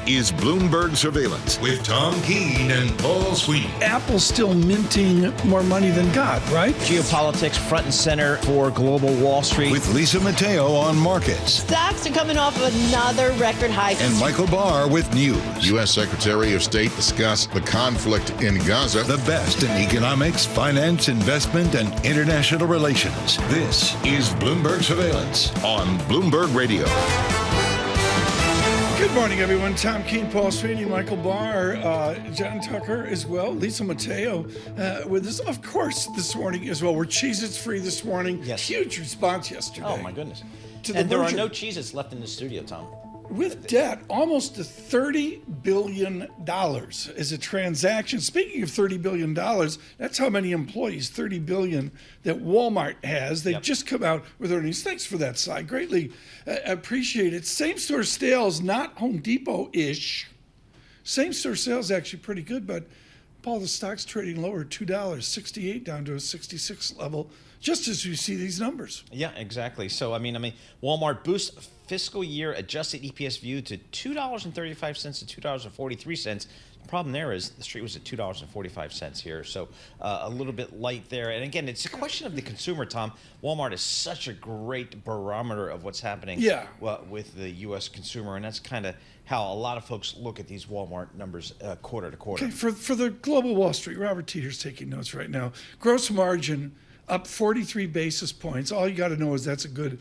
is Bloomberg Surveillance with Tom Keene and Paul Sweeney. Apple's still minting more money than God, right? Geopolitics front and center for global Wall Street. With Lisa Mateo on markets. Stocks are coming off of another record high. And Michael Barr with news. U.S. Secretary of State discussed the conflict in Gaza. The best in economics, finance, investment, and international relations. This is Bloomberg Surveillance on Bloomberg Radio. Good morning, everyone. Tom Keene, Paul Sweeney, Michael Barr, John Tucker as well, Lisa Mateo with us, of course, this morning as well. We're Cheez-Its free this morning. Yes. Huge response yesterday. Oh, my goodness. And there are no Cheez-Its left in the studio, Tom. With debt, almost to $30 billion as a transaction. Speaking of $30 billion, that's how many employees, $30 billion, that Wal-Mart has. They've just come out with earnings. Thanks for that side. Greatly appreciate it. Same-store sales, not Home Depot-ish. Same-store sales actually pretty good, but, Paul, the stock's trading lower, $2.68 down to a 66 level, just as you see these numbers. Yeah, exactly. So, I mean, Walmart boosts fiscal year adjusted EPS view to $2.35 to $2.43. The problem there is the street was at $2.45 here, so a little bit light there. And again, it's a question of the consumer, Tom. Walmart is such a great barometer of what's happening with the U.S. consumer, and that's kind of how a lot of folks look at these Walmart numbers quarter to quarter. Okay, for the global Wall Street, Robert Teeter's taking notes right now. Gross margin up 43 basis points. All you got to know is that's a good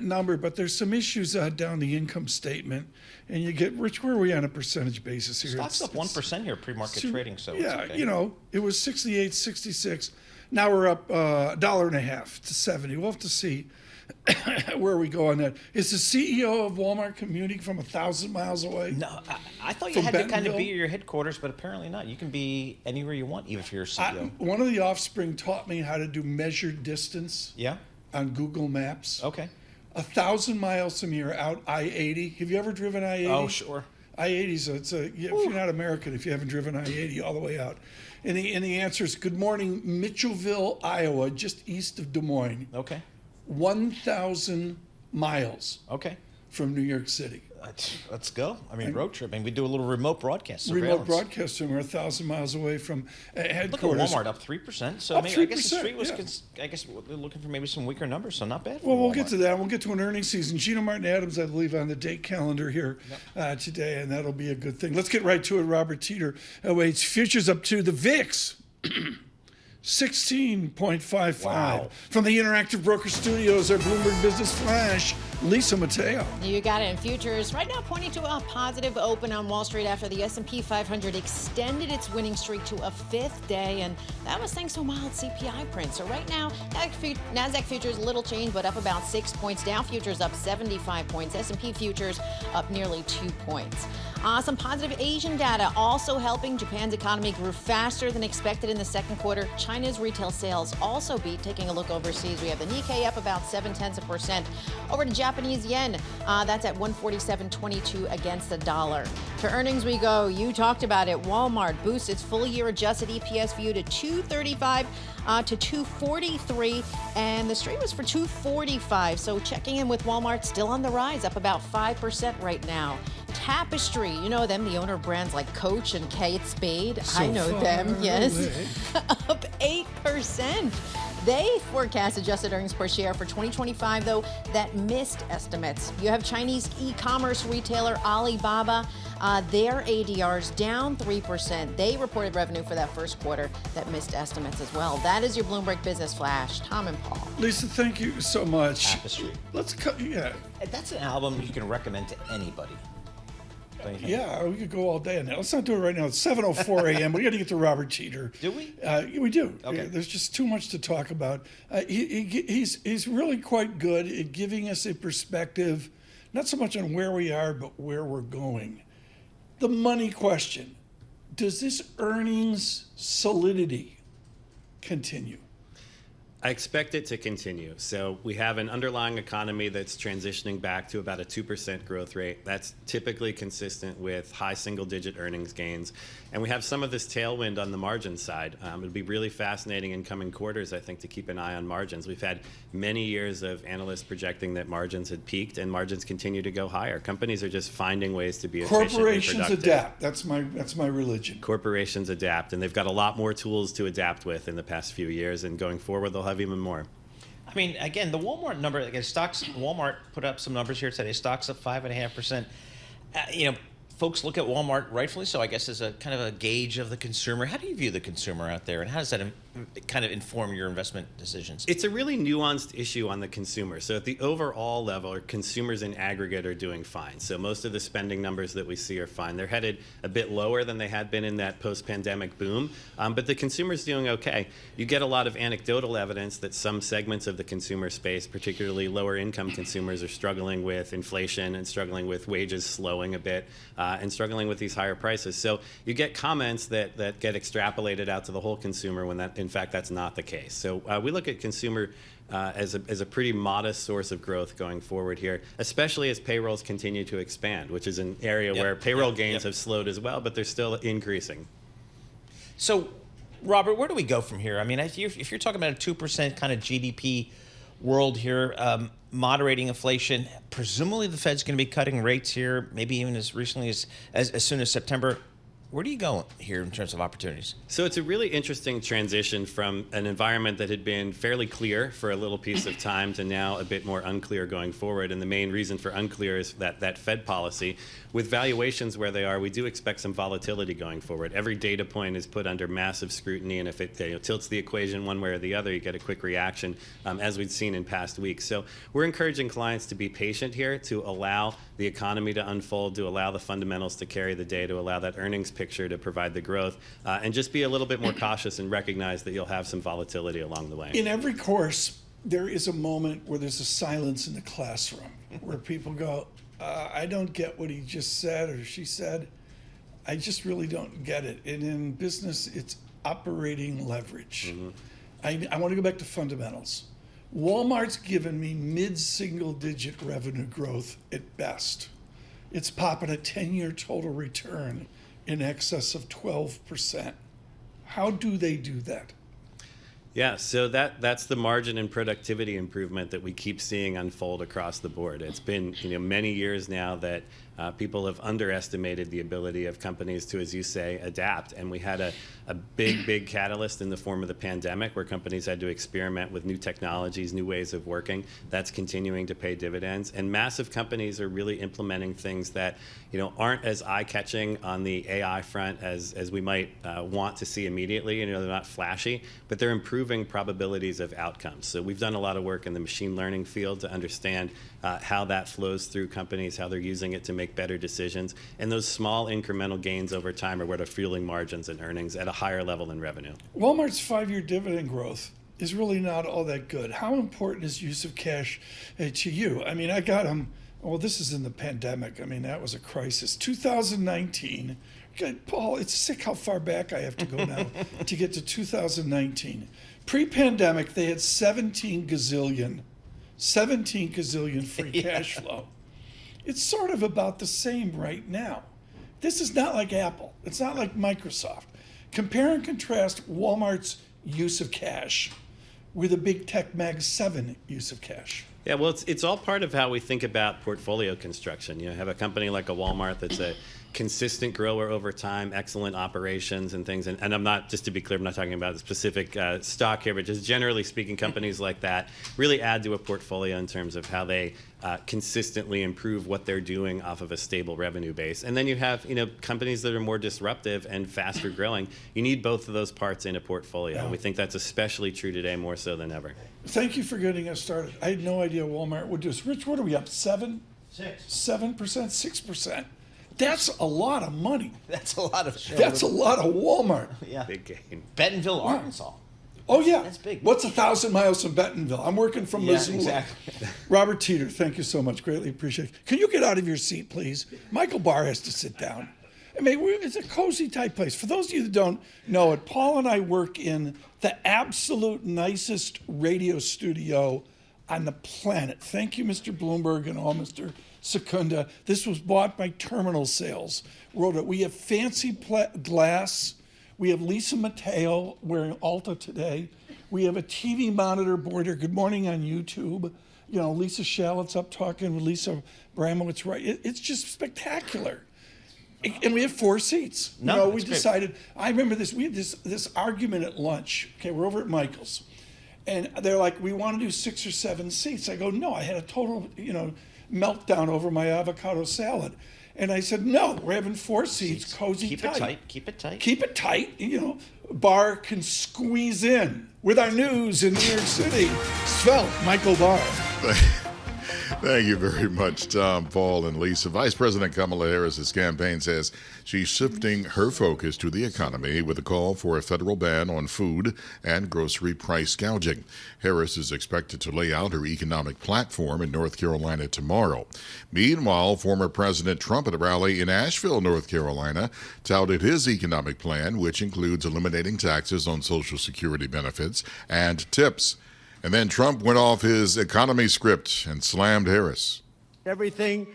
number, but there's some issues down the income statement, and you get rich. Where are we on a percentage basis here? Stock's up 1% here, pre-market trading, so yeah, it's okay. You know, it was 68, 66. Now we're up $1.50 to 70. We'll have to see where we go on that. Is the CEO of Walmart commuting from 1,000 miles away? No, I thought you had to kind of be your headquarters, but apparently not. You can be anywhere you want, even if you're a CEO. One of the offspring taught me how to do measured distance. Yeah. On Google Maps. Okay. 1,000 miles from here out I-80. Have you ever driven I-80? Oh, sure. I-80, so it's if you're not American, if you haven't driven I-80 all the way out. And the answer is, good morning, Mitchellville, Iowa, just east of Des Moines. Okay. 1,000 miles. Okay. From New York City. Let's go. I mean, road tripping. We do a little remote broadcast. Remote broadcast, and we're 1,000 miles away from headquarters. Look at Walmart up 3%. So up 3%, I guess the street was, I guess, we're looking for maybe some weaker numbers. So not bad. Well, we'll get to that. We'll get to an earnings season. Gino Martin Adams, I believe, on the date calendar here today, and that'll be a good thing. Let's get right to it. Robert Teeter awaits. Futures up to the VIX. 16.55. Wow. From the Interactive Broker Studios, our Bloomberg Business Flash, Lisa Mateo. You got it in futures. Right now pointing to a positive open on Wall Street after the S&P 500 extended its winning streak to a fifth day, and that was thanks to a mild CPI print. So right now, NASDAQ futures, little change, but up about 6 points. Dow futures up 75 points. S&P futures up nearly 2 points. Some positive Asian data also helping. Japan's economy grew faster than expected in the second quarter. China's retail sales also beat. Taking a look overseas, we have the Nikkei up about 0.7%. Over to Japanese yen, that's at 147.22 against the dollar. To earnings we go. You talked about it. Walmart boosts its full-year adjusted EPS view to $2.35 to $2.43, and the street was for $2.45. So checking in with Walmart, still on the rise, up about 5% right now. Tapestry, you know them, the owner of brands like Coach and Kate Spade. I know them, yes. Up 8%. They forecast adjusted earnings per share for 2025, though, that missed estimates. You have Chinese e-commerce retailer Alibaba. Their ADR's down 3%. They reported revenue for that first quarter that missed estimates as well. That is your Bloomberg Business Flash. Tom and Paul. Lisa, thank you so much. Tapestry. Let's cut. Yeah. That's an album you can recommend to anybody. Yeah, we could go all day on that. Let's not do it right now. It's 7:04 a.m. We got to get to Robert Teeter. Do we? We do. Okay. There's just too much to talk about. He's really quite good at giving us a perspective, not so much on where we are, but where we're going. The money question: does this earnings solidity continue? I expect it to continue. So we have an underlying economy that's transitioning back to about a 2% growth rate. That's typically consistent with high single-digit earnings gains. And we have some of this tailwind on the margin side. It'll be really fascinating in coming quarters, I think, to keep an eye on margins. We've had many years of analysts projecting that margins had peaked, and margins continue to go higher. Companies are just finding ways to be efficient and productive. Corporations adapt. That's my religion. Corporations adapt, and they've got a lot more tools to adapt with in the past few years, and going forward, they'll have even more. I mean, again, the Walmart number, again, stocks, Walmart put up some numbers here today. Stocks up 5.5%. Folks look at Walmart, rightfully so, I guess, as a kind of a gauge of the consumer. How do you view the consumer out there, and how does that kind of inform your investment decisions? It's a really nuanced issue on the consumer. So at the overall level, consumers in aggregate are doing fine. So most of the spending numbers that we see are fine. They're headed a bit lower than they had been in that post-pandemic boom, but the consumer's doing okay. You get a lot of anecdotal evidence that some segments of the consumer space, particularly lower income consumers, are struggling with inflation and struggling with wages slowing a bit, and struggling with these higher prices. So you get comments that get extrapolated out to the whole consumer when that, in fact, that's not the case. So we look at consumer as a pretty modest source of growth going forward here, especially as payrolls continue to expand, which is an area where payroll gains have slowed as well, but they're still increasing. So, Robert, where do we go from here? I mean, if you're talking about a 2% kind of GDP world here, moderating inflation, presumably the Fed's going to be cutting rates here, maybe even as recently as soon as September. Where do you go here in terms of opportunities? So it's a really interesting transition from an environment that had been fairly clear for a little piece of time to now a bit more unclear going forward. And the main reason for unclear is that Fed policy. With valuations where they are, we do expect some volatility going forward. Every data point is put under massive scrutiny, and if it tilts the equation one way or the other, you get a quick reaction, as we've seen in past weeks. So we're encouraging clients to be patient here, to allow the economy to unfold, to allow the fundamentals to carry the day, to allow that earnings picture to provide the growth, and just be a little bit more cautious and recognize that you'll have some volatility along the way. In every course, there is a moment where there's a silence in the classroom where people go, I don't get what he just said or she said. I just really don't get it. And in business, it's operating leverage. Mm-hmm. I want to go back to fundamentals. Walmart's given me mid-single digit revenue growth at best. It's popping a 10-year total return in excess of 12%. How do they do that? Yeah, so that's the margin and productivity improvement that we keep seeing unfold across the board. It's been many years now that people have underestimated the ability of companies to, as you say, adapt. And we had a big catalyst in the form of the pandemic where companies had to experiment with new technologies, new ways of working. That's continuing to pay dividends. And massive companies are really implementing things that aren't as eye-catching on the AI front as we might want to see immediately. They're not flashy, but they're improving probabilities of outcomes. So we've done a lot of work in the machine learning field to understand how that flows through companies, how they're using it to make better decisions. And those small incremental gains over time are what are fueling margins and earnings at a higher level than revenue. Walmart's 5-year dividend growth is really not all that good. How important is use of cash to you? I mean, I got them. Well, this is in the pandemic. I mean, that was a crisis. 2019. God, Paul, it's sick how far back I have to go now to get to 2019. Pre-pandemic, they had 17 gazillion free cash flow. It's sort of about the same right now. This is not like Apple. It's not like Microsoft. Compare and contrast Walmart's use of cash with a big tech Mag 7 use of cash. Yeah, well, it's all part of how we think about portfolio construction. You have a company like a Walmart that's a consistent grower over time, excellent operations and things. And I'm not, just to be clear, I'm not talking about a specific stock here, but just generally speaking, companies like that really add to a portfolio in terms of how they consistently improve what they're doing off of a stable revenue base. And then you have companies that are more disruptive and faster growing. You need both of those parts in a portfolio. Yeah. We think that's especially true today, more so than ever. Thank you for getting us started. I had no idea Walmart would do this. Rich, what are we up? 7%, 6%? That's a lot of money. That's a lot of That's a lot of Walmart. Yeah. Big gain. Bentonville, Arkansas. Oh, yeah. That's big. What's 1,000 miles from Bentonville? I'm working from Missoula. Exactly. Robert Teeter, thank you so much. Greatly appreciate it. Can you get out of your seat, please? Michael Barr has to sit down. I mean, it's a cozy type place. For those of you that don't know it, Paul and I work in the absolute nicest radio studio on the planet. Thank you, Mr. Bloomberg and all, Mr. Secunda. This was bought by Terminal Sales. We have fancy glass. We have Lisa Mateo wearing Ulta today. We have a TV monitor board here. Good morning on YouTube. You know, Lisa Shallot's up talking with Lisa Bramowitz, right? It's just spectacular. And we have 4 seats. We decided, I remember this, we had this argument at lunch. Okay, we're over at Michael's. And they're like, we want to do 6 or 7 seats. I go, no, I had a total, meltdown over my avocado salad. And I said, no, we're having 4 seats, cozy, Keep tight. it tight. Keep it tight. Keep it tight. Barr can squeeze in with our news in New York City. Svelte, Michael Barr. Thank you very much, Tom, Paul, and Lisa. Vice President Kamala Harris's campaign says she's shifting her focus to the economy with a call for a federal ban on food and grocery price gouging. Harris is expected to lay out her economic platform in North Carolina tomorrow. Meanwhile, former President Trump at a rally in Asheville, North Carolina, touted his economic plan, which includes eliminating taxes on Social Security benefits and tips. And then Trump went off his economy script and slammed Harris. Everything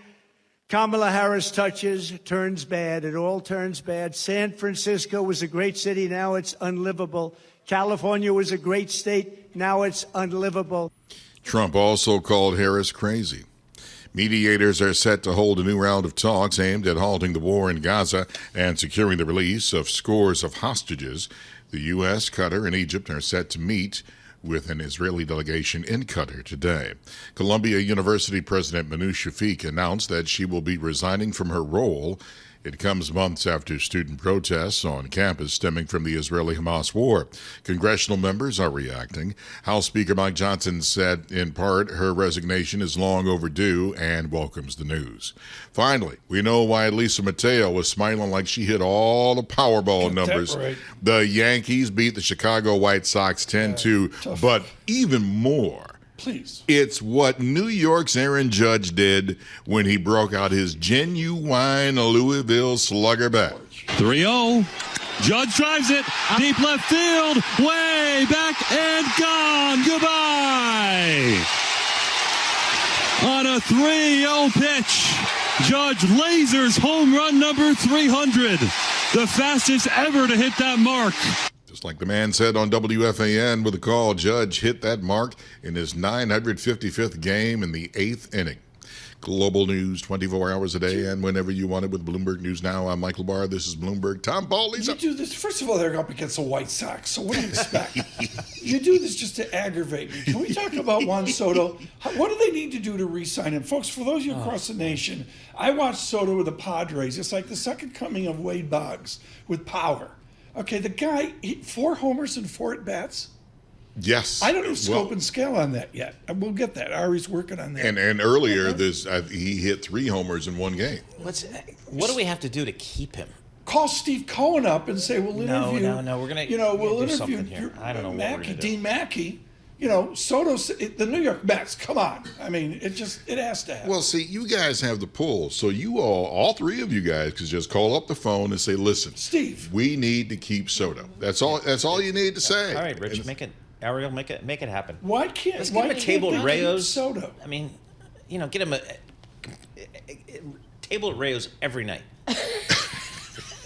Kamala Harris touches turns bad. It all turns bad. San Francisco was a great city. Now it's unlivable. California was a great state. Now it's unlivable. Trump also called Harris crazy. Mediators are set to hold a new round of talks aimed at halting the war in Gaza and securing the release of scores of hostages. The U.S., Qatar, and Egypt are set to meet with an Israeli delegation in Qatar today. Columbia University President Manu Shafiq announced that she will be resigning from her role. It comes months after student protests on campus stemming from the Israeli-Hamas war. Congressional members are reacting. House Speaker Mike Johnson said, in part, her resignation is long overdue and welcomes the news. Finally, we know why Lisa Mateo was smiling like she hit all the Powerball numbers. Right. The Yankees beat the Chicago White Sox 10-2, but even more, please, it's what New York's Aaron Judge did when he broke out his genuine Louisville slugger bat. 3-0. Judge drives it. Deep left field. Way back and gone. Goodbye. On a 3-0 pitch, Judge lasers home run number 300. The fastest ever to hit that mark. Just like the man said on WFAN with a call, Judge hit that mark in his 955th game in the 8th inning. Global news 24 hours a day and whenever you want it with Bloomberg News Now. I'm Michael Barr. This is Bloomberg. Tom Paul, Lisa. You do this. First of all, they're up against the White Sox, so what do you expect? You do this just to aggravate me. Can we talk about Juan Soto? What do they need to do to re-sign him? Folks, for those of you across the nation, I watched Soto with the Padres. It's like the second coming of Wade Boggs with power. Okay, the guy, 4 homers and 4 at-bats. Yes. I don't have scope and scale on that yet. We'll get that. Ari's working on that. And earlier, he hit 3 homers in one game. What do we have to do to keep him? Call Steve Cohen up and say, we'll interview. No. We're going to we'll do interview something here. I don't know what we're going to do. Dean Mackey. Soto, the New York Mets, come on. I mean, it has to happen. Well, see, you guys have the pull. So you all 3 of you guys could just call up the phone and say, listen, Steve, we need to keep Soto. That's all you need to say. All right, Rich, Ariel, make it happen. Why can't? Let's give him a table at Rayo's. Soto. I mean, get him a table at Rayo's every night.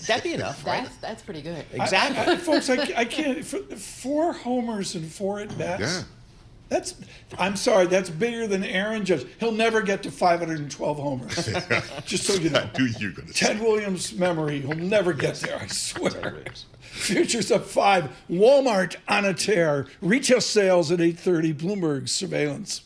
That'd be enough, right? That's pretty good. Exactly. Folks, I can't. 4 homers and 4 at bats. Yeah. I'm sorry, that's bigger than Aaron Judge. He'll never get to 512 homers. Just so you know. I knew you were going to say. Ted Williams' memory, he'll never get there, I swear. Futures up 5. Walmart on a tear. Retail sales at 8:30. Bloomberg Surveillance.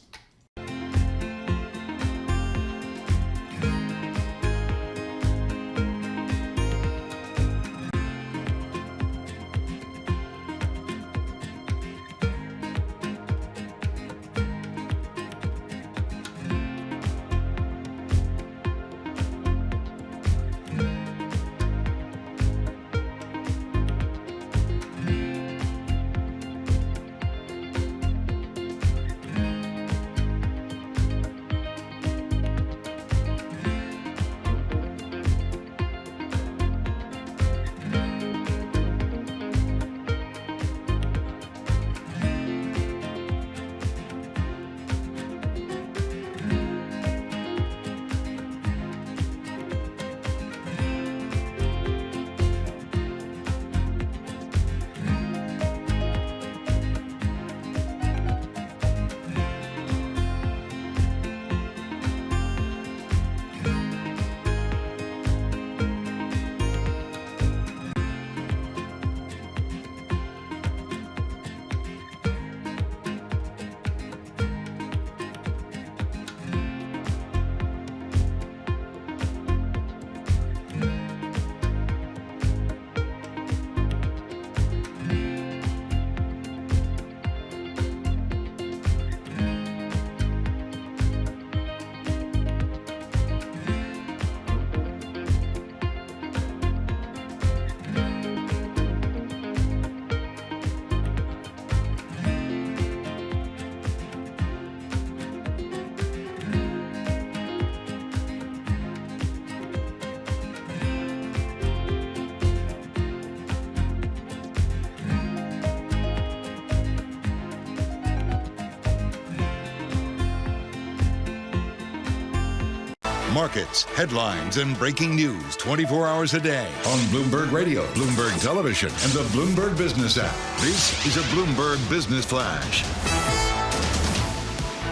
markets, headlines, and breaking news 24 hours a day on Bloomberg Radio, Bloomberg Television, and the Bloomberg Business app. This is a Bloomberg Business Flash.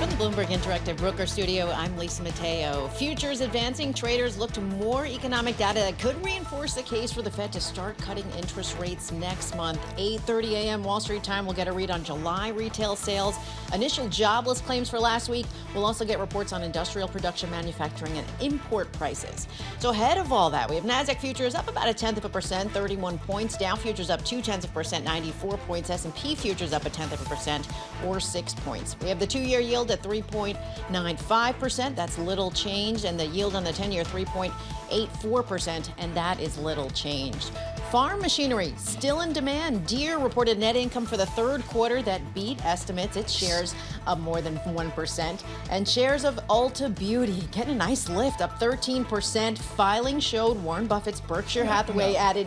From the Bloomberg Interactive Broker Studio, I'm Lisa Mateo. Futures advancing. Traders look to more economic data that could reinforce the case for the Fed to start cutting interest rates next month. 8:30 a.m. Wall Street time, we'll get a read on July retail sales, initial jobless claims for last week. We'll also get reports on industrial production, manufacturing, and import prices. So ahead of all that, we have NASDAQ futures up about 0.1%, 31 points. Dow futures up 0.2%, 94 points. S&P futures up 0.1%, or 6 points. We have the 2-year yield at 3.95%. That's little changed. And the yield on the 10-year, 3.84%. And that is little changed. Farm machinery still in demand. Deere reported net income for the third quarter that beat estimates. Its shares up more than 1%. And shares of Ulta Beauty getting a nice lift, up 13%. Filing showed Warren Buffett's Berkshire Hathaway added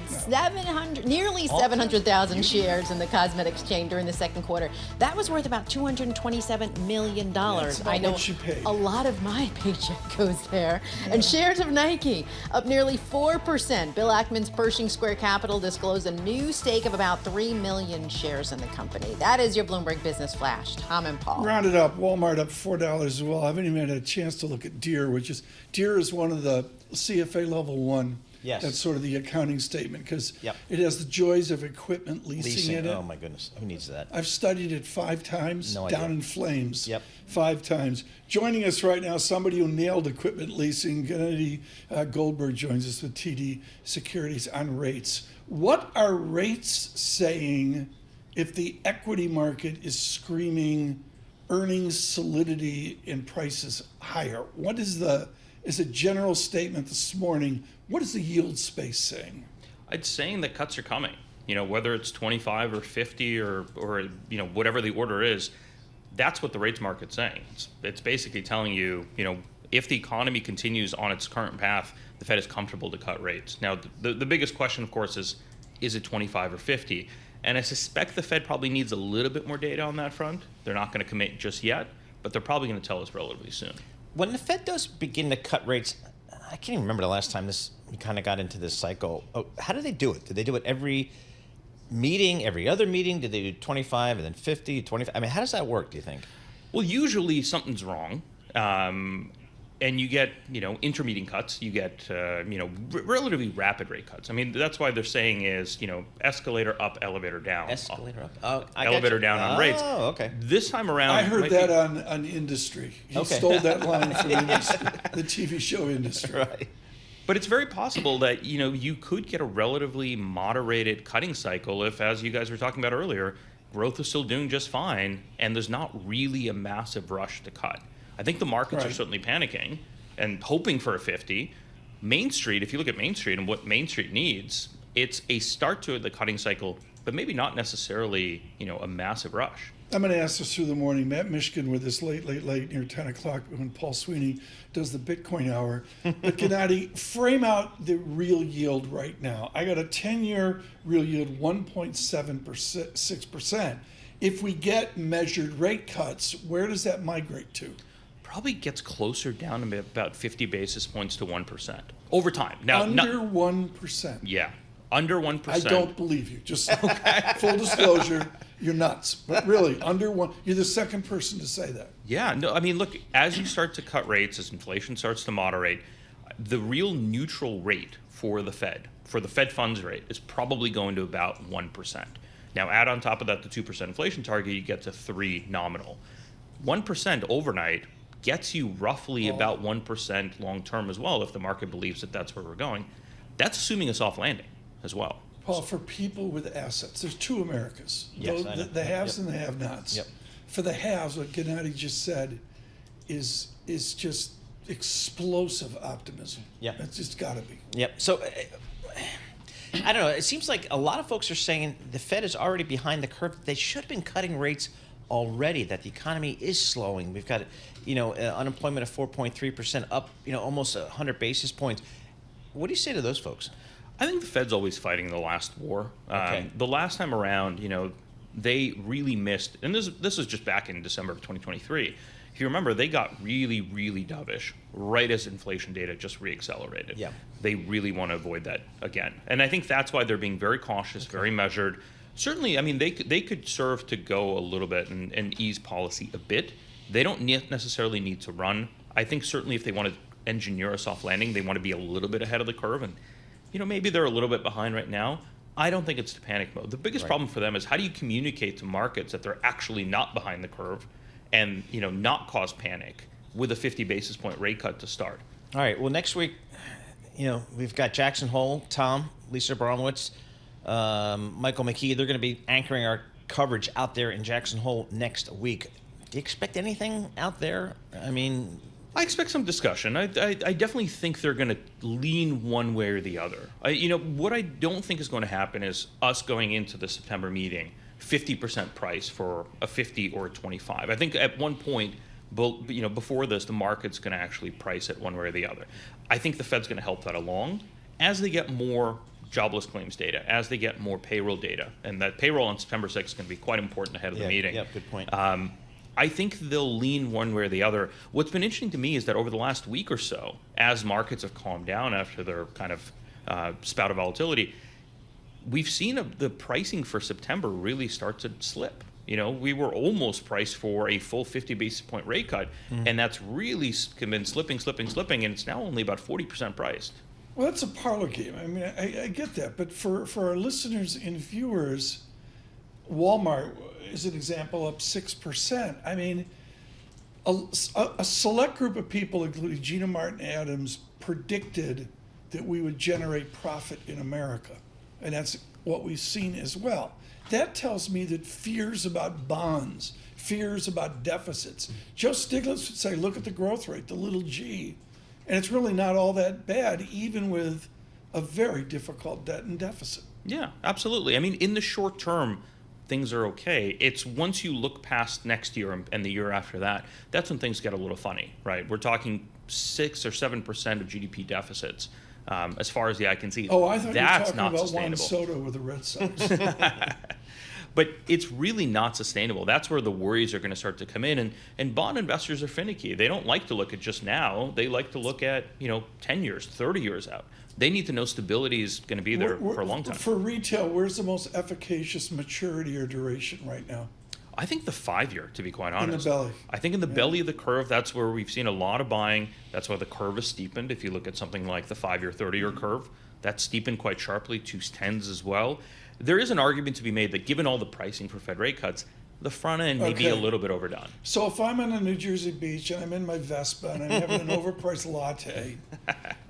nearly 700,000 shares in the cosmetics chain during the second quarter. That was worth about $227 million. I know a lot of my paycheck goes there. Yeah. And shares of Nike up nearly 4%. Bill Ackman's Pershing Square Capital disclosed a new stake of about 3 million shares in the company. That is your Bloomberg Business Flash. Tom and Paul. Rounded up, Walmart up $4 as well. I haven't even had a chance to look at Deere, Deere is one of the CFA level 1. Yes. That's sort of the accounting statement because it has the joys of equipment leasing in it. Oh, my goodness. Who needs that? I've studied it 5 times, No down idea. in flames. Yep. 5 times. Joining us right now, somebody who nailed equipment leasing, Gennady Goldberg joins us with TD Securities on rates. What are rates saying if the equity market is screaming earnings solidity and prices higher? What is a general statement this morning? What is the yield space saying? It's saying that cuts are coming. Whether it's 25 or 50 or whatever the order is, that's what the rates market's saying. It's basically telling you, if the economy continues on its current path, the Fed is comfortable to cut rates. Now, the biggest question, of course, is it 25 or 50? And I suspect the Fed probably needs a little bit more data on that front. They're not going to commit just yet, but they're probably going to tell us relatively soon. When the Fed does begin to cut rates, I can't even remember the last time we kind of got into this cycle. How do they do it? Do they do it every meeting, every other meeting? Do they do 25 and then 50, 25? I mean, how does that work, do you think? Well, usually something's wrong. And you get, intermeeting cuts. You get, relatively rapid rate cuts. I mean, that's why they're saying is, escalator up, elevator down. Escalator up. Elevator down on rates. Oh, okay. This time around, I heard that on Industry. He stole that line from the TV show Industry. Right. But it's very possible that, you could get a relatively moderated cutting cycle if, as you guys were talking about earlier, growth is still doing just fine and there's not really a massive rush to cut. I think the markets are certainly panicking and hoping for a 50. Main Street, if you look at Main Street and what Main Street needs, it's a start to the cutting cycle, but maybe not necessarily, a massive rush. I'm going to ask this through the morning. Matt Mishkin with us late, near 10 o'clock when Paul Sweeney does the Bitcoin hour. But Gennady, frame out the real yield right now. I got a 10-year real yield, 1.76%. If we get measured rate cuts, where does that migrate to? Probably gets closer down to about 50 basis points to 1% over time. Now, under 1%. Yeah, under 1%. I don't believe you. Just full disclosure, you're nuts. But really, under 1%. You're the second person to say that. Yeah, no, I mean, look, as you start to cut rates, as inflation starts to moderate, the real neutral rate for the Fed funds rate, is probably going to about 1%. Now, add on top of that the 2% inflation target, you get to 3 nominal. 1% overnight gets you roughly about 1% long term as well, if the market believes that that's where we're going. That's assuming a soft landing as well. Paul, for people with assets, there's 2 Americas. Yes, the haves and the have-nots. Yep. For the haves, what Gennady just said is just explosive optimism. Yeah. It's just got to be. Yep. So, I don't know. It seems like a lot of folks are saying the Fed is already behind the curve. They should have been cutting rates already, that the economy is slowing. We've got, unemployment of 4.3%, up, almost 100 basis points. What do you say to those folks? I think the Fed's always fighting the last war. Okay. The last time around, they really missed, and this was just back in December of 2023. if you remember, they got really, really dovish right as inflation data just reaccelerated. Yeah. They really want to avoid that again. And I think that's why they're being very cautious, very measured. Certainly, I mean, they could serve to go a little bit and ease policy a bit. They don't necessarily need to run. I think certainly if they want to engineer a soft landing, they want to be a little bit ahead of the curve. And, maybe they're a little bit behind right now. I don't think it's the panic mode. The biggest problem for them is how do you communicate to markets that they're actually not behind the curve and, not cause panic with a 50 basis point rate cut to start. All right. Well, next week, we've got Jackson Hole, Tom, Lisa Bronowitz, Michael McKee. They're going to be anchoring our coverage out there in Jackson Hole next week. Do you expect anything out there? I expect some discussion. I definitely think they're going to lean one way or the other. What I don't think is going to happen is us going into the September meeting 50% price for a 50 or a 25. I think at one point, before this, the market's going to actually price it one way or the other. I think the Fed's going to help that along as they get more jobless claims data, as they get more payroll data, and that payroll on September 6th is going to be quite important ahead of the meeting. Yeah, good point. I think they'll lean one way or the other. What's been interesting to me is that over the last week or so, as markets have calmed down after their kind of spout of volatility, we've seen the pricing for September really start to slip. We were almost priced for a full 50 basis point rate cut, and that's really been slipping, and it's now only about 40% priced. Well, that's a parlor game. I get that. But for our listeners and viewers, Walmart is an example, up 6%. A select group of people, including Gina Martin Adams, predicted that we would generate profit in America. And that's what we've seen as well. That tells me that fears about bonds, fears about deficits. Joe Stiglitz would say, look at the growth rate, the little g. And it's really not all that bad, even with a very difficult debt and deficit. Yeah, absolutely. In the short term, things are okay. It's once you look past next year and the year after that, that's when things get a little funny, right? We're talking 6 or 7% of GDP deficits. As far as the eye can see, oh, I thought that's you were talking not about sustainable. Juan Soto with the Red Sox. But it's really not sustainable. That's where the worries are going to start to come in. And bond investors are finicky. They don't like to look at just now. They like to look at 10 years, 30 years out. They need to know stability is going to be there for a long time. For retail, where's the most efficacious maturity or duration right now? I think the 5-year, to be quite honest. In the belly. I think in the belly of the curve, that's where we've seen a lot of buying. That's why the curve is steepened. If you look at something like the 5-year, 30-year curve, that's steepened quite sharply to 10s as well. There is an argument to be made that given all the pricing for Fed rate cuts, the front end may be a little bit overdone. So if I'm on a New Jersey beach and I'm in my Vespa and I'm having an overpriced latte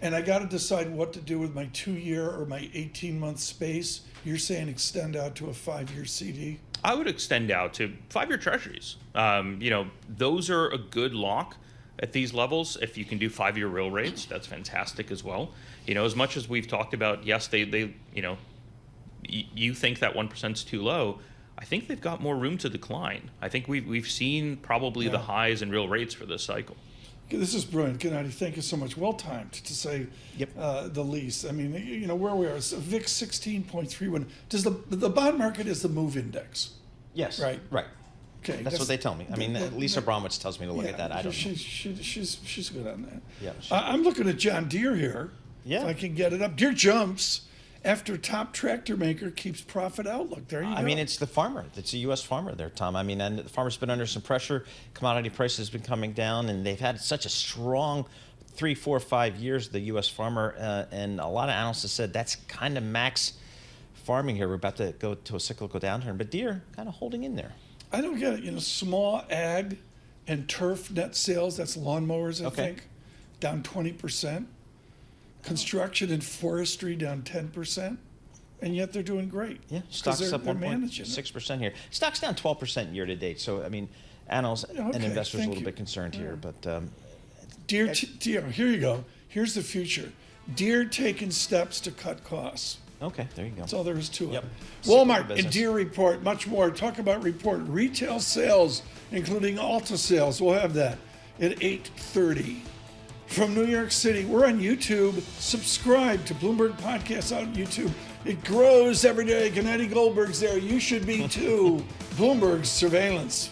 and I got to decide what to do with my 2-year or my 18-month space, you're saying extend out to a 5-year CD? I would extend out to 5-year treasuries. Those are a good lock at these levels. If you can do 5-year real rates, that's fantastic as well. As much as we've talked about, yes, you think that 1% is too low. I think they've got more room to decline. I think we've seen probably the highs in real rates for this cycle. This is brilliant, Gennady. Thank you so much. Well timed, to say the least. Where we are, VIX 16.31. Does the bond market is the MOVE index? Yes. Right. Okay. That's what they tell me. Lisa Bromwich tells me to look at that. I don't know. She's good on that. Yeah. I'm looking at John Deere here. Yeah. If I can get it up. Deere jumps after top tractor maker keeps profit outlook. There you go. It's the farmer. It's a U.S. farmer there, Tom. And the farmer's been under some pressure. Commodity prices have been coming down, and they've had such a strong 3, 4, 5 years, the U.S. farmer. And a lot of analysts have said that's kind of max farming here. We're about to go to a cyclical downturn. But Deere kind of holding in there. I don't get it. Small ag and turf net sales, that's lawnmowers, I think, down 20%. Construction and forestry down 10%, and yet they're doing great. Yeah, stock's up 1.6% 6% here. Stock's down 12% year to date. So analysts and investors are a little bit concerned here. But Deere, here you go. Here's the future. Deere taking steps to cut costs. Okay, there you go. That's all there is to it. Yep. Walmart and Deere report, much more. Talk about report. Retail sales, including Ulta sales. We'll have that at 8:30. From New York City, we're on YouTube. Subscribe to Bloomberg Podcasts on YouTube. It grows every day. Gennady Goldberg's there. You should be too. Bloomberg Surveillance.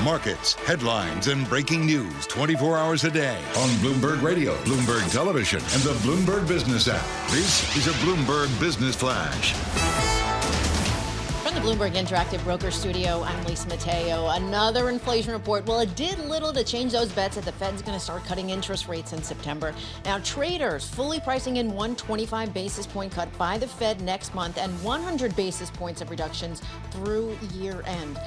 Markets, headlines, and breaking news 24 hours a day on Bloomberg Radio, Bloomberg Television, and the Bloomberg Business app. This is a Bloomberg Business Flash. From the Bloomberg Interactive Broker Studio, I'm Lisa Mateo. Another inflation report. Well, it did little to change those bets that the Fed's going to start cutting interest rates in September. Now, traders fully pricing in 125 basis point cut by the Fed next month and 100 basis points of reductions through year end.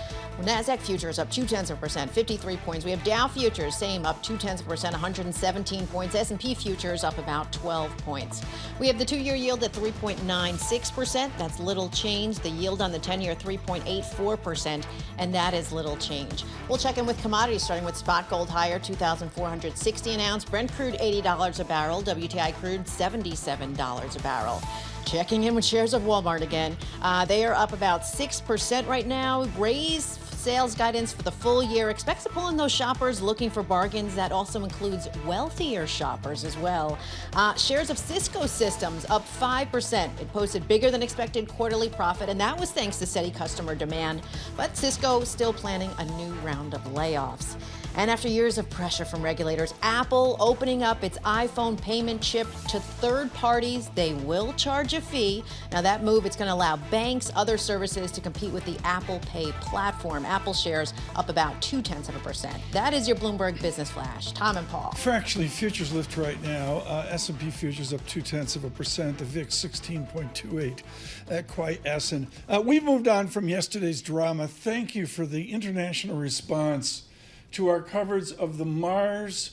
NASDAQ futures up 0.2%, 53 points. We have Dow futures, same, up 0.2%, 117 points. S&P futures up about 12 points. We have the 2-year yield at 3.96%. That's little change. The yield on the 10-year 3.84%, and that is little change. We'll check in with commodities, starting with spot gold higher, $2,460 an ounce. Brent crude $80 a barrel. WTI crude $77 a barrel. Checking in with shares of Walmart again. They are up about 6% right now. Raised sales guidance for the full year expects to pull in those shoppers looking for bargains. That also includes wealthier shoppers as well. Shares of Cisco Systems up 5%. It posted bigger than expected quarterly profit, and that was thanks to steady customer demand. But Cisco still planning a new round of layoffs. And after years of pressure from regulators, Apple opening up its iPhone payment chip to third parties. They will charge a fee. Now that move, it's going to allow banks, other services to compete with the Apple Pay platform. Apple shares up about 0.2%. That is your Bloomberg Business Flash. Tom and Paul. Fractionally, futures lift right now. S&P futures up 0.2%. The VIX 16.28 quiescent. We've moved on from yesterday's drama. Thank you for the international response to our coverage of the Mars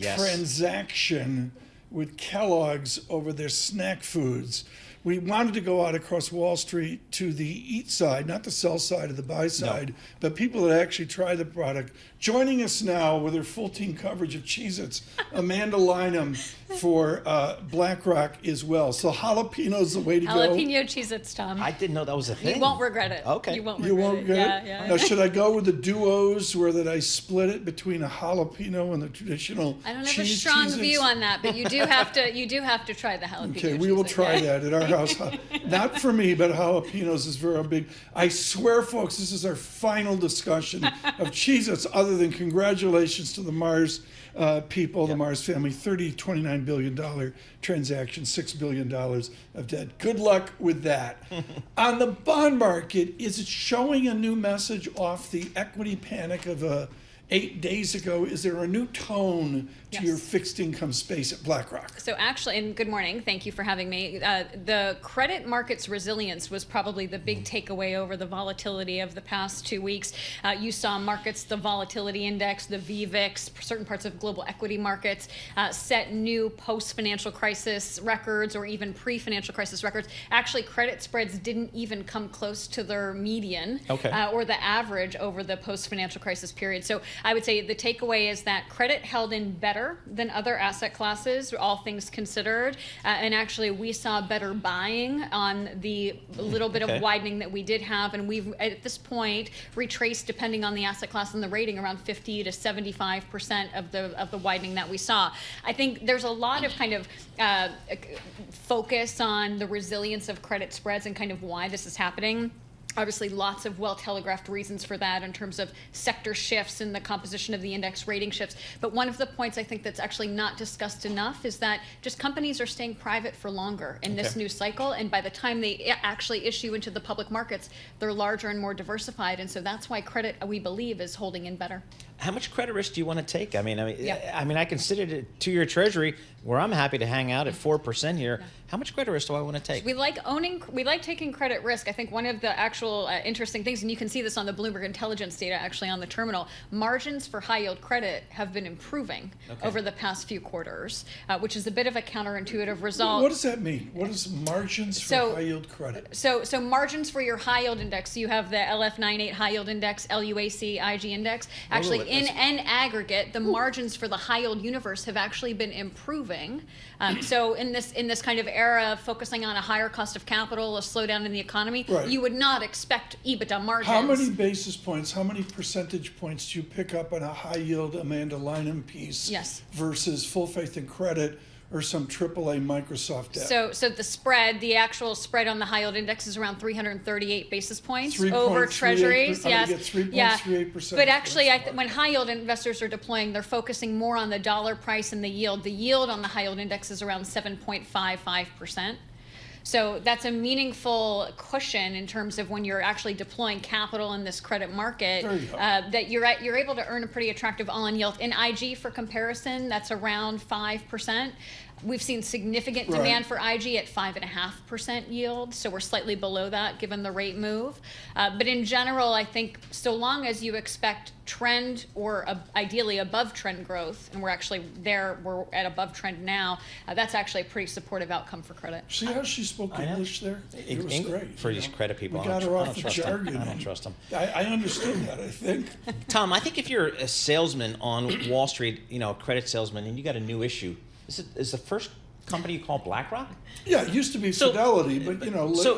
transaction with Kellogg's over their snack foods. We wanted to go out across Wall Street to the eat side, not the sell side or the buy side, but people that actually try the product. Joining us now with her full team coverage of Cheez-Its, Amanda Lynam for Blackrock as well. So jalapeno's the way to go. Jalapeno Cheez-Its, Tom. I didn't know that was a thing. You won't regret it. Okay. You won't You regret won't it. get it? Yeah. Now, should I go with the duos where that I split it between a jalapeno and the traditional I don't have a cheese strong Cheez-Its? view on that, but you do have to try the jalapeno. Okay, we will Cheez-It, try yeah. that at our house. Not for me, but jalapenos is very big. I swear, folks, this is our final discussion of Cheez-Its, other than congratulations to the Mars people, the Mars family, $29 billion transaction, $6 billion of debt. Good luck with that. On the bond market, is it showing a new message off the equity panic of 8 days ago? Is there a new tone to your fixed income space at Blackrock? So actually, and good morning, thank you for having me. The credit market's resilience was probably the big takeaway over the volatility of the past 2 weeks. You saw markets, the volatility index, the VVIX, certain parts of global equity markets set new post-financial crisis records or even pre-financial crisis records. Actually, credit spreads didn't even come close to their median or the average over the post-financial crisis period. So I would say the takeaway is that credit held in better than other asset classes, all things considered. And actually, we saw better buying on the little bit of widening that we did have. And we've, at this point, retraced, depending on the asset class and the rating, around 50 to 75% of the widening that we saw. I think there's a lot of kind of focus on the resilience of credit spreads and kind of why this is happening. Obviously, lots of well-telegraphed reasons for that in terms of sector shifts and the composition of the index rating shifts. But one of the points I think that's actually not discussed enough is that just companies are staying private for longer in this new cycle. And by the time they actually issue into the public markets, they're larger and more diversified. And so that's why credit, we believe, is holding in better. How much credit risk do you want to take? I mean, I considered it 2-year Treasury, where I'm happy to hang out at 4% here. Yeah. How much credit risk do I want to take? We like taking credit risk. I think one of the actual interesting things, and you can see this on the Bloomberg intelligence data actually on the terminal, margins for high yield credit have been improving over the past few quarters, which is a bit of a counterintuitive result. What does that mean? What is margins for high yield credit? So margins for your high yield index, you have the LF98 high yield index, LUAC IG index. Actually, in aggregate, the margins for the high yield universe have actually been improving. So in this kind of era of focusing on a higher cost of capital, a slowdown in the economy, you would not expect EBITDA margins. How many basis points, how many percentage points do you pick up on a high yield Amanda Lynam piece versus full faith and credit or some AAA Microsoft debt? So the spread, the actual spread on the high yield index is around 338 basis points 3.38 over treasuries. Yes. Yes. 3.38%. But actually, when high yield investors are deploying, they're focusing more on the dollar price and the yield. The yield on the high yield index is around 7.55%. So that's a meaningful cushion in terms of when you're actually deploying capital in this credit market, that you're able to earn a pretty attractive all-in yield. In IG, for comparison, that's around 5%. We've seen significant demand for IG at 5.5% yield, so we're slightly below that given the rate move. But in general, I think so long as you expect trend or ideally above trend growth, and we're actually there, we're at above trend now, that's actually a pretty supportive outcome for credit. See how she spoke English there? It was great. For these credit people, we got her off the jargon. I don't trust them. I understand that, I think. Tom, I think if you're a salesman on Wall Street, a credit salesman, and you got a new issue, is the first company you call Blackrock? Yeah, it used to be Fidelity, but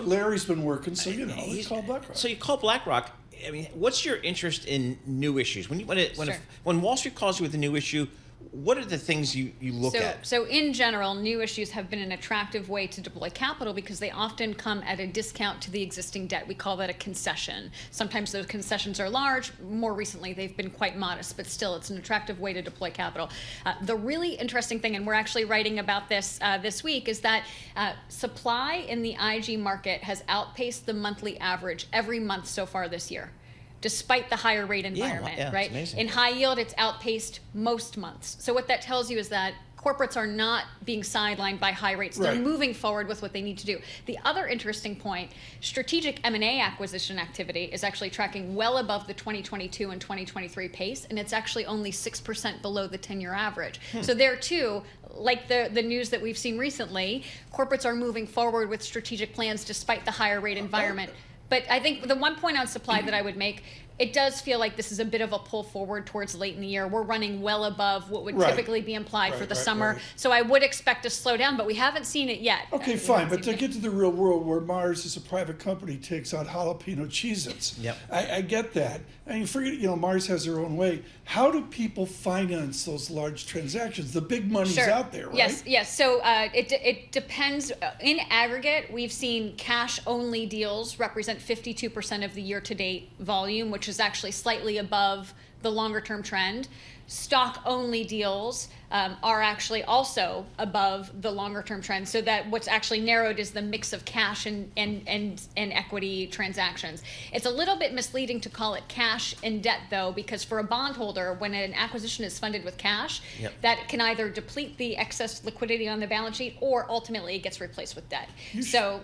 Larry's been working, so he's called Blackrock. So you call Blackrock. I mean, what's your interest in new issues? When Wall Street calls you with a new issue, what are the things you look at? So in general, new issues have been an attractive way to deploy capital because they often come at a discount to the existing debt. We call that a concession. Sometimes those concessions are large. More recently, they've been quite modest, but still, it's an attractive way to deploy capital. The really interesting thing, and we're actually writing about this this week, is that supply in the IG market has outpaced the monthly average every month so far this year, despite the higher rate environment, right? In high yield, it's outpaced most months. So what that tells you is that corporates are not being sidelined by high rates. They're moving forward with what they need to do. The other interesting point, strategic M&A acquisition activity is actually tracking well above the 2022 and 2023 pace, and it's actually only 6% below the 10-year average. So there too, like the news that we've seen recently, corporates are moving forward with strategic plans despite the higher rate environment. But I think the one point on supply that I would make, it does feel like this is a bit of a pull forward towards late in the year. We're running well above what would typically be implied for the summer. So I would expect a slowdown, but we haven't seen it yet. Okay, fine. But to get to the real world where Mars as a private company takes out jalapeno Cheez-Its, I get that. I mean, forget, Mars has their own way. How do people finance those large transactions? The big money's out there, right? Yes. So it depends. In aggregate, we've seen cash-only deals represent 52% of the year-to-date volume, which is actually slightly above the longer-term trend. Stock-only deals are actually also above the longer-term trend, so that what's actually narrowed is the mix of cash and equity transactions. It's a little bit misleading to call it cash and debt, though, because for a bondholder, when an acquisition is funded with cash, that can either deplete the excess liquidity on the balance sheet or ultimately it gets replaced with debt. So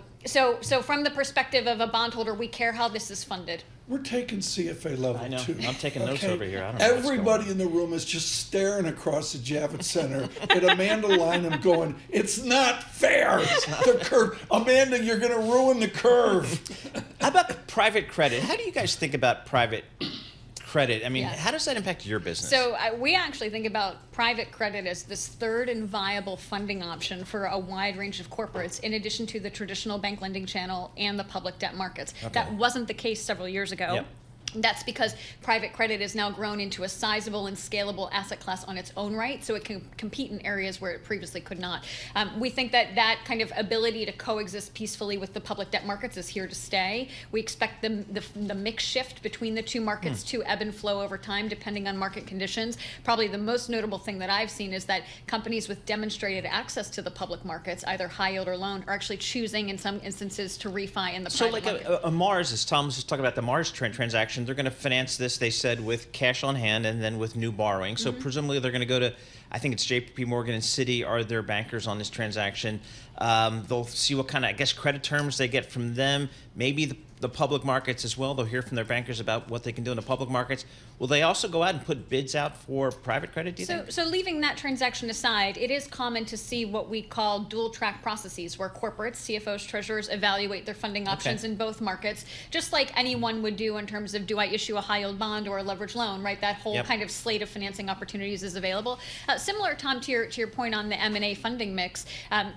from the perspective of a bondholder, we care how this is funded. We're taking CFA level 2. I'm taking notes over here. I don't know Everybody in the room is just staring across the Javits Center at Amanda Lynam going, it's not fair. The curve. Amanda, you're going to ruin the curve. How about private credit? How do you guys think about private credit? I mean, how does that impact your business? So we actually think about private credit as this third and viable funding option for a wide range of corporates, in addition to the traditional bank lending channel and the public debt markets. That wasn't the case several years ago. That's because private credit has now grown into a sizable and scalable asset class on its own right, so it can compete in areas where it previously could not. We think that kind of ability to coexist peacefully with the public debt markets is here to stay. We expect the mix shift between the two markets to ebb and flow over time, depending on market conditions. Probably the most notable thing that I've seen is that companies with demonstrated access to the public markets, either high yield or loan, are actually choosing in some instances to refi in the private market. So like a Mars, as Tom was just talking about the Mars transaction, they're going to finance this, they said, with cash on hand and then with new borrowing. So presumably they're going to go to, I think it's JP Morgan and Citi are their bankers on this transaction. They'll see what kind of, I guess, credit terms they get from them. Maybe the public markets as well. They'll hear from their bankers about what they can do in the public markets. Will they also go out and put bids out for private credit, do you think? So leaving that transaction aside, it is common to see what we call dual track processes, where corporates, CFOs, treasurers evaluate their funding options in both markets, just like anyone would do in terms of, do I issue a high yield bond or a leveraged loan, right? That whole kind of slate of financing opportunities is available. Similar, Tom, to your point on the M&A funding mix,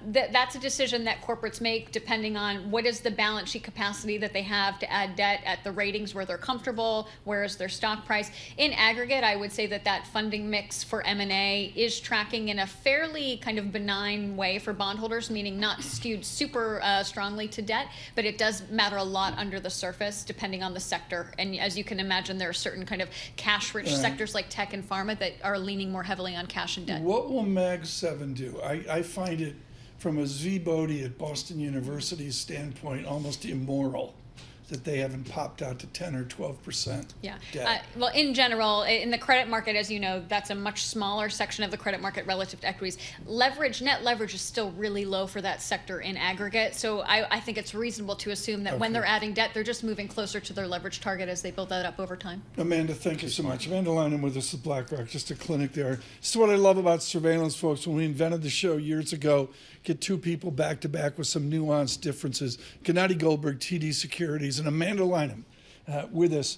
that's a decision that corporates make depending on what is the balance sheet capacity that they have have to add debt at the ratings where they're comfortable, where is their stock price. In aggregate, I would say that funding mix for M&A is tracking in a fairly kind of benign way for bondholders, meaning not skewed super strongly to debt, but it does matter a lot under the surface depending on the sector. And as you can imagine, there are certain kind of cash-rich sectors like tech and pharma that are leaning more heavily on cash and debt. What will Mag 7 do? I find it, from a Zvi Bodhi at Boston University's standpoint, almost immoral that they haven't popped out to 10 or 12% debt. Well, in general, in the credit market, as you know, that's a much smaller section of the credit market relative to equities. Net leverage is still really low for that sector in aggregate. So I think it's reasonable to assume that when they're adding debt, they're just moving closer to their leverage target as they build that up over time. Amanda, thank you so much. Amanda Lynam with us at Blackrock, just a clinic there. This is what I love about surveillance, folks. When we invented the show years ago, get two people back to back with some nuanced differences. Gennady Goldberg, TD Securities, and Amanda Lynam with us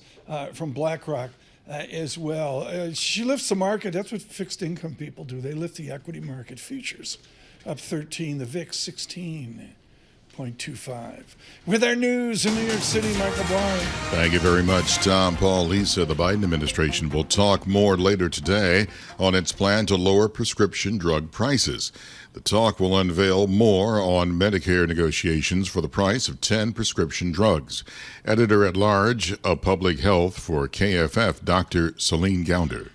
from Blackrock as well. She lifts the market. That's what fixed income people do. They lift the equity market. Futures up 13, the VIX 16.25. With our news in New York City, Michael Barr. Thank you very much, Tom, Paul, Lisa. The Biden administration will talk more later today on its plan to lower prescription drug prices. The talk will unveil more on Medicare negotiations for the price of 10 prescription drugs. Editor-at-large of Public Health for KFF, Dr. Celine Gounder.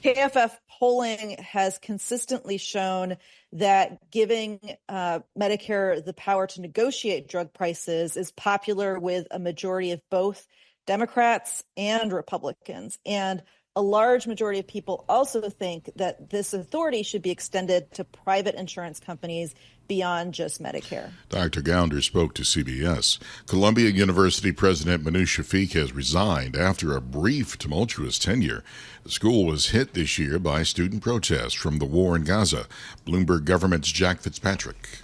KFF polling has consistently shown that giving Medicare the power to negotiate drug prices is popular with a majority of both Democrats and Republicans. And a large majority of people also think that this authority should be extended to private insurance companies beyond just Medicare. Dr. Gounder spoke to CBS. Columbia University President Manu Shafiq has resigned after a brief, tumultuous tenure. The school was hit this year by student protests from the war in Gaza. Bloomberg Government's Jack Fitzpatrick.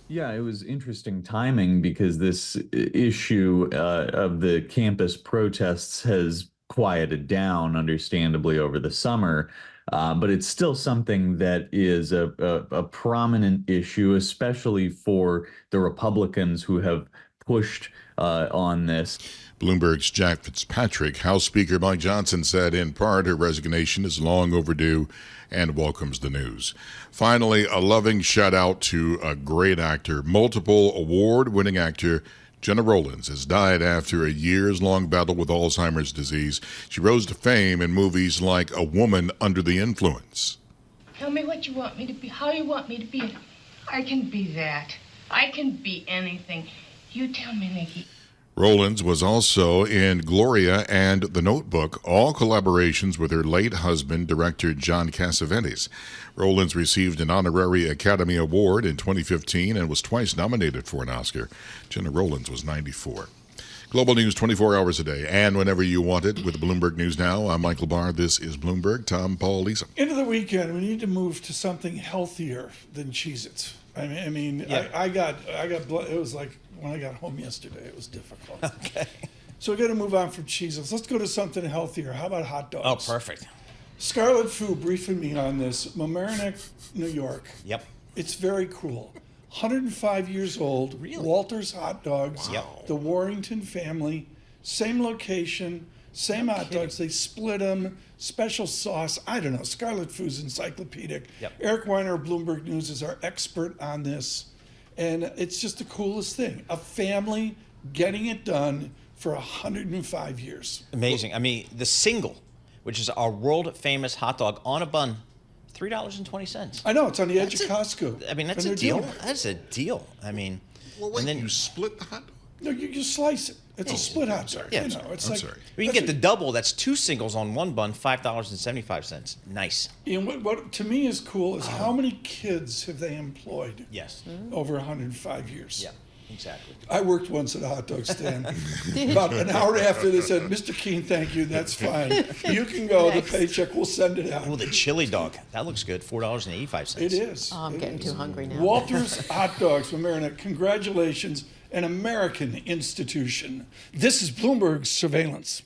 Yeah, it was interesting timing because this issue of the campus protests has quieted down, understandably, over the summer. But it's still something that is a prominent issue, especially for the Republicans who have pushed on this. Bloomberg's Jack Fitzpatrick. House Speaker Mike Johnson said in part her resignation is long overdue and welcomes the news. Finally, a loving shout out to a great actor, multiple award-winning actor, Jenna Rollins has died after a years-long battle with Alzheimer's disease. She rose to fame in movies like A Woman Under the Influence. Tell me what you want me to be, how you want me to be. I can be that. I can be anything. You tell me, Nikki. Rollins was also in Gloria and The Notebook, all collaborations with her late husband, director John Cassavetes. Rollins received an honorary Academy Award in 2015 and was twice nominated for an Oscar. Jenna Rollins was 94. Global news 24 hours a day and whenever you want it with Bloomberg News Now. I'm Michael Barr. This is Bloomberg. Tom, Paul, Lisa. Into the weekend, we need to move to something healthier than Cheez-Its. I got blood. It was like when I got home yesterday, it was difficult. Okay. So we got to move on from Cheez-Its. Let's go to something healthier. How about hot dogs? Oh, perfect. Scarlet Fu briefing me on this. Mamaroneck, New York. Yep. It's very cool. 105 years old. Really? Walter's Hot Dogs. Wow. The Warrington family. Same location. Same hot dogs. They split them. Special sauce. I don't know. Scarlet Fu's encyclopedic. Yep. Eric Weiner of Bloomberg News is our expert on this. And it's just the coolest thing. A family getting it done for 105 years. Amazing. I mean, the single, which is our world-famous hot dog on a bun, $3.20. I know. It's on the edge of Costco. I mean, that's a deal. That's a deal. I mean, Well, wait, and then you split the hot dog? No, you slice it. It's a split hot dog. sorry. Yeah, you know, it's I'm like, sorry. you can get the double. That's two singles on one bun, $5.75. Nice. And what to me is cool is how many kids have they employed Yes. over 105 years? Yeah, exactly. I worked once at a hot dog stand. About an hour after they said, Mr. Keene, thank you, that's fine. You can go, the paycheck, we'll send it out. Oh, the chili dog. That looks good. $4.85. It is. Oh, I'm getting too hungry now. Walter's Hot Dogs from Marinette. Congratulations, an American institution. This is Bloomberg Surveillance.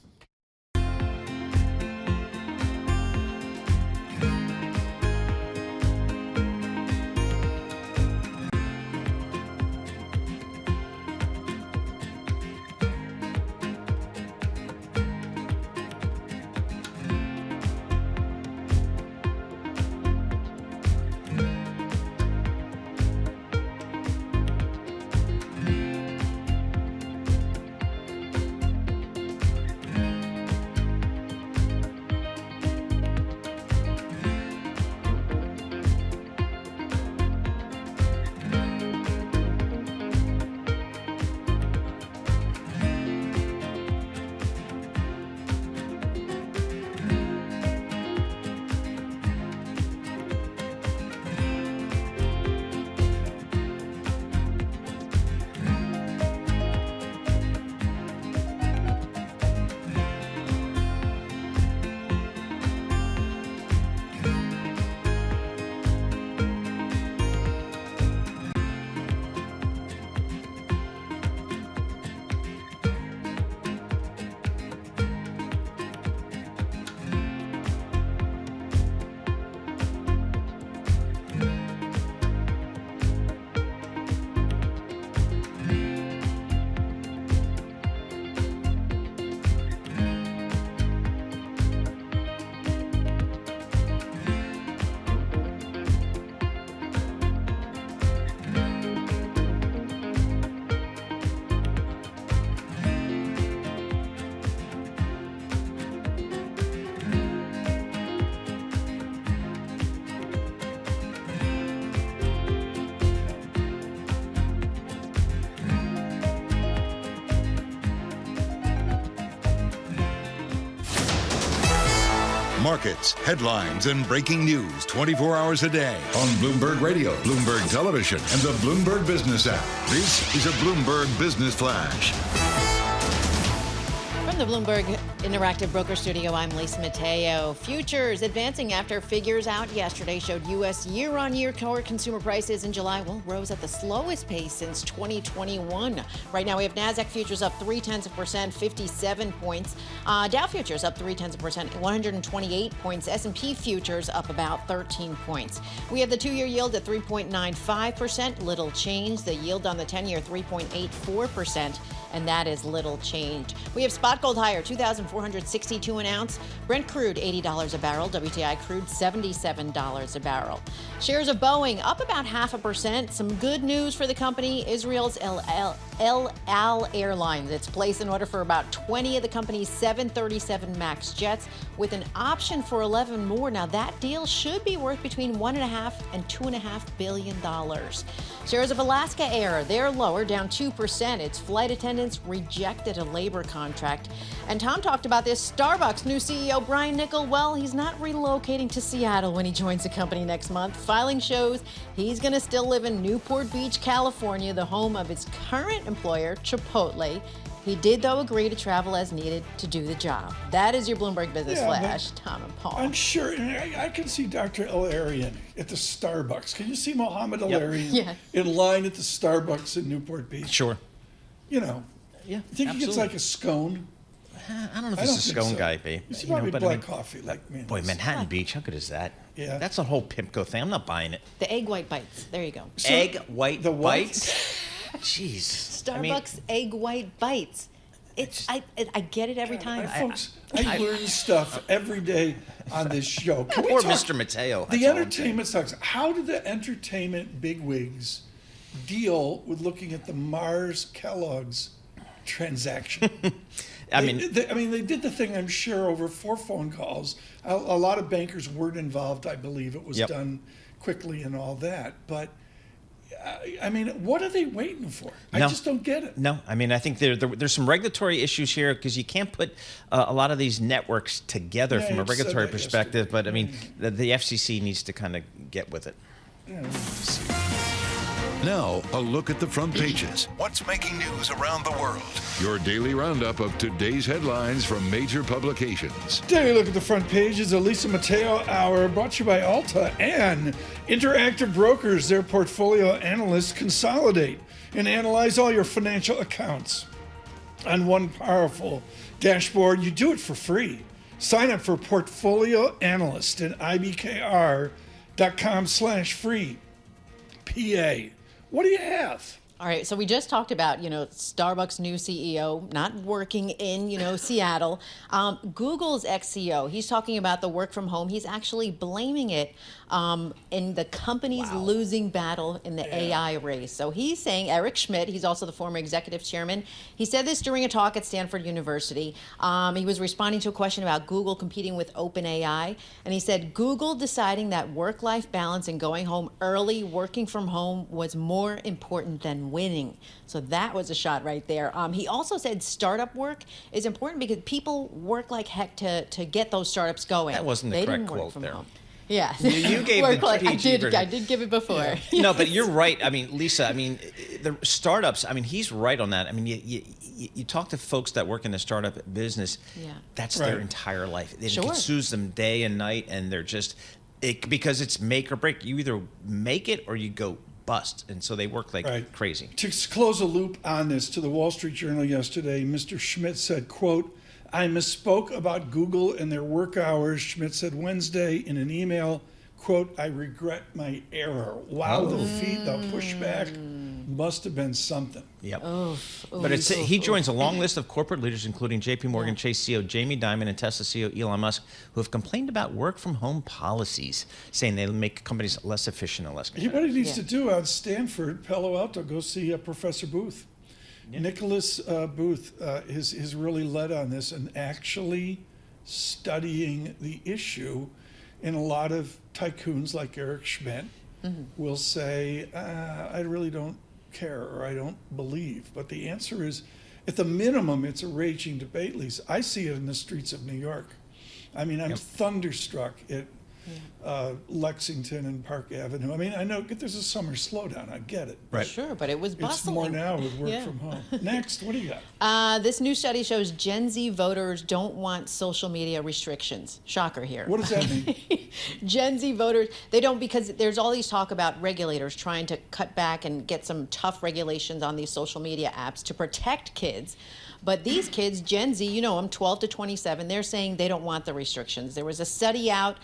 markets, headlines, and breaking news 24 hours a day on Bloomberg Radio, Bloomberg Television, and the Bloomberg Business app. This is a Bloomberg Business Flash. From the Bloomberg Interactive Broker Studio, I'm Lisa Mateo. Futures advancing after figures out yesterday showed U.S. year-on-year core consumer prices in July rose at the slowest pace since 2021. Right now, we have NASDAQ futures up 0.3%, 57 points. Dow futures up 0.3%, 128 points. S&P futures up about 13 points. We have the two-year yield at 3.95%, little change. The yield on the 10-year 3.84%. And that is little changed. We have spot gold higher, $2,462 an ounce. Brent crude, $80 a barrel. WTI crude, $77 a barrel. Shares of Boeing up about 0.5%. Some good news for the company. Israel's El Al Airlines. It's placed an order for about 20 of the company's 737 MAX jets with an option for 11 more. Now, that deal should be worth between $1.5 and $2.5 billion. Shares of Alaska Air, they're lower, down 2%. Its flight attendants rejected a labor contract. And Tom talked about this. Starbucks new CEO Brian Niccol, well, he's not relocating to Seattle when he joins the company next month. Filing shows he's going to still live in Newport Beach, California, the home of his current employer, Chipotle. He did, though, agree to travel as needed to do the job. That is your Bloomberg Business Flash, Tom and Paul. I'm sure. I can see Dr. El-Arian at the Starbucks. Can you see Mohammed El-Arian in line at the Starbucks in Newport Beach? Sure. You know. Yeah, think he gets like a scone? I don't know if he's a scone guy, babe. He's probably black coffee like me. Boy, Manhattan Beach, how good is that? Yeah. That's a whole PIMCO thing. I'm not buying it. The egg white bites. There you go. So, egg white bites? Jeez. Starbucks egg white bites. I get it every time. Folks, I learn stuff every day on this show. Poor Mr. Mateo. The entertainment sucks. How did the entertainment bigwigs deal with looking at the Mars Kellogg's transaction? They did the thing, I'm sure, over 4 phone calls. A lot of bankers weren't involved, I believe. It was done quickly and all that. But, what are they waiting for? I just don't get it. No, I think there's some regulatory issues here because you can't put a lot of these networks together from a regulatory perspective. But, the FCC needs to kind of get with it. Yeah. Now, a look at the front pages. What's making news around the world? Your daily roundup of today's headlines from major publications. Daily look at the front pages. A Lisa Mateo Hour brought to you by Ulta and Interactive Brokers. Their portfolio analysts consolidate and analyze all your financial accounts on one powerful dashboard. You do it for free. Sign up for Portfolio Analyst at ibkr.com/free. PA. What do you have? All right, so we just talked about, Starbucks' new CEO not working in, Seattle. Google's ex-CEO, he's talking about the work from home. He's actually blaming it in the company's losing battle in the AI race. So he's saying, Eric Schmidt, he's also the former executive chairman, he said this during a talk at Stanford University. He was responding to a question about Google competing with OpenAI, and he said, Google deciding that work-life balance and going home early, working from home was more important than winning. So that was a shot right there. He also said startup work is important because people work like heck to get those startups going. That wasn't the correct quote there. Home. Yeah, you gave the PG version. I did give it before. Yeah. No, but you're right. Lisa. The startups. He's right on that. You talk to folks that work in the startup business. Yeah, that's their entire life. It consumes them day and night, and they're just because it's make or break. You either make it or you go bust, and so they work like crazy. To close a loop on this, to the Wall Street Journal yesterday, Mr. Schmidt said, quote, I misspoke about Google and their work hours, Schmidt said Wednesday in an email, quote, I regret my error. Wow, the pushback must have been something. Yep. But he joins a long list of corporate leaders, including J.P. Morgan Chase CEO Jamie Dimon and Tesla CEO Elon Musk, who have complained about work-from-home policies, saying they make companies less efficient and less competitive. What he needs to do out Stanford, Palo Alto, go see Professor Booth. Yeah. Nicholas Booth has really led on this and actually studying the issue. And a lot of tycoons like Eric Schmidt will say, I really don't care or I don't believe. But the answer is, at the minimum, it's a raging debate, Lisa. I see it in the streets of New York. I mean, I'm thunderstruck at Lexington and Park Avenue. I mean, I know there's a summer slowdown. I get it. Right. Sure, but it was It's bustling. more now with work from home. Next, what do you got? This new study shows Gen Z voters don't want social media restrictions. Shocker here. What does that mean? Gen Z voters, they don't, because there's all these talk about regulators trying to cut back and get some tough regulations on these social media apps to protect kids. But these kids, Gen Z, you know them, 12 to 27, they're saying they don't want the restrictions. There was a study out,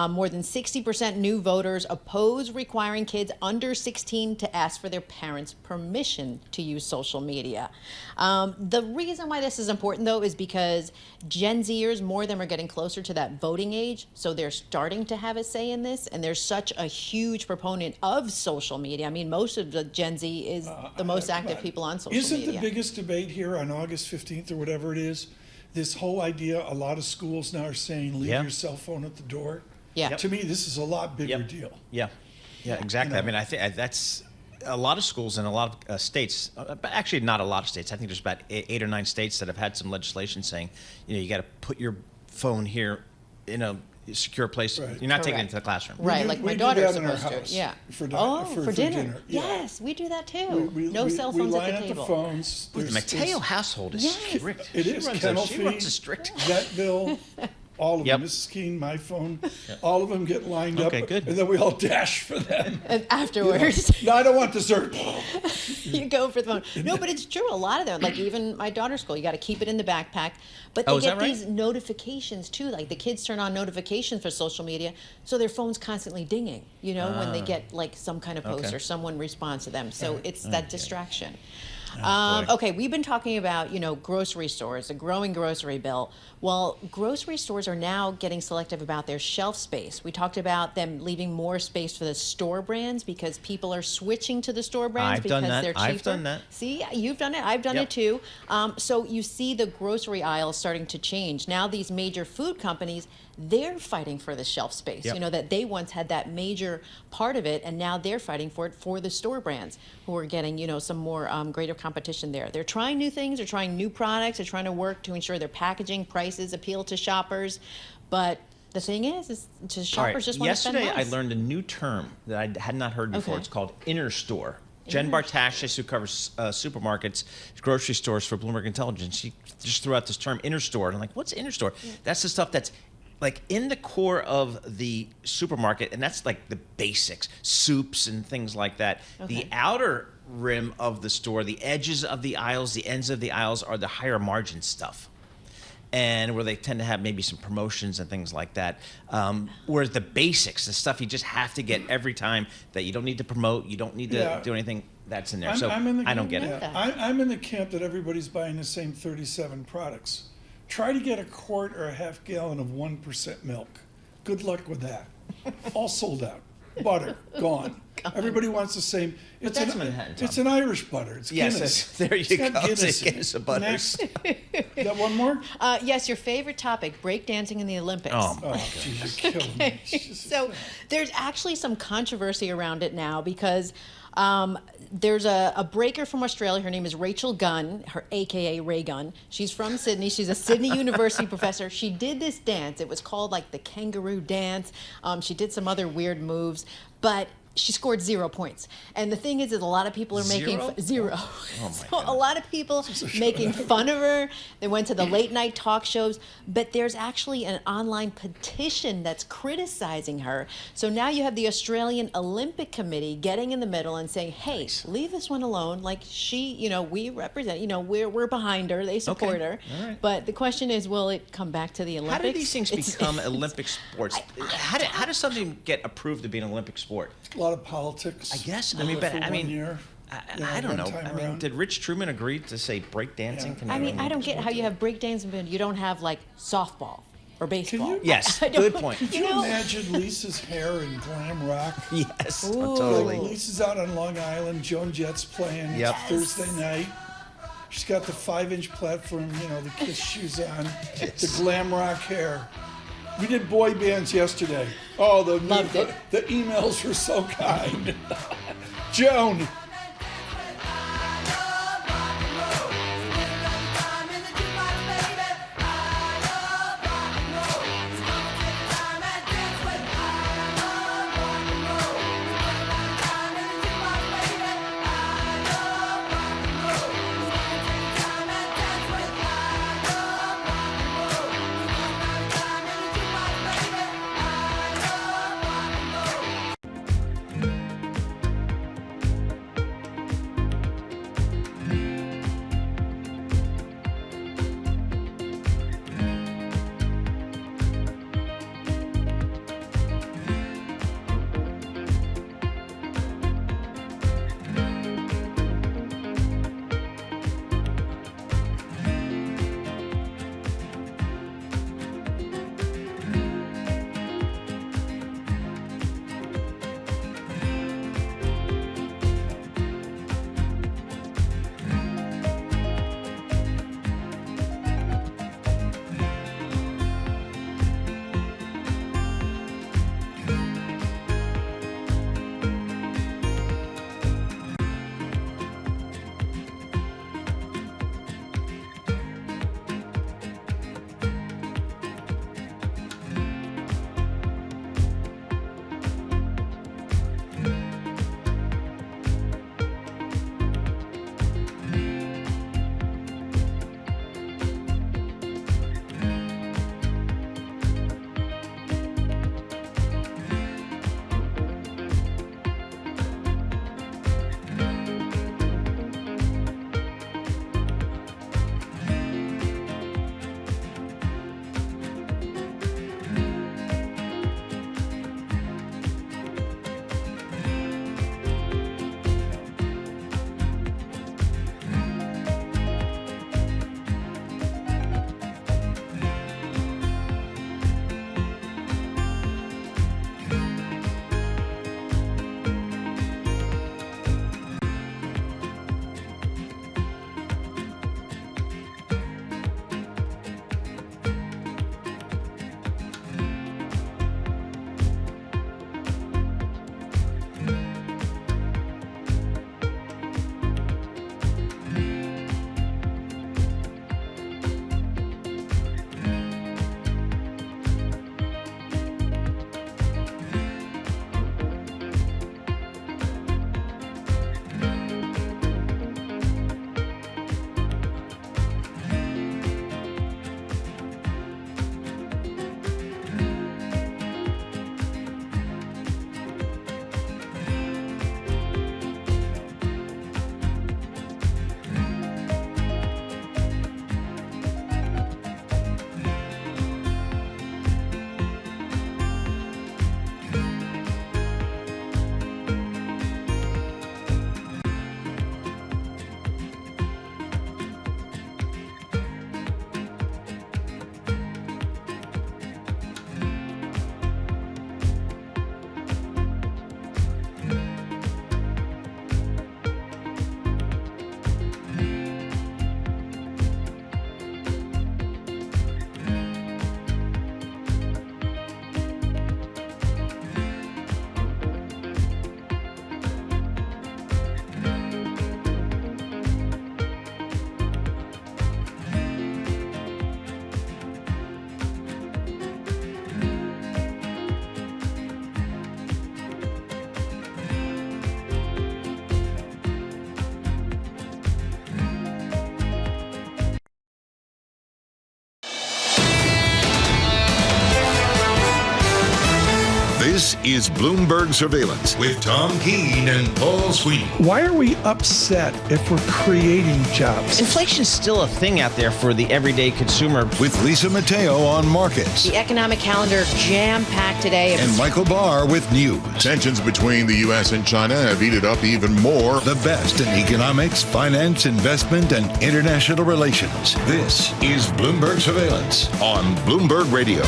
more than 60% new voters oppose requiring kids under 16 to ask for their parents' permission to use social media. The reason why this is important, though, is because Gen Zers, more of them are getting closer to that voting age, so they're starting to have a say in this, and there's such a huge proponent of social media. I mean, most of the Gen Z is the most active people on social media. Isn't the biggest debate here on August 15th or whatever it is, this whole idea, a lot of schools now are saying leave your cell phone at the door? Yeah. To me, this is a lot bigger deal. Yeah, exactly. You know? I mean, I think that's a lot of schools in a lot of states, but actually not a lot of states. I think there's about 8 or 9 states that have had some legislation saying, you got to put your phone here in a secure place. Right. You're not taking it into the classroom. Right, like my we do daughter's that in our supposed to. house Yeah. for dinner. Yeah. Yes, we do that too. No we, cell we phones line at the up table. the phones. The Mateo household is strict. It is. Kennel She fee, runs a strict. vet bill, all of them. Mrs. Keene, my phone, all of them get lined up. Okay, good. And then we all dash for them. And afterwards. No, I don't want dessert. You go for the phone. No, but it's true. A lot of them, like even my daughter's school, you got to keep it in the backpack. But they is get that right? these notifications too. Like the kids turn on notifications for social media, so their phone's constantly dinging. When they get like some kind of post or someone responds to them. So it's that distraction. Okay, we've been talking about, grocery stores, a growing grocery bill. Well, grocery stores are now getting selective about their shelf space. We talked about them leaving more space for the store brands because people are switching to the store brands because they're cheaper. I've done that. See, you've done it. I've done it too. So you see the grocery aisle starting to change. Now these major food companies, they're fighting for the shelf space. That they once had that major part of it, and now they're fighting for it for the store brands who are getting, some more greater competition there. They're trying new things. They're trying new products. They're trying to work to ensure their packaging prices appeal to shoppers. But the thing is shoppers just want to spend less. Yesterday, I learned a new term that I had not heard before. Okay. It's called inner store. Jen Bartashes, who covers supermarkets, grocery stores for Bloomberg Intelligence, she just threw out this term, inner store. And I'm like, what's inner store? Yeah. That's the stuff that's like in the core of the supermarket, and that's like the basics, soups and things like that. Okay. The outer rim of the store, the edges of the aisles, the ends of the aisles are the higher margin stuff. And where they tend to have maybe some promotions and things like that. Whereas the basics, the stuff you just have to get every time that you don't need to promote, you don't need to do anything, that's in there. I don't get it. I'm in the camp that everybody's buying the same 37 products. Try to get a quart or a half gallon of 1% milk. Good luck with that. All sold out. Butter, gone. Everybody wants the same. It's an Irish butter. It's Guinness. There you go. Guinness of butter. Next. You got one more? Yes, your favorite topic, breakdancing in the Olympics. Oh, geez, you're killing me. So there's actually some controversy around it now because there's a breaker from Australia. Her name is Rachel Gunn, her AKA Ray Gunn. She's from Sydney. She's a Sydney University professor. She did this dance. It was called like the kangaroo dance. She did some other weird moves, but she scored 0 points. And the thing is a lot of people are making zero. Oh So a lot of people making fun of her. They went to the late night talk shows, but there's actually an online petition that's criticizing her. So now you have the Australian Olympic Committee getting in the middle and saying, hey, leave this one alone. Like she, we represent, we're behind her. They support her. All right. But the question is, will it come back to the Olympics? How do these things become Olympic sports? How does something get approved to be an Olympic sport? A lot of politics. I guess. I don't know. Did Rich Truman agree to say breakdancing? Yeah. I don't get how you have breakdancing, but you don't have like softball or baseball. Yes, good point. Could you imagine Lisa's hair in glam rock? Yes, Ooh. totally. Like Lisa's out on Long Island. Joan Jett's playing. Yep. It's Thursday night. She's got the 5-inch platform, the Kiss shoes on, the glam rock hair. We did boy bands yesterday. Oh, the emails were so kind. Joan. This is Bloomberg Surveillance with Tom Keene and Paul Sweeney. Why are we upset if we're creating jobs? Inflation's still a thing out there for the everyday consumer. With Lisa Mateo on markets. The economic calendar jam-packed today. And Michael Barr with news. Tensions between the U.S. and China have heated up even more. The best in economics, finance, investment, and international relations. This is Bloomberg Surveillance on Bloomberg Radio.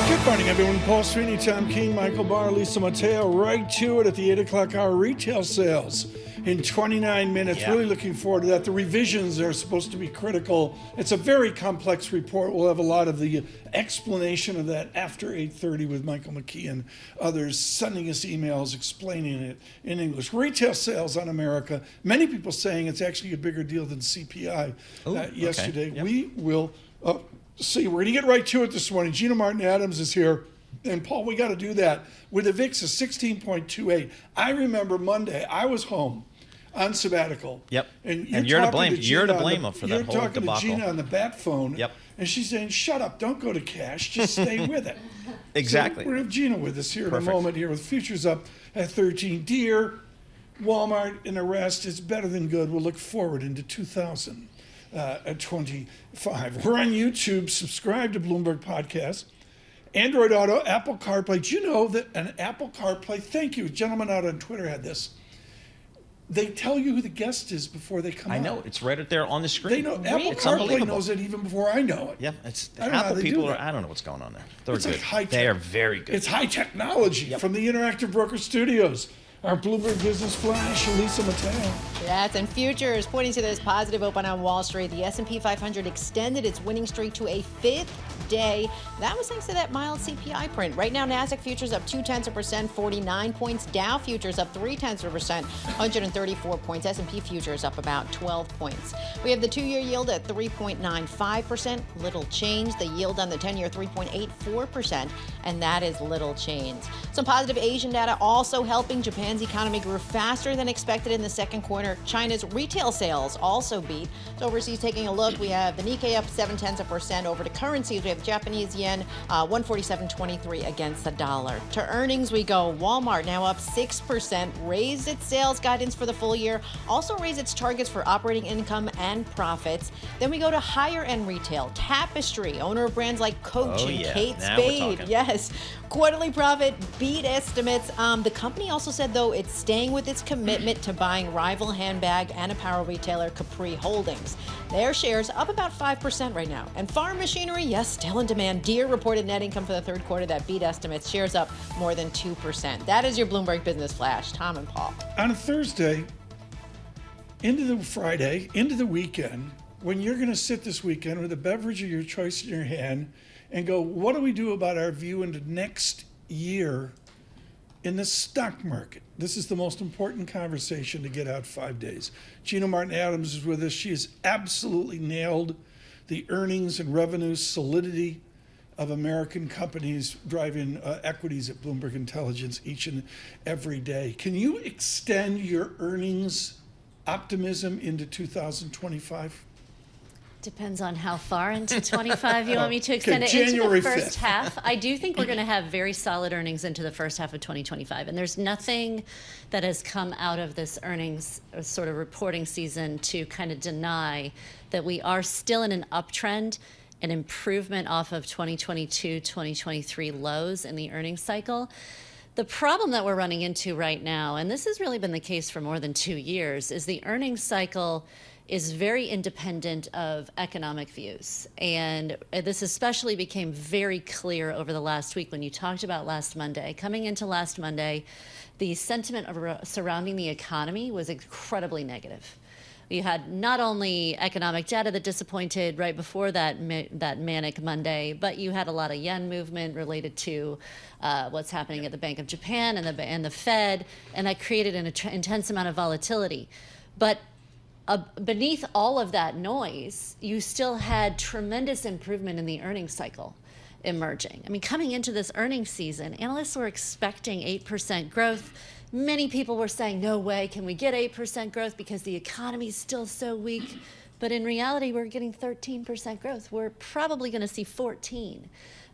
Good morning, everyone. Paul Sweeney, Tom Keene, Michael Barr, Lisa Mateo. Right to it at the 8 o'clock hour. Retail sales in 29 minutes. Yeah. Really looking forward to that. The revisions are supposed to be critical. It's a very complex report. We'll have a lot of the explanation of that after 8:30 with Michael McKee and others sending us emails explaining it in English. Retail sales on America. Many people saying it's actually a bigger deal than CPI yesterday. Okay. Yep. We will see. We're going to get right to it this morning. Gina Martin-Adams is here. And Paul, we got to do that. With the VIX is 16.28. I remember Monday, I was home on sabbatical. Yep. And you're to blame. You're to blame for that whole You're talking debacle. to Gina on the bat phone. Yep. And she's saying, shut up, don't go to cash, just stay with it. Exactly. So we're going to have Gina with us here Perfect. in a moment here with futures up at 13. Deer, Walmart, and the rest is better than good. We'll look forward into 2025. We're on YouTube. Subscribe to Bloomberg Podcast. Android Auto, Apple CarPlay. Do you know that an Apple CarPlay, thank you, a gentleman out on Twitter had this. They tell you who the guest is before they come on. I know. It's right there on the screen. They know. Apple It's CarPlay unbelievable. knows it even before I know it. Yeah, it's I don't know how Apple they people do are. that. I don't know what's going on there. They're It's good. like high They tech. are very good. It's high technology from the Interactive Broker Studios. Our Bloomberg Business Flash, Lisa Mateo. Yes, and futures pointing to this positive open on Wall Street. The S&P 500 extended its winning streak to a fifth day. That was thanks to that mild CPI print. Right now, NASDAQ futures up 0.2%, 49 points. Dow futures up 0.3%, 134 points. S&P futures up about 12 points. We have the 2-year yield at 3.95%, little change. The yield on the 10-year 3.84%, and that is little change. Some positive Asian data also helping. Japan's economy grew faster than expected in the second quarter. China's retail sales also beat. So overseas, taking a look, we have the Nikkei up 0.7%. Over to currencies, we have the Japanese yen 147.23 against the dollar. To earnings we go. Walmart now up 6%, raised its sales guidance for the full year, also raised its targets for operating income and profits. Then we go to higher end retail. Tapestry, owner of brands like Coach and Kate Now we're Spade. talking. Yes. Quarterly profit beat estimates. The company also said, though, it's staying with its commitment to buying rival handbag and apparel retailer Capri Holdings. Their shares up about 5% right now. And farm machinery, yes, still in demand. Deere reported net income for the third quarter that beat estimates. Shares up more than 2%. That is your Bloomberg Business Flash. Tom and Paul. On a Thursday, into the Friday, into the weekend, when you're going to sit this weekend with a beverage of your choice in your hand and go, what do we do about our view into next year in the stock market? This is the most important conversation to get out 5 days. Gina Martin-Adams is with us. She has absolutely nailed the earnings and revenue solidity of American companies driving equities at Bloomberg Intelligence each and every day. Can you extend your earnings optimism into 2025? Depends on how far into 25 you want me to extend it. January into the first 5th. half. I do think we're going to have very solid earnings into the first half of 2025. And there's nothing that has come out of this earnings sort of reporting season to kind of deny that we are still in an uptrend, an improvement off of 2022, 2023 lows in the earnings cycle. The problem that we're running into right now, and this has really been the case for more than 2 years, is the earnings cycle is very independent of economic views. And this especially became very clear over the last week when you talked about last Monday. Coming into last Monday, the sentiment surrounding the economy was incredibly negative. You had not only economic data that disappointed right before that manic Monday, but you had a lot of yen movement related to what's happening at the Bank of Japan and the Fed, and that created an intense amount of volatility. But beneath all of that noise, you still had tremendous improvement in the earnings cycle emerging. I mean, coming into this earnings season, analysts were expecting 8% growth. Many people were saying, no way, can we get 8% growth because the economy is still so weak? But in reality, we're getting 13% growth. We're probably going to see 14%.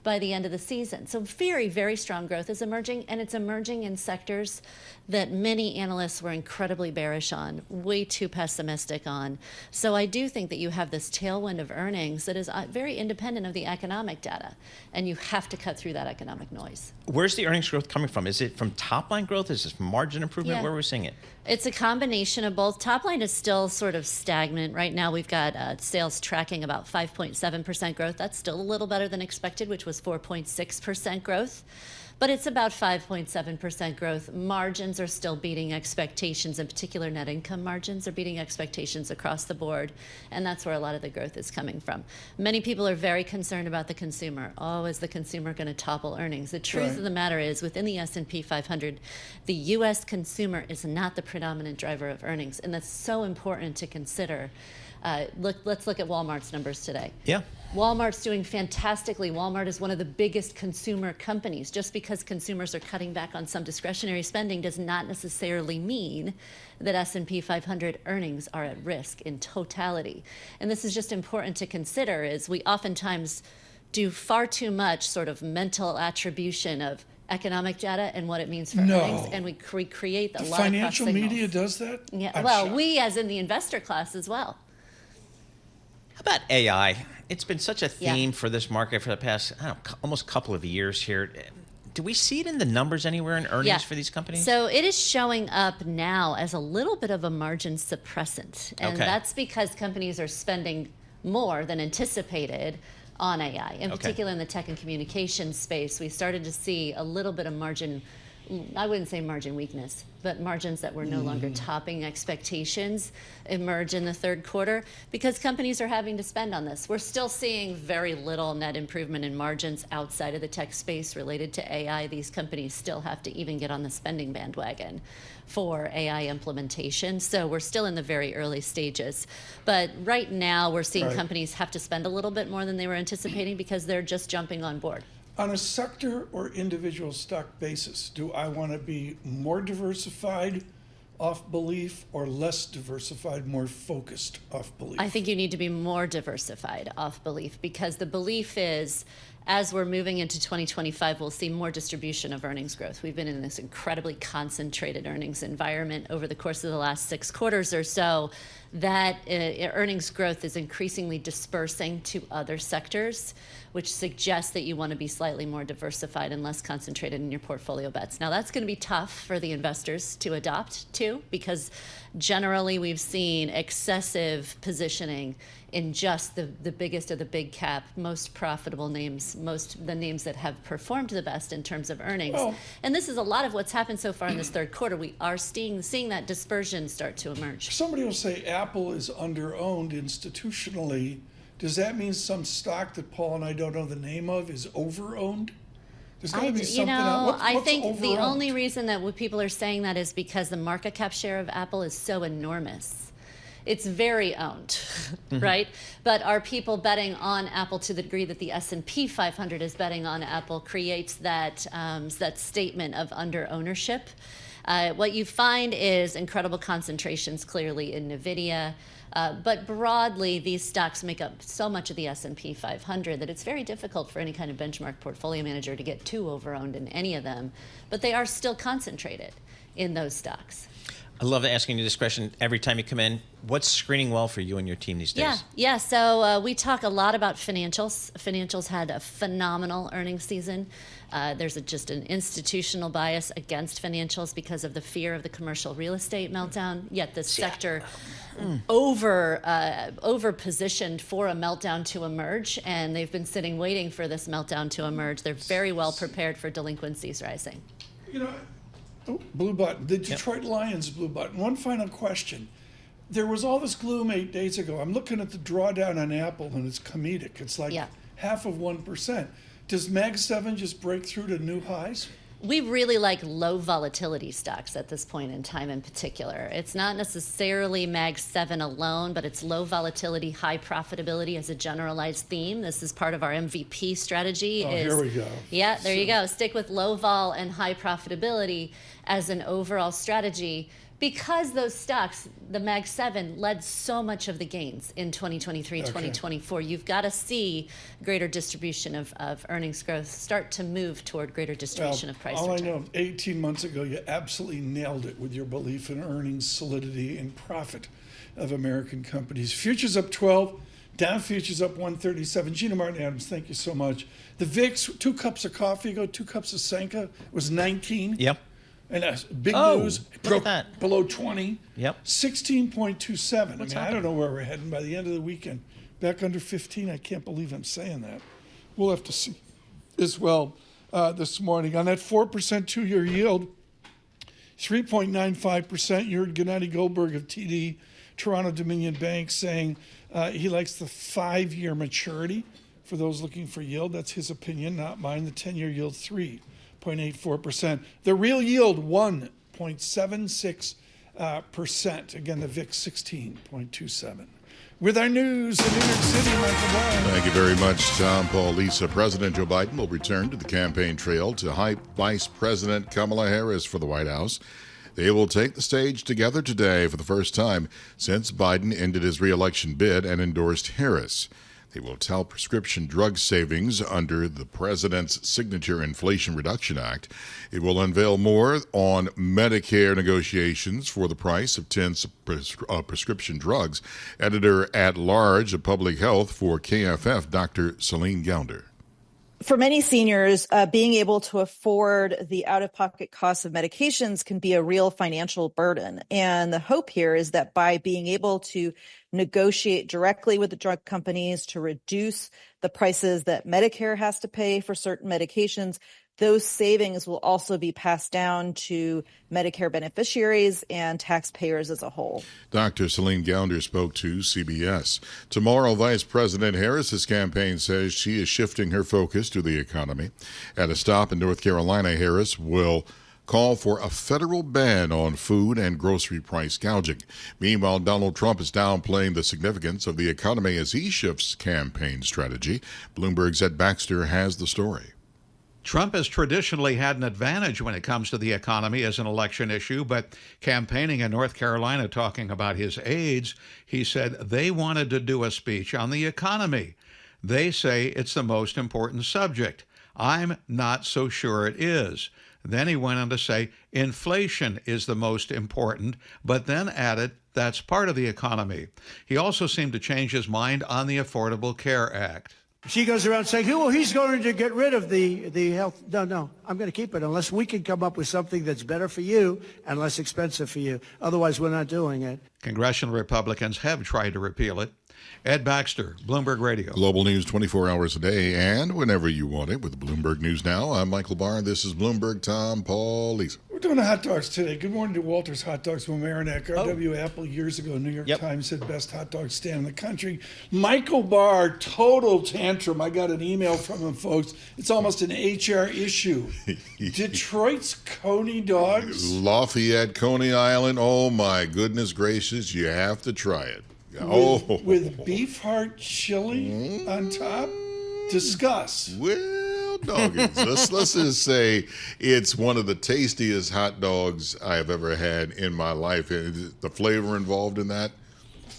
by the end of the season. So very, very strong growth is emerging, and it's emerging in sectors that many analysts were incredibly bearish on, way too pessimistic on. So I do think that you have this tailwind of earnings that is very independent of the economic data, and you have to cut through that economic noise. Where's the earnings growth coming from? Is it from top line growth? Is it from margin improvement? Yeah. Where are we seeing it? It's a combination of both. Top line is still sort of stagnant. Right now we've got sales tracking about 5.7% growth. That's still a little better than expected, which was 4.6% growth. But it's about 5.7% growth. Margins are still beating expectations. In particular, net income margins are beating expectations across the board. And that's where a lot of the growth is coming from. Many people are very concerned about the consumer. Oh, is the consumer going to topple earnings? The truth of the matter is, within the S&P 500, the U.S. consumer is not the predominant driver of earnings. And that's so important to consider. Let's look at Walmart's numbers today. Yeah. Walmart's doing fantastically. Walmart is one of the biggest consumer companies. Just because consumers are cutting back on some discretionary spending does not necessarily mean that S&P 500 earnings are at risk in totality. And this is just important to consider, is we oftentimes do far too much sort of mental attribution of economic data and what it means for earnings, and we create a lot of financial media does that? Yeah, I'm well, shocked. we as in the investor class as well. How about AI? It's been such a theme for this market for the past, almost couple of years here. Do we see it in the numbers anywhere in earnings for these companies? So it is showing up now as a little bit of a margin suppressant. And that's because companies are spending more than anticipated on AI. In particular, in the tech and communications space, we started to see a little bit of margin, I wouldn't say margin weakness, but margins that were no longer topping expectations emerge in the third quarter because companies are having to spend on this. We're still seeing very little net improvement in margins outside of the tech space related to AI. These companies still have to even get on the spending bandwagon for AI implementation. So we're still in the very early stages. But right now we're seeing companies have to spend a little bit more than they were anticipating because they're just jumping on board. On a sector or individual stock basis, do I want to be more diversified off belief or less diversified, more focused off belief? I think you need to be more diversified off belief because the belief is, as we're moving into 2025, we'll see more distribution of earnings growth. We've been in this incredibly concentrated earnings environment over the course of the last 6 quarters or so. That earnings growth is increasingly dispersing to other sectors, which suggests that you want to be slightly more diversified and less concentrated in your portfolio bets. Now, that's going to be tough for the investors to adopt too, because generally we've seen excessive positioning in just the biggest of the big cap, most profitable names, the names that have performed the best in terms of earnings. Well, and this is a lot of what's happened so far in this third quarter. We are seeing that dispersion start to emerge. Somebody will say Apple is under-owned institutionally. Does that mean some stock that Paul and I don't know the name of is over-owned? There's got to be something else. I think what's the over-owned? only reason that people are saying that is because the market cap share of Apple is so enormous. It's very owned, right? But are people betting on Apple to the degree that the S&P 500 is betting on Apple creates that statement of under ownership. What you find is incredible concentrations clearly in NVIDIA, but broadly these stocks make up so much of the S&P 500 that it's very difficult for any kind of benchmark portfolio manager to get too over-owned in any of them, but they are still concentrated in those stocks. I love asking you this question every time you come in. What's screening well for you and your team these days? Yeah. So we talk a lot about financials. Financials had a phenomenal earnings season. There's just an institutional bias against financials because of the fear of the commercial real estate meltdown. Yet the sector over positioned for a meltdown to emerge, and they've been sitting waiting for this meltdown to emerge. They're very well prepared for delinquencies rising. You know, blue button. The Detroit Lions blue button. One final question. There was all this gloom 8 days ago. I'm looking at the drawdown on Apple, and it's comedic. It's like half of 1%. Does Mag 7 just break through to new highs? We really like low volatility stocks at this point in time in particular. It's not necessarily Mag 7 alone, but it's low volatility, high profitability as a generalized theme. This is part of our MVP strategy. Here we go. Yeah, there you go. Stick with low vol and high profitability as an overall strategy because those stocks, the Mag 7, led so much of the gains in 2023, 2024, you've got to see greater distribution of earnings growth start to move toward greater distribution of price all return. I know, 18 months ago, you absolutely nailed it with your belief in earnings solidity and profit of American companies. Futures up 12, Dow futures up 137. Gina Martin Adams, thank you so much. The VIX, 2 cups of coffee ago, 2 cups of Sanka, was 19. Yep. And big news, look at that. below 20. Yep. 16.27. I don't know where we're heading by the end of the weekend. Back under 15. I can't believe I'm saying that. We'll have to see as well this morning. On that 4% 2-year yield, 3.95%. You heard Gennady Goldberg of TD, Toronto Dominion Bank, saying he likes the 5-year maturity for those looking for yield. That's his opinion, not mine. The 10-year yield, 3.84%. The real yield, 1.76%. Again, the VIX, 16.27. With our news in New York City, Michael Barr. Thank you very much, Tom, Paul, Lisa. President Joe Biden will return to the campaign trail to hype Vice President Kamala Harris for the White House. They will take the stage together today for the first time since Biden ended his re-election bid and endorsed Harris. They will tout prescription drug savings under the president's signature Inflation Reduction Act. It will unveil more on Medicare negotiations for the price of 10 prescription drugs. Editor-at-large of Public Health for KFF, Dr. Celine Gounder. For many seniors, being able to afford the out-of-pocket costs of medications can be a real financial burden. And the hope here is that by being able to negotiate directly with the drug companies to reduce the prices that Medicare has to pay for certain medications, those savings will also be passed down to Medicare beneficiaries and taxpayers as a whole. Dr. Celine Gounder spoke to CBS. Tomorrow, Vice President Harris's campaign says she is shifting her focus to the economy. At a stop in North Carolina, Harris will call for a federal ban on food and grocery price gouging. Meanwhile, Donald Trump is downplaying the significance of the economy as he shifts campaign strategy. Bloomberg's Ed Baxter has the story. Trump has traditionally had an advantage when it comes to the economy as an election issue, but campaigning in North Carolina talking about his aides, he said they wanted to do a speech on the economy. They say it's the most important subject. I'm not so sure it is. Then he went on to say inflation is the most important, but then added that's part of the economy. He also seemed to change his mind on the Affordable Care Act. She goes around saying, well, he's going to get rid of the health. No, I'm going to keep it unless we can come up with something that's better for you and less expensive for you. Otherwise, we're not doing it. Congressional Republicans have tried to repeal it. Ed Baxter, Bloomberg Radio. Global news 24 hours a day and whenever you want it with Bloomberg News Now. I'm Michael Barr. This is Bloomberg. Tom, Paul, Lisa. We're doing the hot dogs today. Good morning to Walter's Hot Dogs from Mamaroneck. R.W. Apple years ago, New York Times said best hot dog stand in the country. Michael Barr, total tantrum. I got an email from him, folks. It's almost an HR issue. Detroit's Coney dogs. Lafayette, Coney Island. Oh, my goodness gracious. You have to try it. With beef heart chili on top? Discuss. Well, doggins. let's just say it's one of the tastiest hot dogs I have ever had in my life. The flavor involved in that,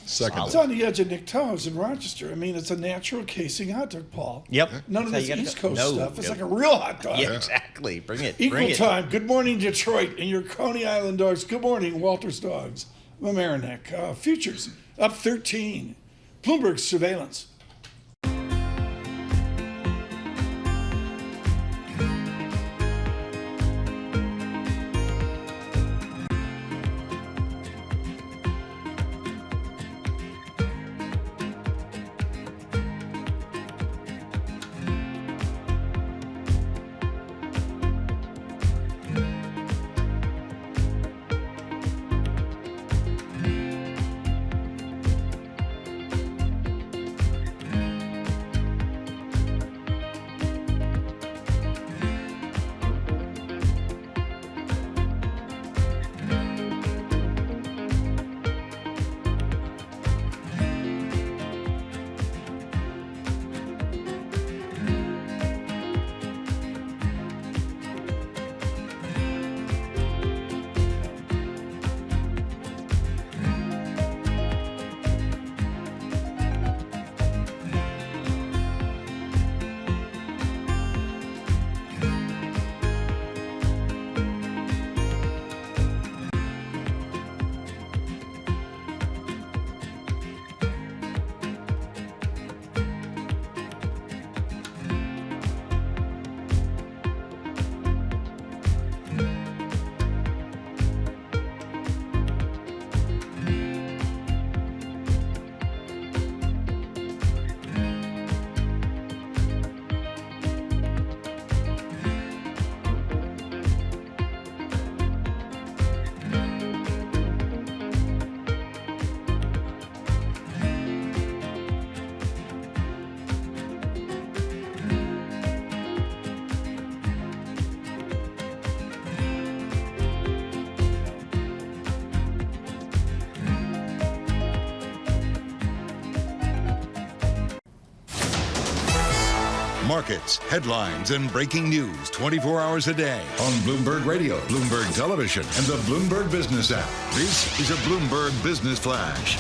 second. It's on the edge of Nick Toes in Rochester. I mean, it's a natural casing hot dog, Paul. Yep. None of this East Coast stuff. It's like a real hot dog. Yeah, exactly. Bring it. Equal time. Good morning, Detroit, and your Coney Island dogs. Good morning, Walter's Dogs. Mamaroneck. Futures up 13. Bloomberg Surveillance. markets, headlines, and breaking news 24 hours a day on Bloomberg Radio, Bloomberg Television, and the Bloomberg Business app. This is a Bloomberg Business Flash.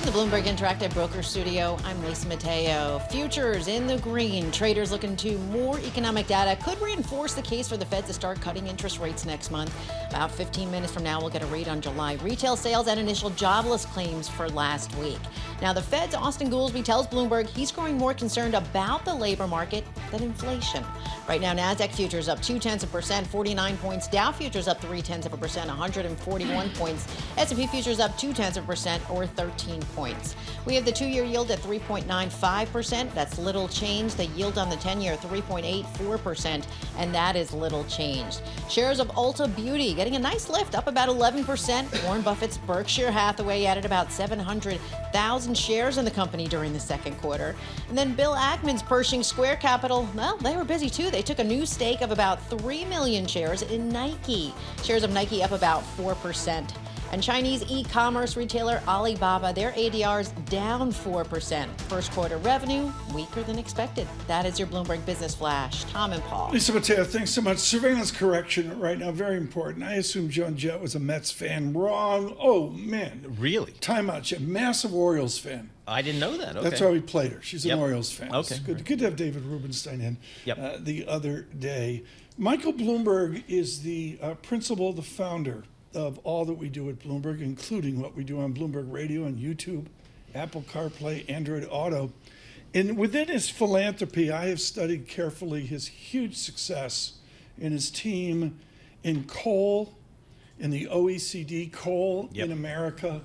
The Bloomberg Interactive Broker Studio, I'm Lisa Mateo. Futures in the green. Traders looking to more economic data could reinforce the case for the Fed to start cutting interest rates next month. About 15 minutes from now, we'll get a read on July retail sales and initial jobless claims for last week. Now, the Fed's Austin Goolsbee tells Bloomberg he's growing more concerned about the labor market than inflation. Right now, NASDAQ futures up 0.2%, 49 points. Dow futures up 0.3%, 141 points. S&P futures up 0.2% or 13 points. We have the 2-year yield at 3.95%. That's little change. The yield on the 10-year 3.84%, and that is little changed. Shares of Ulta Beauty getting a nice lift, up about 11%. Warren Buffett's Berkshire Hathaway added about 700,000 shares in the company during the second quarter. And then Bill Ackman's Pershing Square Capital, well, they were busy too. They took a new stake of about 3 million shares in Nike. Shares of Nike up about 4%. And Chinese e-commerce retailer Alibaba, their ADRs down 4%. First quarter revenue weaker than expected. That is your Bloomberg Business Flash. Tom and Paul. Lisa Mateo, thanks so much. Surveillance correction right now, very important. I assume Joan Jett was a Mets fan. Wrong. Oh, man. Really? Time out. She's a massive Orioles fan. I didn't know that. Okay. That's why we played her. She's an Orioles fan. Okay. Good to have David Rubenstein in the other day. Michael Bloomberg is the principal, the founder of all that we do at Bloomberg, including what we do on Bloomberg Radio and YouTube, Apple CarPlay, Android Auto. And within his philanthropy, I have studied carefully his huge success in his team in coal, in the OECD, coal in America,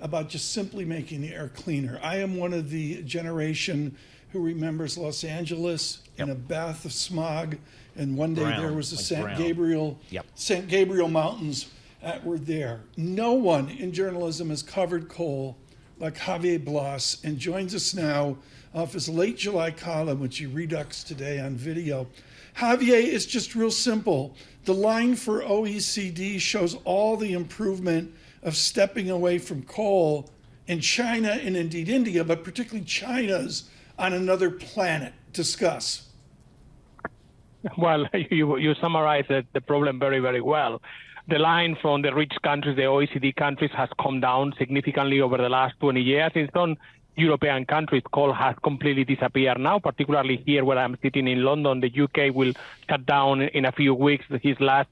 about just simply making the air cleaner. I am one of the generation who remembers Los Angeles in a bath of smog, and one day there was the San Gabriel Mountains were there. No one in journalism has covered coal like Javier Blas, and joins us now off his late July column, which he redux today on video. Javier, it's just real simple. The line for OECD shows all the improvement of stepping away from coal in China and indeed India, but particularly China's on another planet. Discuss. Well, you summarized the problem very, very well. The line from the rich countries, the OECD countries, has come down significantly over the last 20 years. In some European countries, coal has completely disappeared now, particularly here where I'm sitting in London. The UK will shut down in a few weeks his last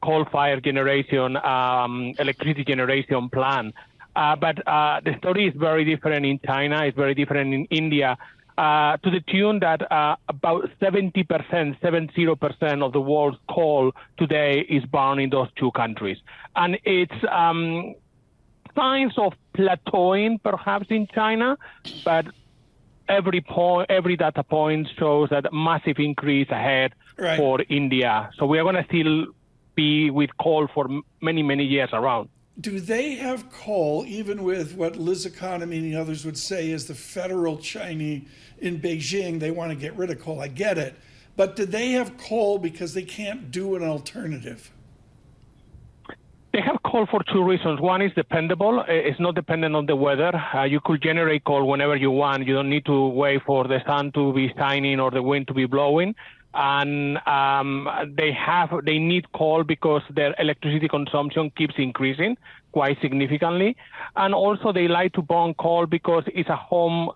coal-fired generation, electricity generation plant. But the story is very different in China, it's very different in India, to the tune that about 70% of the world's coal today is burned in those two countries. And it's signs of plateauing perhaps in China, but every data point shows that massive increase ahead for India. So we are going to still be with coal for many, many years around. Do they have coal, even with what Liz Economy and the others would say is the federal Chinese in Beijing? They want to get rid of coal. I get it. But do they have coal because they can't do an alternative? They have coal for two reasons. One is dependable. It's not dependent on the weather. You could generate coal whenever you want. You don't need to wait for the sun to be shining or the wind to be blowing. And they need coal because their electricity consumption keeps increasing quite significantly. And also they like to burn coal because it's a home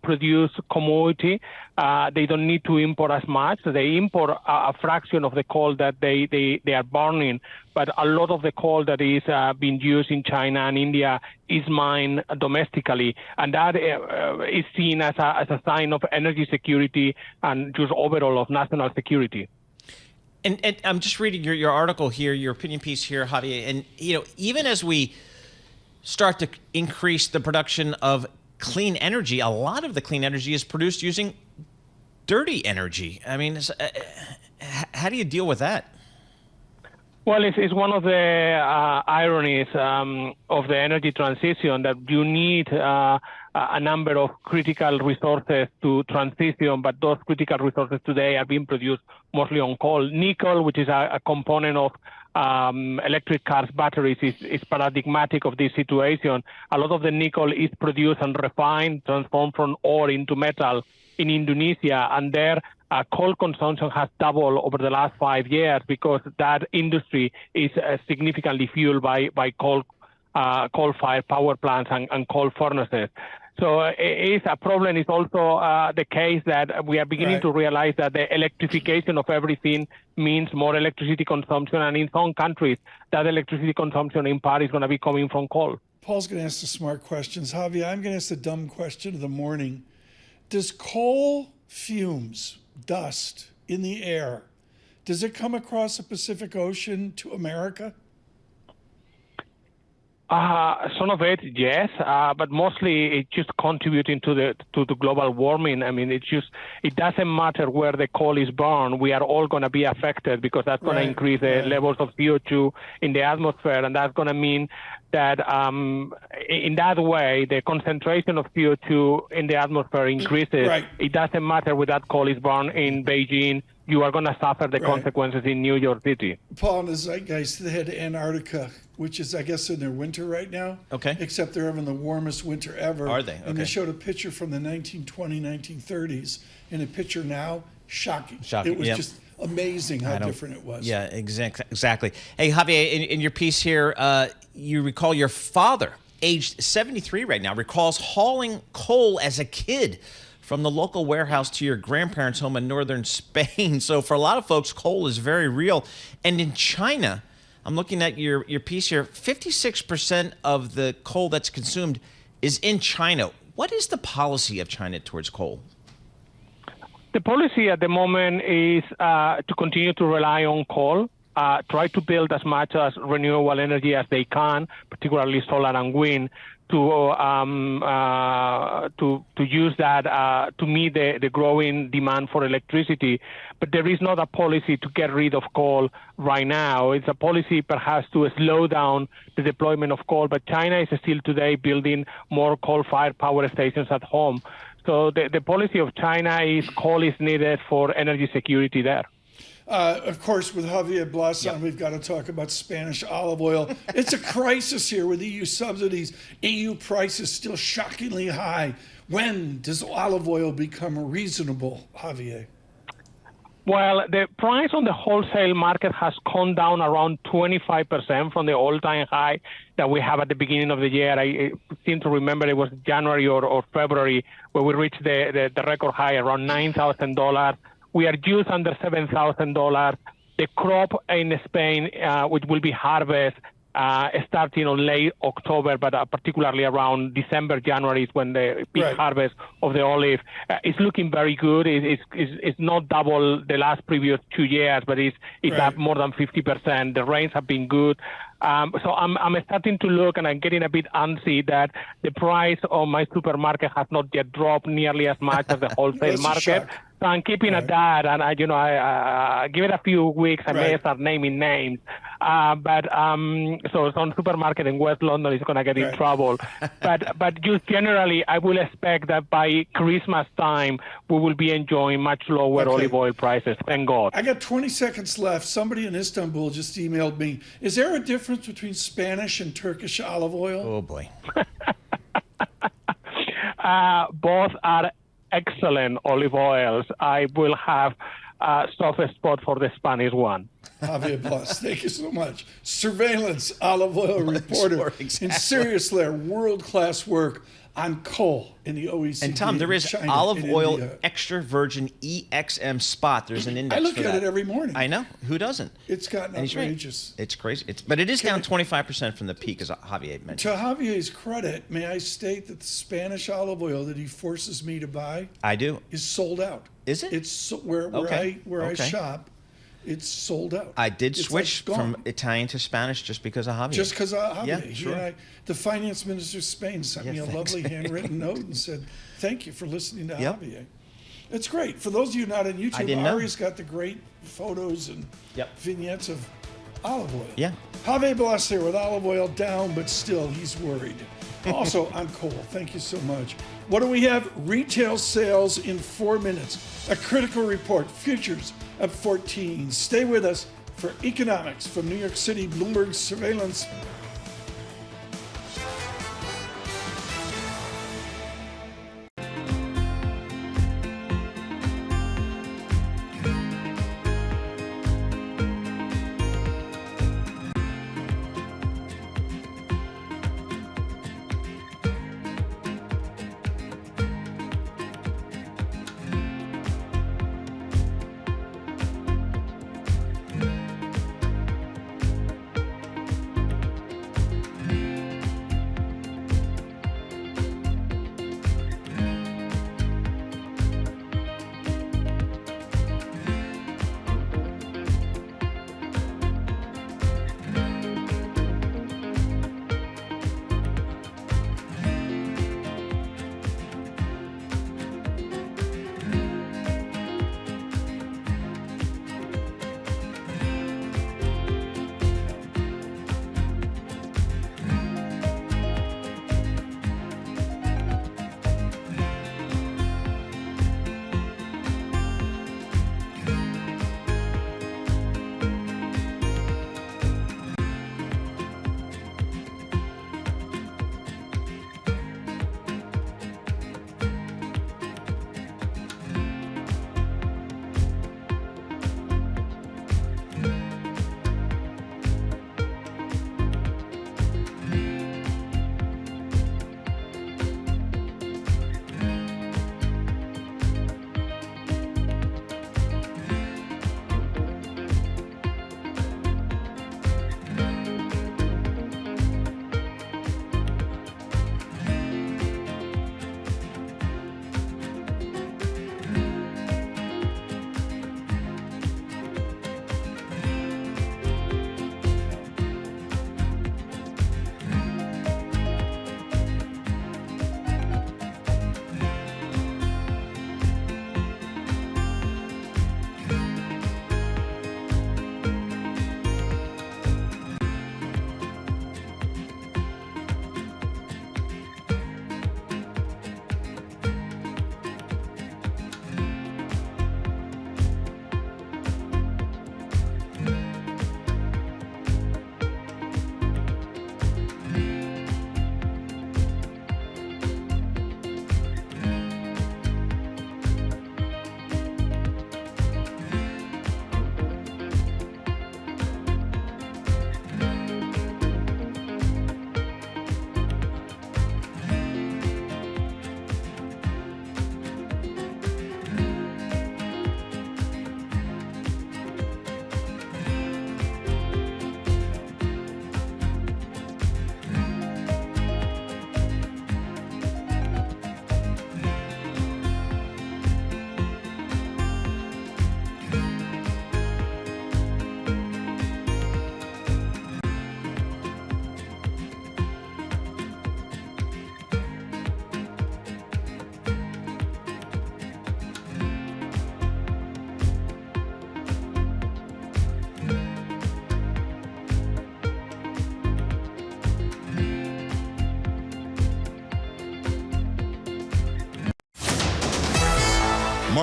produced commodity. They don't need to import as much. They import a fraction of the coal that they are burning, but a lot of the coal that is being used in China and India is mined domestically, and that is seen as a sign of energy security and just overall of national security. And I'm just reading your article here, your opinion piece here, Javier, and even as we start to increase the production of clean energy, a lot of the clean energy is produced using dirty energy. I mean, how do you deal with that? Well, it's one of the ironies of the energy transition that you need a number of critical resources to transition, but those critical resources today are being produced mostly on coal. Nickel, which is a component of electric cars batteries, is paradigmatic of this situation. A lot of the nickel is produced and refined, transformed from ore into metal in Indonesia, and their coal consumption has doubled over the last 5 years because that industry is significantly fueled by coal-fired power plants and coal furnaces. So it's a problem. It's also the case that we are beginning to realize that the electrification of everything means more electricity consumption. And in some countries, that electricity consumption in part is going to be coming from coal. Paul's going to ask the smart questions. Javier, I'm going to ask the dumb question of the morning. Does coal fumes, dust in the air, does it come across the Pacific Ocean to America? Some of it, yes, but mostly it's just contributing to the global warming. I mean, it doesn't matter where the coal is burned. We are all going to be affected because that's going to increase the levels of CO2 in the atmosphere, and that's going to mean that in that way, the concentration of CO2 in the atmosphere increases. It doesn't matter whether that coal is burned in Beijing. You are going to suffer the consequences in New York City. Paul, in the zeitgeist, they had Antarctica, which is, I guess, in their winter right now. Okay. Except they're having the warmest winter ever. Are they? Okay. And they showed a picture from the 1920, 1930s, and a picture now, shocking. It was just amazing how different it was. Yeah, exactly. Hey, Javier, in your piece here, you recall your father, aged 73 right now, recalls hauling coal as a kid from the local warehouse to your grandparents' home in northern Spain. So for a lot of folks, coal is very real. And in China, I'm looking at your piece here, 56% of the coal that's consumed is in China. What is the policy of China towards coal? The policy at the moment is to continue to rely on coal, try to build as much as renewable energy as they can, particularly solar and wind, to use that to meet the growing demand for electricity. But there is not a policy to get rid of coal right now. It's a policy perhaps to slow down the deployment of coal, but China is still today building more coal-fired power stations at home. So the policy of China is coal is needed for energy security there. Of course, with Javier Blas on, we've got to talk about Spanish olive oil. It's a crisis here with EU subsidies, EU prices still shockingly high. When does olive oil become reasonable, Javier? Well, the price on the wholesale market has come down around 25% from the all-time high that we have at the beginning of the year. I seem to remember it was January or February where we reached the record high around $9,000. We are just under $7,000. The crop in Spain, which will be harvest starting on late October, but particularly around December, January is when the big harvest of the olive is looking very good. It's not double the last previous 2 years, but it's up more than 50%. The rains have been good. So I'm starting to look, and I'm getting a bit antsy that the price of my supermarket has not yet dropped nearly as much as the wholesale market. So I'm keeping at that, and I give it a few weeks. I may start naming names, but so some supermarket in West London is going to get in trouble. But just generally, I will expect that by Christmas time we will be enjoying much lower olive oil prices. Thank God. I got 20 seconds left. Somebody in Istanbul just emailed me. Is there a difference between Spanish and Turkish olive oil? Oh boy. Both are excellent olive oils. I will have a soft spot for the Spanish one. Javier Blas, thank you so much. Surveillance olive oil reporter. And seriously, world-class work on coal in the OECD. And Tom, there is China, olive oil India. extra virgin EXM spot. There's an index I look for at that. it every morning. I know. Who doesn't? It's gotten And he's right. outrageous. It's crazy. But it is down 25% from the peak, as Javier mentioned. To Javier's credit, may I state that the Spanish olive oil that he forces me to buy I do. is sold out. Is it? It's where I shop. It's sold out. I did It's switch like from Italian to Spanish just because of Javier. Just because of Javier. Yeah, He sure. and I, the finance minister of Spain sent me a thanks. lovely handwritten note and said, "Thank you for listening to Yep. Javier." It's great. For those of you not on YouTube, didn't know. Ari's got the great photos and vignettes of olive oil. Yeah. Javier Blas here with olive oil down, but still he's worried. Also on coal. Thank you so much. What do we have? Retail sales in 4 minutes. A critical report. Futures up 14. Stay with us for economics from New York City, Bloomberg Surveillance.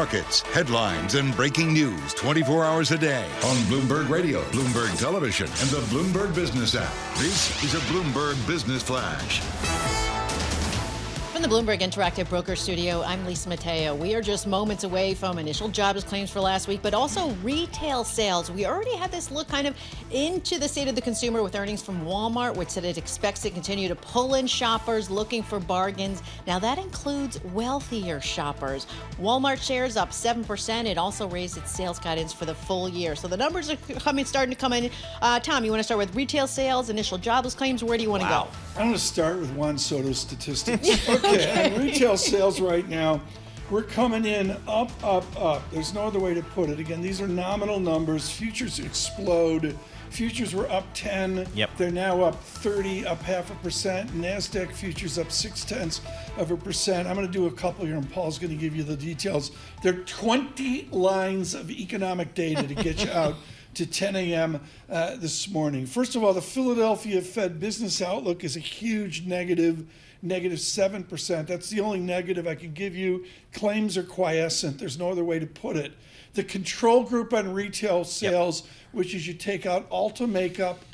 Markets, headlines, and breaking news 24 hours a day on Bloomberg Radio, Bloomberg Television, and the Bloomberg Business app. This is a Bloomberg Business Flash. From the Bloomberg Interactive Broker Studio, I'm Lisa Mateo. We are just moments away from initial jobless claims for last week, but also retail sales. We already had this look kind of into the state of the consumer with earnings from Walmart, which said it expects to continue to pull in shoppers looking for bargains. Now, that includes wealthier shoppers. Walmart shares up 7%. It also raised its sales guidance for the full year. So the numbers are starting to come in. Tom, you want to start with retail sales, initial jobless claims? Where do you want to go? I'm going to start with Juan Soto's statistics. Okay, on retail sales right now, we're coming in up, up, up. There's no other way to put it. Again, these are nominal numbers. Futures explode. Futures were up 10. Yep. They're now up 30, up 0.5%. NASDAQ futures up 0.6%. I'm going to do a couple here, and Paul's going to give you the details. There are 20 lines of economic data to get you out to 10 a.m. This morning. First of all, the Philadelphia Fed Business Outlook is a huge negative 7%. That's the only negative I can give you. Claims are quiescent. There's no other way to put it. The control group on retail sales, which is you take out Ulta makeup,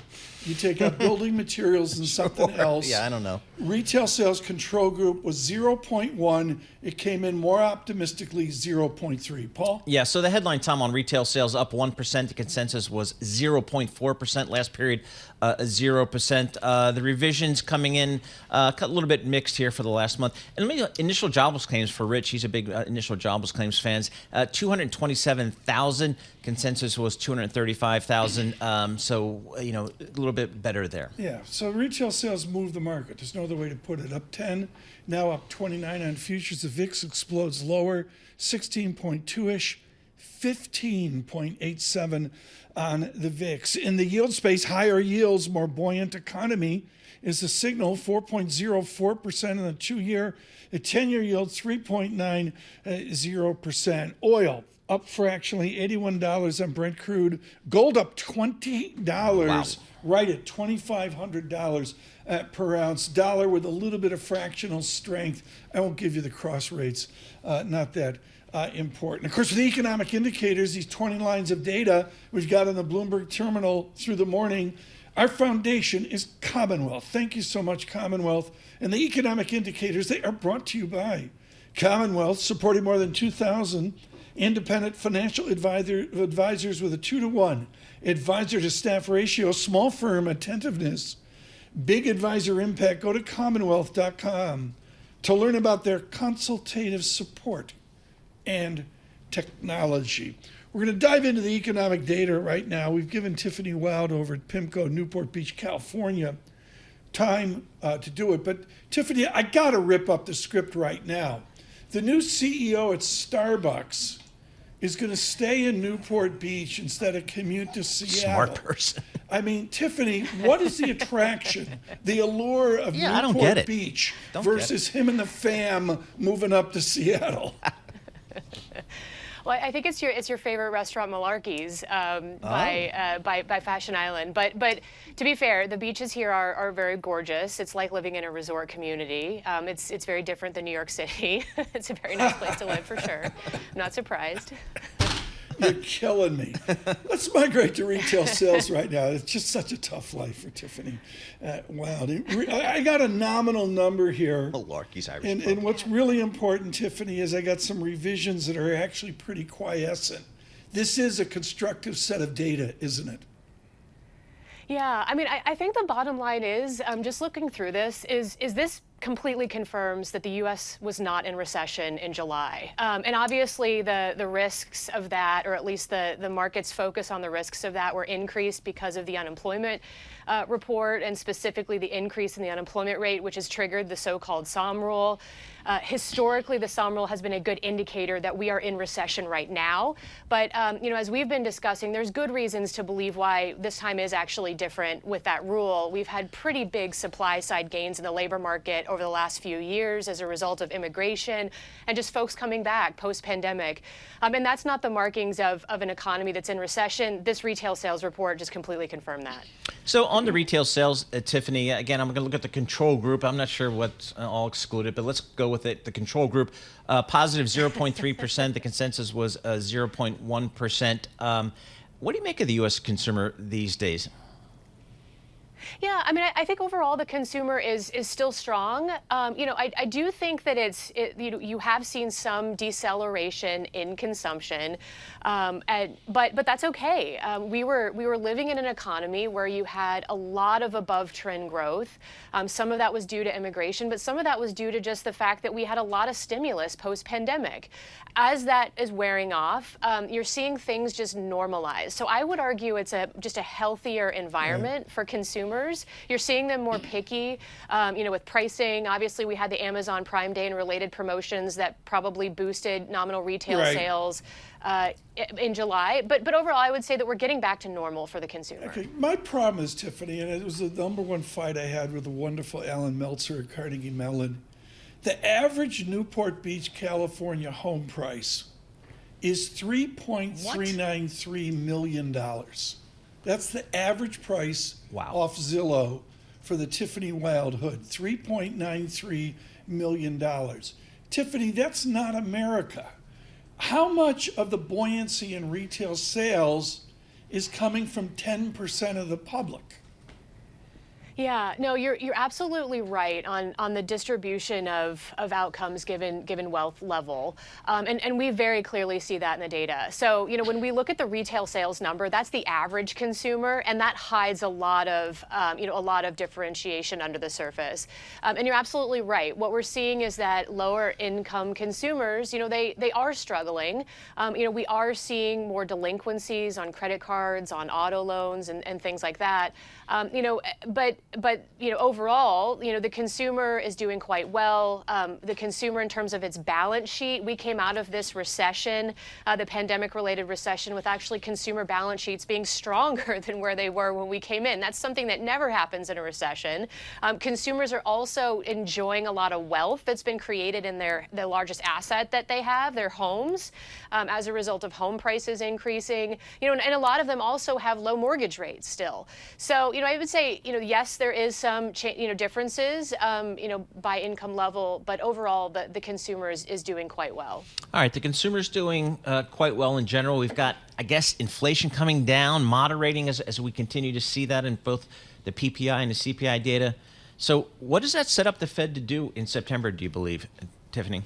you take out building materials and something else. Yeah, I don't know. Retail sales control group was 0.1. It came in more optimistically, 0.3. Paul? Yeah, so the headline, Tom, on retail sales up 1%. The consensus was 0.4%. Last period, 0%. The revisions coming in a little bit mixed here for the last month. And let me initial jobless claims for Rich. He's a big initial jobless claims fan. 227,000. Consensus was 235,000. So, a little bit better there. Yeah, so retail sales move the market. There's no other way to put it. Up 10, now up 29 on futures. The VIX explodes lower, 16.2-ish, 15.87 on the VIX. In the yield space, higher yields, more buoyant economy is the signal, 4.04% in the 2-year. The 10-year yield, 3.90%. Oil up fractionally, $81 on Brent crude. Gold up $20, right at $2,500 per ounce. Dollar with a little bit of fractional strength. I won't give you the cross rates, not that important. Of course, with the economic indicators, these 20 lines of data we've got on the Bloomberg terminal through the morning, our foundation is Commonwealth. Thank you so much, Commonwealth. And the economic indicators, they are brought to you by Commonwealth, supporting more than 2,000 independent financial advisors with a 2-to-1 advisor to staff ratio, small firm attentiveness, big advisor impact. Go to commonwealth.com to learn about their consultative support and technology. We're going to dive into the economic data right now. We've given Tiffany Wilding over at PIMCO, Newport Beach, California, time to do it. But Tiffany, I got to rip up the script right now. The new CEO at Starbucks is going to stay in Newport Beach instead of commute to Seattle. Smart person. I mean, Tiffany, what is the attraction, the allure of Newport Beach versus him and the fam moving up to Seattle? Well, I think it's your favorite restaurant, Malarkey's, by Fashion Island. But to be fair, the beaches here are very gorgeous. It's like living in a resort community. It's very different than New York City. It's a very nice place to live for sure. I'm not surprised. You're killing me. Let's migrate to retail sales right now. It's just such a tough life for Tiffany. Wow. I got a nominal number here. Malarkey's Irish. And what's really important, Tiffany, is I got some revisions that are actually pretty quiescent. This is a constructive set of data, isn't it? Yeah, I mean, I think the bottom line is, just looking through this, is this completely confirms that the U.S. was not in recession in July. And obviously the risks of that, or at least the market's focus on the risks of that, were increased because of the unemployment report, and specifically the increase in the unemployment rate, which has triggered the so-called SOM rule. Historically, the SOM rule has been a good indicator that we are in recession right now. But, as we've been discussing, there's good reasons to believe why this time is actually different with that rule. We've had pretty big supply side gains in the labor market lot over the last few years as a result of immigration and just folks coming back post-pandemic. And that's not the markings of an economy that's in recession. This retail sales report just completely confirmed that. So on the retail sales, Tiffany, again, I'm going to look at the control group. I'm not sure what's all excluded, but let's go with it. The control group, positive 0.3%. The consensus was 0.1%. What do you make of the U.S. consumer these days? Yeah, I mean, I think overall the consumer is still strong. I do think that you have seen some deceleration in consumption, but that's okay. We were living in an economy where you had a lot of above trend growth. Some of that was due to immigration, but some of that was due to just the fact that we had a lot of stimulus post-pandemic. As that is wearing off, you're seeing things just normalize. So I would argue it's just a healthier environment for consumers. You're seeing them more picky, with pricing. Obviously, we had the Amazon Prime Day and related promotions that probably boosted nominal retail sales in July. But overall, I would say that we're getting back to normal for the consumer. Okay, my problem is, Tiffany, and it was the number one fight I had with the wonderful Alan Meltzer at Carnegie Mellon. The average Newport Beach, California home price is $3.393 million. That's the average price off Zillow for the Tiffany Wild hood, $3.93 million. Tiffany, that's not America. How much of the buoyancy in retail sales is coming from 10% of the public? Yeah, no, you're absolutely right on the distribution of outcomes given wealth level, and we very clearly see that in the data. So when we look at the retail sales number, that's the average consumer, and that hides a lot of differentiation under the surface. And you're absolutely right. What we're seeing is that lower income consumers, they are struggling. We are seeing more delinquencies on credit cards, on auto loans, and things like that. But overall, the consumer is doing quite well. The consumer, in terms of its balance sheet, we came out of this recession, the pandemic-related recession, with actually consumer balance sheets being stronger than where they were when we came in. That's something that never happens in a recession. Consumers are also enjoying a lot of wealth that's been created in the largest asset that they have, their homes, as a result of home prices increasing. And a lot of them also have low mortgage rates still. So, I would say, yes, there is some differences, by income level, but overall, the consumer is doing quite well. All right, the consumer's doing quite well in general. We've got, I guess, inflation coming down, moderating as we continue to see that in both the PPI and the CPI data. So what does that set up the Fed to do in September, do you believe, Tiffany?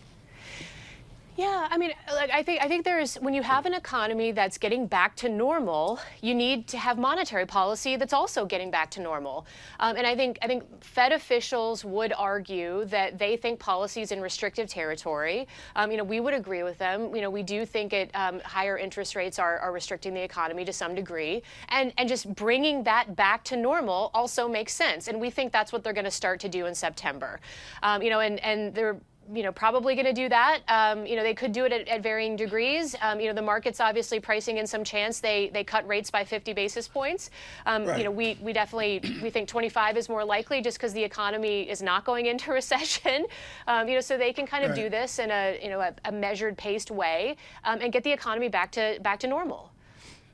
Yeah, I mean, I think when you have an economy that's getting back to normal, you need to have monetary policy that's also getting back to normal. And I think Fed officials would argue that they think policies in restrictive territory. We would agree with them. We do think higher interest rates are restricting the economy to some degree, and just bringing that back to normal also makes sense. And we think that's what they're going to start to do in September. And they're probably going to do that. They could do it at varying degrees. The market's obviously pricing in some chance they cut rates by 50 basis points. Right. We think 25 is more likely just because the economy is not going into recession. So they can kind of do this in a measured, paced way and get the economy back to normal.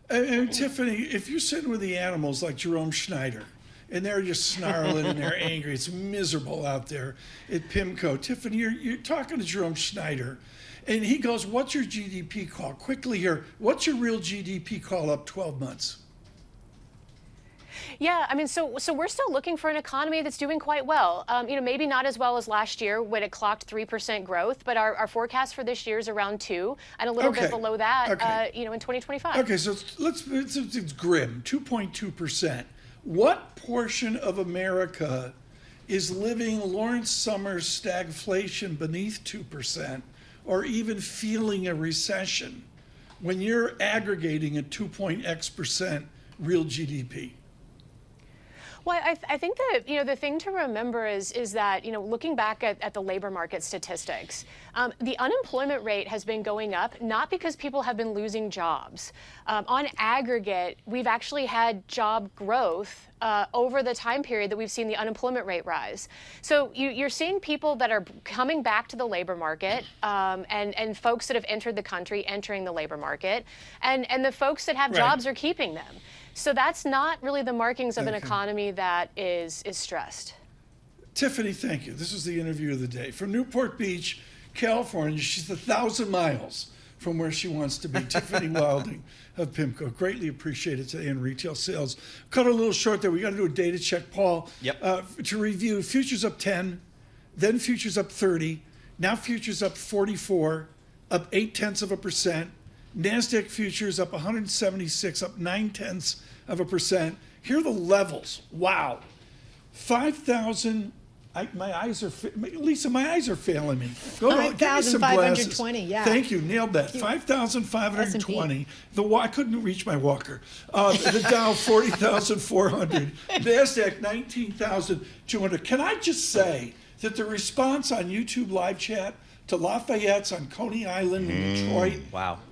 And Tiffany, if you're sitting with the animals like Jerome Schneider, and they're just snarling and they're angry. It's miserable out there at PIMCO. Tiffany, you're talking to Jerome Schneider, and he goes, what's your GDP call? Quickly here, what's your real GDP call up 12 months? Yeah, I mean, so we're still looking for an economy that's doing quite well. Maybe not as well as last year when it clocked 3% growth, but our forecast for this year is around 2%, and a little bit below that, in 2025. Okay, so it's grim, 2.2%. What portion of America is living Lawrence Summers stagflation beneath 2%, or even feeling a recession when you're aggregating a 2.x% real GDP? Well, I think that, the thing to remember is that, looking back at the labor market statistics, the unemployment rate has been going up, not because people have been losing jobs. On aggregate, we've actually had job growth over the time period that we've seen the unemployment rate rise. So you're seeing people that are coming back to the labor market, and folks that have entered the country entering the labor market, and the folks that have jobs are keeping them. So that's not really the markings of an economy that is stressed. Tiffany, thank you. This was the interview of the day. From Newport Beach, California, she's 1,000 miles from where she wants to be. Tiffany Wilding of PIMCO. Greatly appreciated today in retail sales. Cut a little short there. We got to do a data check, Paul. Yep. To review, futures up 10, then futures up 30, now futures up 44, up 0.8%. NASDAQ futures up 176, up 0.9%. Here are the levels. Wow. 5,000. My eyes are, Lisa, my eyes are failing me. Go to, give me some glasses. 5,520, yeah. Thank you, nailed that. 5,520. I couldn't reach my walker. The Dow, 40,400. NASDAQ, 19,200. Can I just say that the response on YouTube live chat to Lafayette's on Coney Island in Detroit,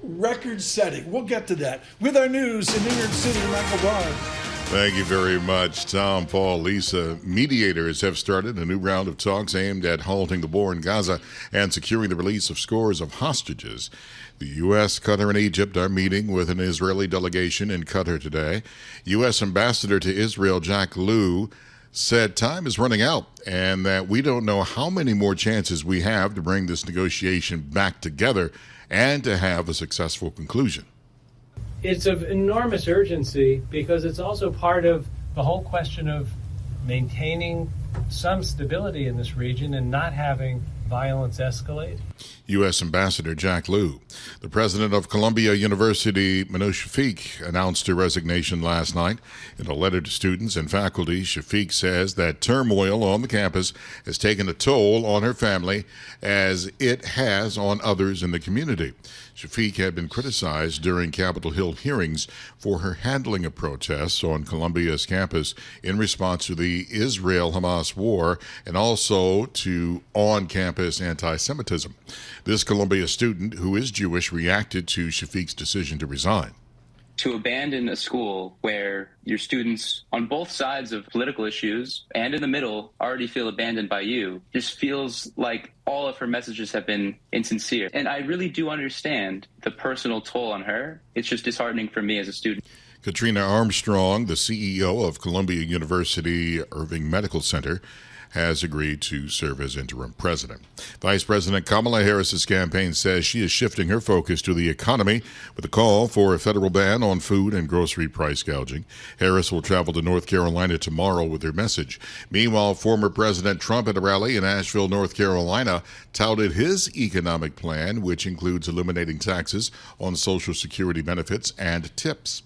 record-setting. We'll get to that. With our news in New York City, Michael Barr. Thank you very much, Tom, Paul, Lisa. Mediators have started a new round of talks aimed at halting the war in Gaza and securing the release of scores of hostages. The U.S., Qatar, and Egypt are meeting with an Israeli delegation in Qatar today. U.S. Ambassador to Israel, Jack Lew, said time is running out and that we don't know how many more chances we have to bring this negotiation back together and to have a successful conclusion. It's of enormous urgency because it's also part of the whole question of maintaining some stability in this region and not having violence escalate. U.S. Ambassador Jack Lew. The president of Columbia University, Manoush Shafiq, announced her resignation last night. In a letter to students and faculty, Shafiq says that turmoil on the campus has taken a toll on her family as it has on others in the community. Shafiq had been criticized during Capitol Hill hearings for her handling of protests on Columbia's campus in response to the Israel-Hamas war and also to on-campus anti-Semitism. This Columbia student, who is Jewish, reacted to Shafiq's decision to resign. To abandon a school where your students on both sides of political issues and in the middle already feel abandoned by you just feels like all of her messages have been insincere. And I really do understand the personal toll on her. It's just disheartening for me as a student. Katrina Armstrong, the CEO of Columbia University Irving Medical Center, has agreed to serve as interim president. Vice President Kamala Harris's campaign says she is shifting her focus to the economy with a call for a federal ban on food and grocery price gouging. Harris will travel to North Carolina tomorrow with her message. Meanwhile, former President Trump at a rally in Asheville, North Carolina, touted his economic plan, which includes eliminating taxes on Social Security benefits and tips.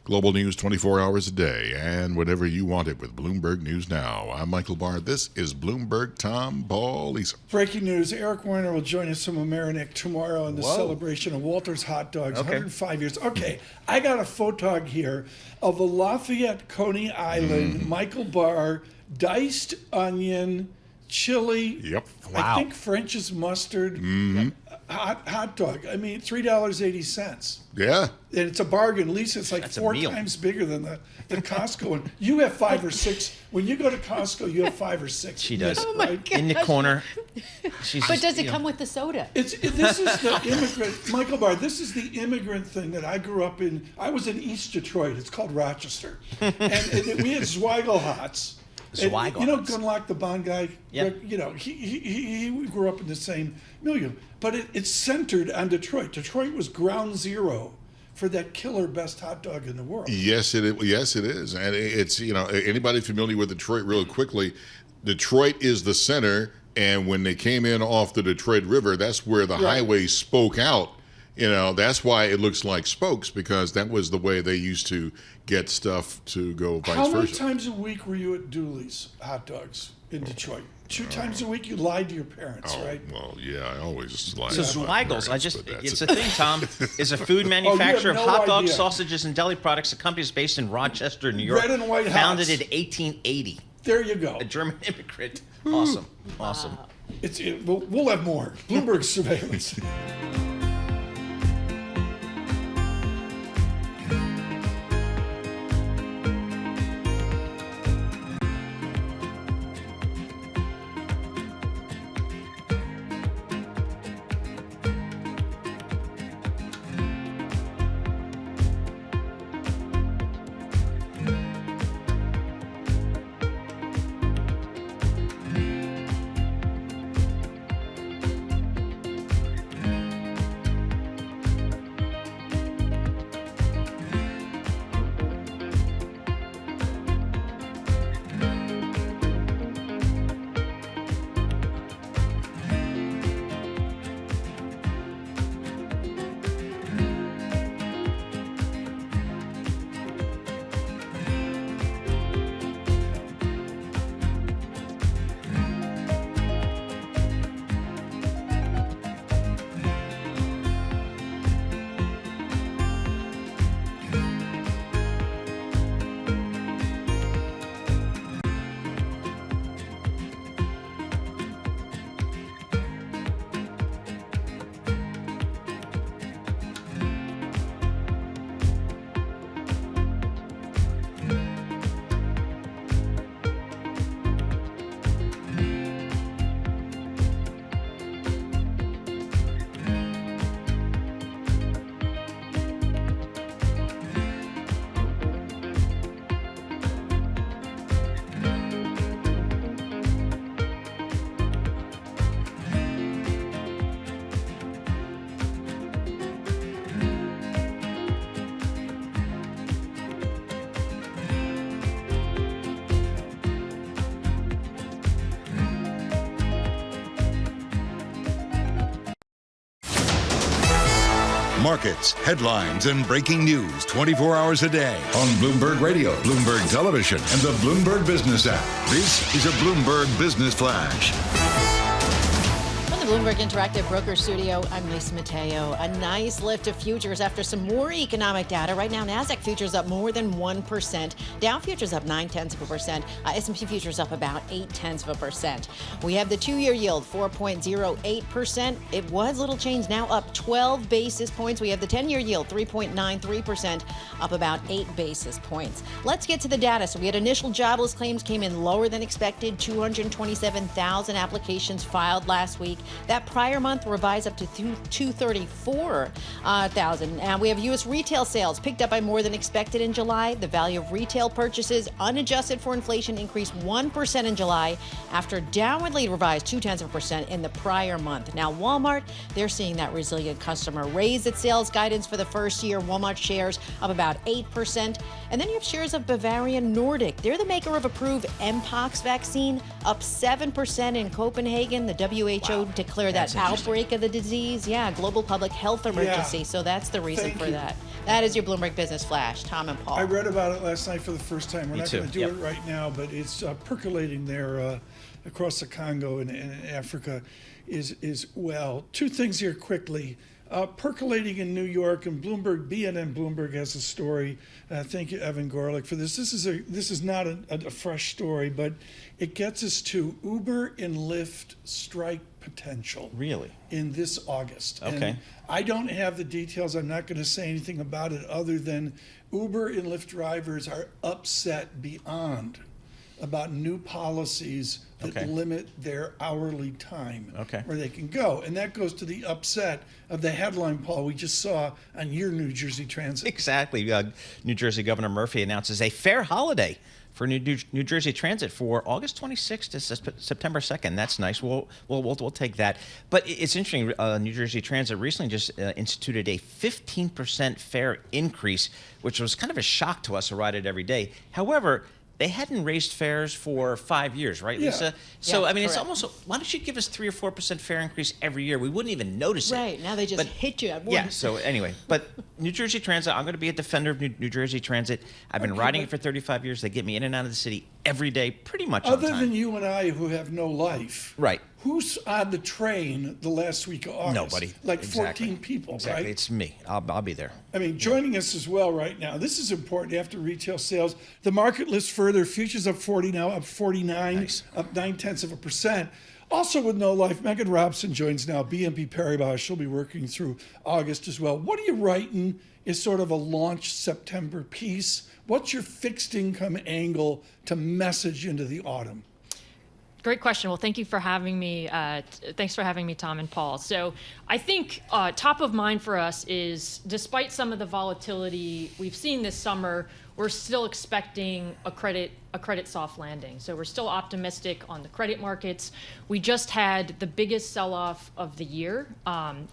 Global news 24 hours a day and whenever you want it with Bloomberg News Now. I'm Michael Barr. This is Bloomberg. Tom, Paul, Lisa. Breaking news. Eric Warner will join us from Amerinic tomorrow in the celebration of Walter's Hot Dogs, 105 years. Okay, I got a photog here of a Lafayette, Coney Island, Michael Barr, diced onion, chili, I think French's mustard, hot dog. I mean, $3.80. Yeah. And it's a bargain. Lisa, it's like four times bigger than the Costco one. You have 5 or 6. When you go to Costco, you have 5 or 6. She does. Oh my In the corner. But does it come with the soda? This is the immigrant, Michael Barr, this is the immigrant thing that I grew up in. I was in East Detroit. It's called Rochester. and we had Zweigelhots. Zweigel. You know Gunlock, the Bond guy? Yeah. You know, he grew up in the same milieu. But it's centered on Detroit. Detroit was ground zero for that killer best hot dog in the world. Yes, it is. And it's, anybody familiar with Detroit real quickly, Detroit is the center. And when they came in off the Detroit River, that's where the highway spoke out That's why it looks like spokes, because that was the way they used to get stuff to go vice How many versa. times a week were you at Dooley's Hot Dogs in Detroit? 2 times a week. You lied to your parents, right? Well, yeah, I always lie. So to my Zweigels, parents, but that's it's a thing, Tom, is a food have manufacturer no of hot dogs, idea. sausages, and deli products. The company is based in Rochester, New York. Red and white Founded hots. in 1880. There you go. A German immigrant. Awesome. Awesome. We'll have more. Bloomberg Surveillance. Markets, headlines, and breaking news 24 hours a day on Bloomberg Radio, Bloomberg Television, and the Bloomberg Business app. This is a Bloomberg Business Flash. From the Bloomberg Interactive Broker Studio, I'm Lisa Mateo. A nice lift of futures after some more economic data. Right now, NASDAQ futures up more than 1%. Dow futures up 0.9%. S&P futures up about 0.8%. We have the 2-year yield, 4.08%. It was little change, now up 12 basis points. We have the 10-year yield, 3.93%, up about 8 basis points. Let's get to the data. So we had initial jobless claims came in lower than expected. 227,000 applications filed last week. That prior month revised up to 234,000. And we have U.S. retail sales picked up by more than expected in July. The value of retail purchases, unadjusted for inflation, increased 1% in July after downwardly revised 0.2% in the prior month. Now, Wal-Mart, they're seeing that resilient customer raise its sales guidance for the first year. Walmart shares up about 8%. And then you have shares of Bavarian Nordic. They're the maker of approved Mpox vaccine, up 7% in Copenhagen. The WHO declared that outbreak of the disease. Yeah, global public health emergency. Yeah. So that's the reason Thank for you. that. That is your Bloomberg Business Flash. Tom and Paul. I read about it last night for the first time. We're Me not too. going to do Yep. it right now, but it's percolating there across the Congo and Africa is well. Two things here quickly. Percolating in New York, and Bloomberg, BNN Bloomberg has a story. Thank you, Evan Gorlick, for this. This is not a fresh story, but it gets us to Uber and Lyft strike potential. Really? In this August. Okay. And I don't have the details. I'm not going to say anything about it other than Uber and Lyft drivers are upset beyond about new policies that limit their hourly time where they can go. And that goes to the upset of the headline, Paul, we just saw on your New Jersey Transit. Exactly. New Jersey Governor Murphy announces a fair holiday for New Jersey Transit for August 26th to September 2nd. That's nice. We'll take that. But it's interesting. New Jersey Transit recently just instituted a 15% fare increase, which was kind of a shock to us who ride it every day. However, they hadn't raised fares for 5 years, right, Lisa? Yeah. So, Yeah, I mean, it's correct. almost, why don't you give us 3 or 4% fare increase every year? We wouldn't even notice it. Right, now they just hit you at once. Yeah, so anyway, but New Jersey Transit, I'm going to be a defender of New Jersey Transit. I've been riding it for 35 years. They get me in and out of the city every day, pretty much on Other time. than you and I who have no life. Right. Who's on the train the last week of August? Nobody. Like Exactly. 14 people, Exactly. right? It's me. I'll be there. I mean, joining us as well right now. This is important after retail sales. The market lifts further. Futures up 40 now, up 49, up 0.9%. Also with no life, Megan Robson joins now, BNP Paribas. She'll be working through August as well. What are you writing is sort of a launch September piece? What's your fixed income angle to message into the autumn? Great question. Well, thank you for having me. Thanks for having me, Tom and Paul. So I think top of mind for us is, despite some of the volatility we've seen this summer, we're still expecting a credit soft landing. So we're still optimistic on the credit markets. We just had the biggest sell-off of the year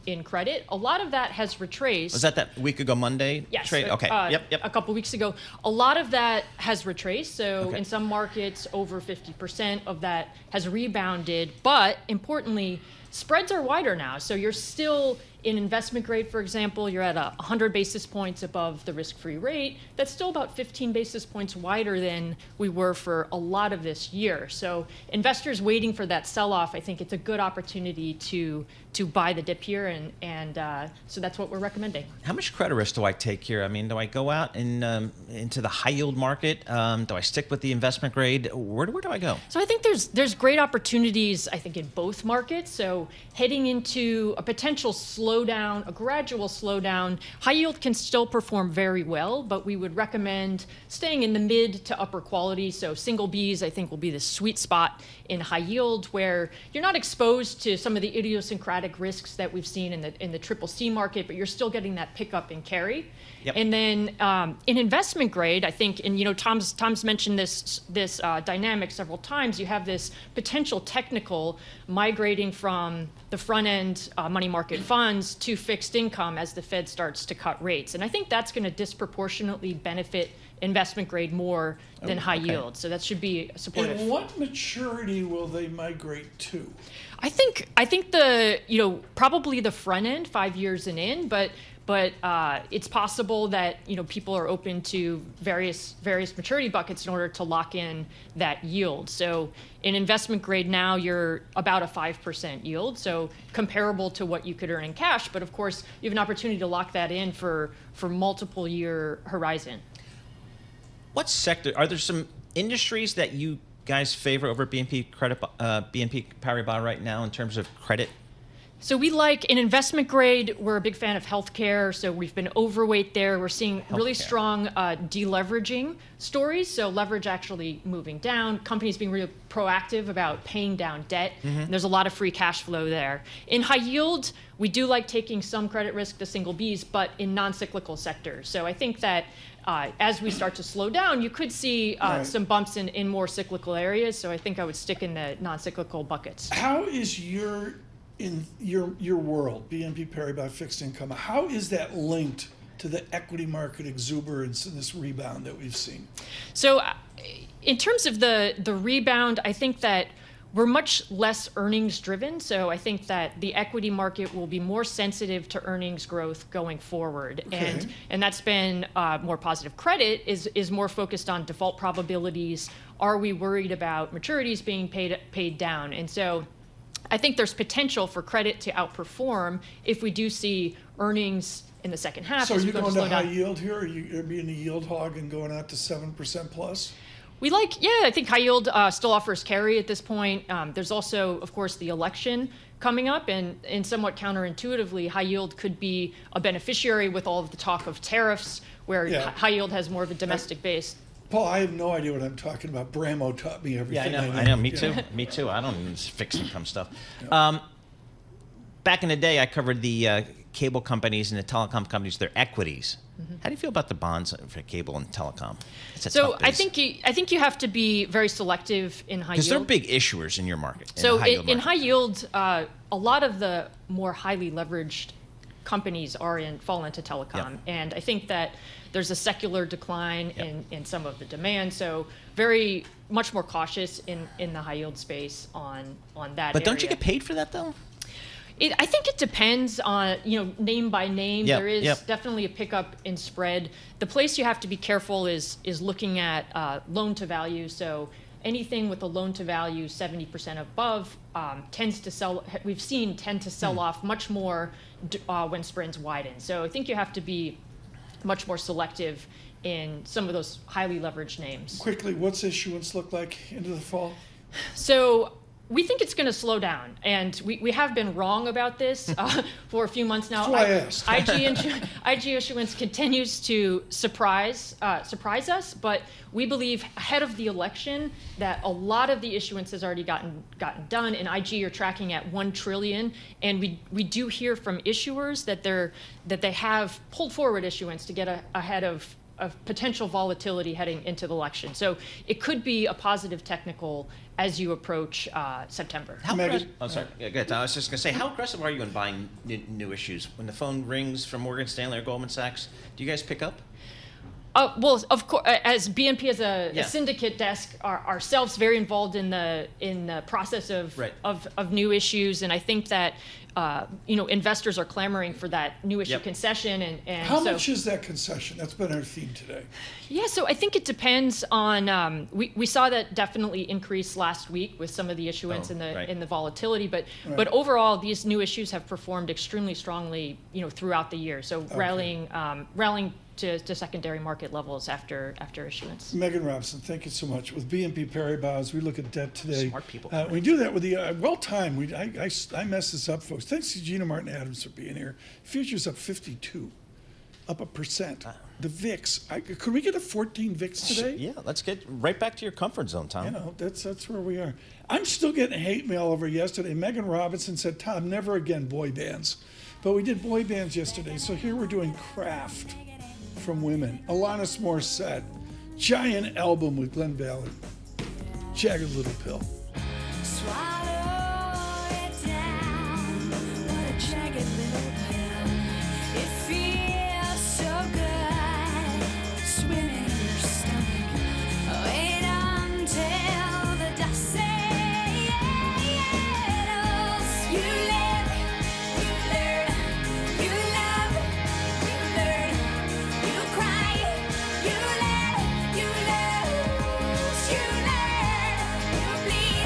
in credit. A lot of that has retraced. Was that week ago Monday Yes. trade? Okay. Yep. A couple weeks ago. A lot of that has retraced. So Okay. in some markets, over 50% of that has rebounded. But importantly, spreads are wider now. So you're still in investment grade, for example, you're at 100 basis points above the risk-free rate. That's still about 15 basis points wider than we were for a lot of this year. So investors waiting for that sell-off, I think it's a good opportunity to buy the dip here, and so that's what we're recommending. How much credit risk do I take here? I mean, do I go out and into the high yield market? Do I stick with the investment grade? Where do I go? So I think there's great opportunities, I think, in both markets. So heading into a potential slowdown, a gradual slowdown, high yield can still perform very well, but we would recommend staying in the mid to upper quality. So single Bs, I think, will be the sweet spot in high yield, where you're not exposed to some of the idiosyncratic risks that we've seen in the triple C market, but you're still getting that pickup in carry. Yep. And then in investment grade, I think, and Tom's mentioned this dynamic several times. You have this potential technical migrating from the front end money market funds to fixed income as the Fed starts to cut rates, and I think that's going to disproportionately benefit investment grade more than high yield. So that should be supportive. And what maturity will they migrate to? I think the probably the front end, 5 years and in, but it's possible that people are open to various maturity buckets in order to lock in that yield. So in investment grade now, you're about a 5% yield, so comparable to what you could earn in cash. But of course, you have an opportunity to lock that in for multiple year horizon. What sector? Are there some industries that you guys favor over BNP Paribas right now in terms of credit? So we like, in investment grade, we're a big fan of healthcare. So we've been overweight there. We're seeing really strong deleveraging stories. So leverage actually moving down, companies being really proactive about paying down debt. And there's a lot of free cash flow there. In high yield, we do like taking some credit risk to single Bs, but in non-cyclical sectors. So I think that as we start to slow down, you could see some bumps in more cyclical areas. So I think I would stick in the non-cyclical buckets. How is in your world, BNP Paribas fixed income, how is that linked to the equity market exuberance and this rebound that we've seen? So in terms of the rebound, I think that we're much less earnings driven. So I think that the equity market will be more sensitive to earnings growth going forward. Okay. And that's been more positive. Credit is more focused on default probabilities. Are we worried about maturities being paid down? And so I think there's potential for credit to outperform if we do see earnings in the second half. So are you going to high yield here? Are you being a yield hog and going out to 7% plus? We I think high yield still offers carry at this point. There's also, of course, the election coming up, and somewhat counterintuitively, high yield could be a beneficiary with all of the talk of tariffs, where high yield has more of a domestic base. Paul, I have no idea what I'm talking about. Bramo taught me everything. Yeah, I know. Me too. Me too. I don't even fix income stuff. Back in the day, I covered the cable companies and the telecom companies, their equities. How do you feel about the bonds for cable and telecom? So I think you have to be very selective in high yield. Because they're big issuers in your market. So in high yield, a lot of the more highly leveraged companies fall into telecom. And I think that there's a secular decline in some of the demand. So very much more cautious in the high yield space on that. But don't you get paid for that though? I think it depends on, name by name. Yep, There is yep. definitely a pickup in spread. The place you have to be careful is looking at loan to value. So anything with a loan to value 70% above tends to sell. We've seen tend to sell off much more when spreads widen. So I think you have to be much more selective in some of those highly leveraged names. Quickly, what's issuance look like into the fall? So we think it's going to slow down, and we have been wrong about this for a few months now. That's why I asked. IG issuance continues to surprise us, but we believe ahead of the election that a lot of the issuance has already gotten done, and IG are tracking at $1 trillion, and we do hear from issuers that they have pulled forward issuance to get ahead of potential volatility heading into the election. So it could be a positive technical as you approach September. Oh, sorry. Yeah, good. I was just going to say, how aggressive are you in buying new issues? When the phone rings from Morgan Stanley or Goldman Sachs, do you guys pick up? Well, of course, as BNP as a syndicate desk, ourselves very involved in the process of new issues, and I think that investors are clamoring for that new issue concession. And how much is that concession? That's been our theme today. Yeah, so I think it depends on. We saw that definitely increase last week with some of the issuance in the volatility, but overall these new issues have performed extremely strongly, throughout the year. So rallying to secondary market levels after issuance. Megan Robson, thank you so much. With BNP Paribas, we look at debt today. Smart people. We do that with the well-timed. I messed this up, folks. Thanks to Gina Martin Adams for being here. Futures up 52, up 1%. The VIX. Could we get a 14 VIX today? Yeah, let's get right back to your comfort zone, Tom. That's where we are. I'm still getting hate mail over yesterday. Megan Robinson said, "Tom, never again boy bands." But we did boy bands yesterday, so here we're doing Craft from women. Alanis Morissette, giant album with Glenn Ballard, Jagged Little Pill. Swallow it down, what a jagged little pill. It feels so good, swimming in your stomach. Wait until the dust settles. You live, you learn, you love, you learn, you cry, you let, you lose, you learn, you bleed.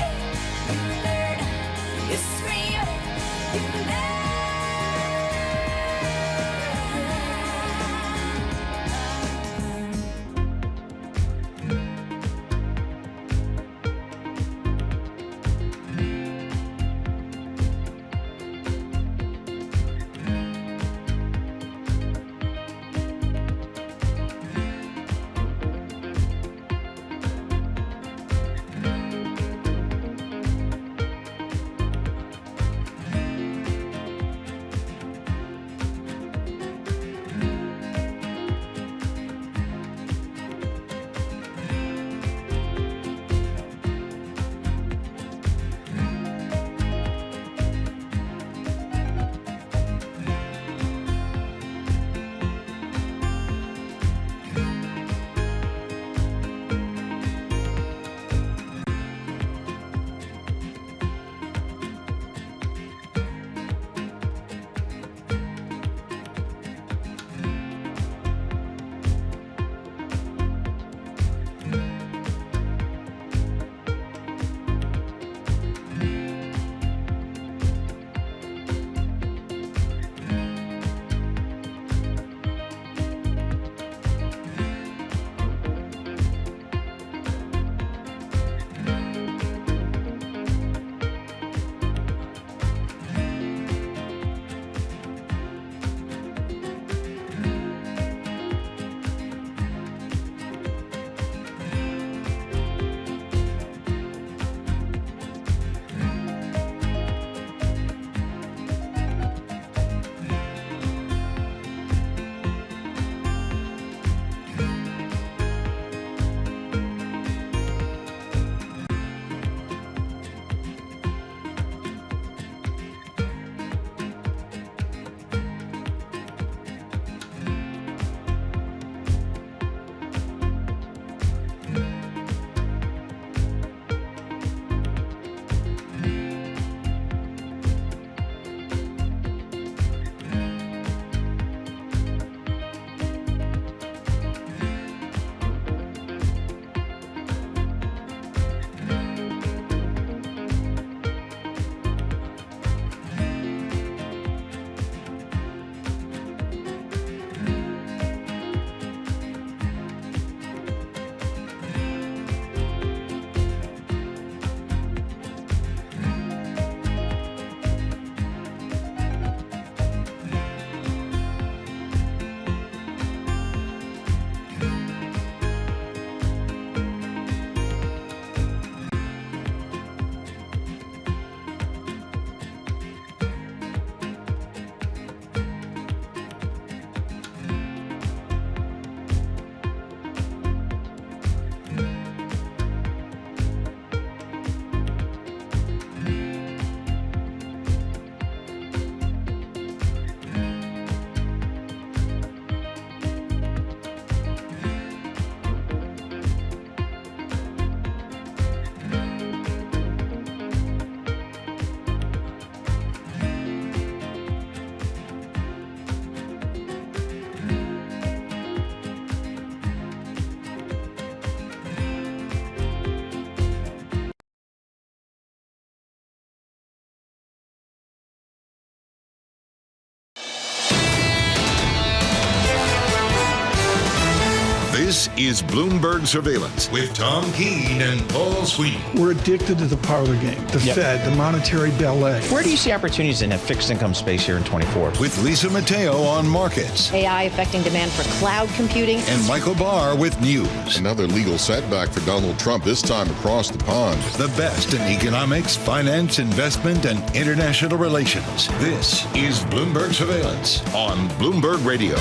This is Bloomberg Surveillance with Tom Keene and Paul Sweeney. We're addicted to the parlor game, the Fed, the monetary ballet. Where do you see opportunities in a fixed income space here in 24? With Lisa Mateo on markets. AI affecting demand for cloud computing. And Michael Barr with news. Another legal setback for Donald Trump, this time across the pond. The best in economics, finance, investment, and international relations. This is Bloomberg Surveillance on Bloomberg Radio.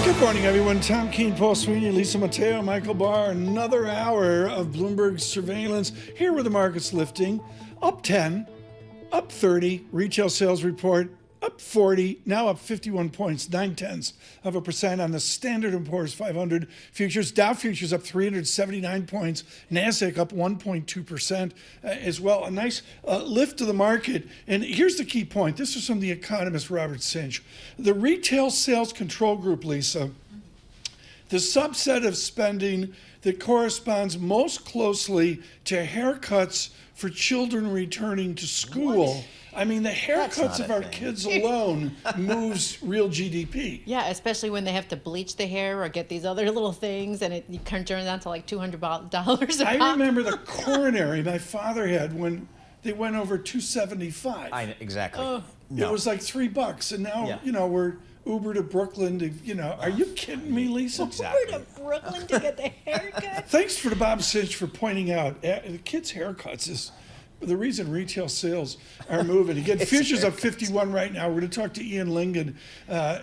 Good morning, everyone. Tom Keene, Paul Sweeney, Lisa Mateo, Michael Barr. Another hour of Bloomberg Surveillance. Here were the markets lifting. Up 10, up 30. Retail sales report up 40, now up 51 points, 0.9% on the Standard & Poor's 500 futures. Dow futures up 379 points. NASDAQ up 1.2% as well. A nice lift to the market. And here's the key point. This is from the economist Robert Sinch. The Retail Sales Control Group, Lisa, the subset of spending that corresponds most closely to haircuts for children returning to school. What? I mean, the haircuts of our kids alone moves real GDP. Yeah, especially when they have to bleach the hair or get these other little things, and you can turn it down to like $200 a I remember the coronary my father had when they went over $275. Exactly. It was like $3, and now we're Uber to Brooklyn to are you kidding me, Lisa? Uber to Brooklyn to get the haircut. Thanks for the Bob Sinch for pointing out the kids' haircuts is the reason retail sales are moving. Again, futures up 51 right now. We're going to talk to Ian Lingen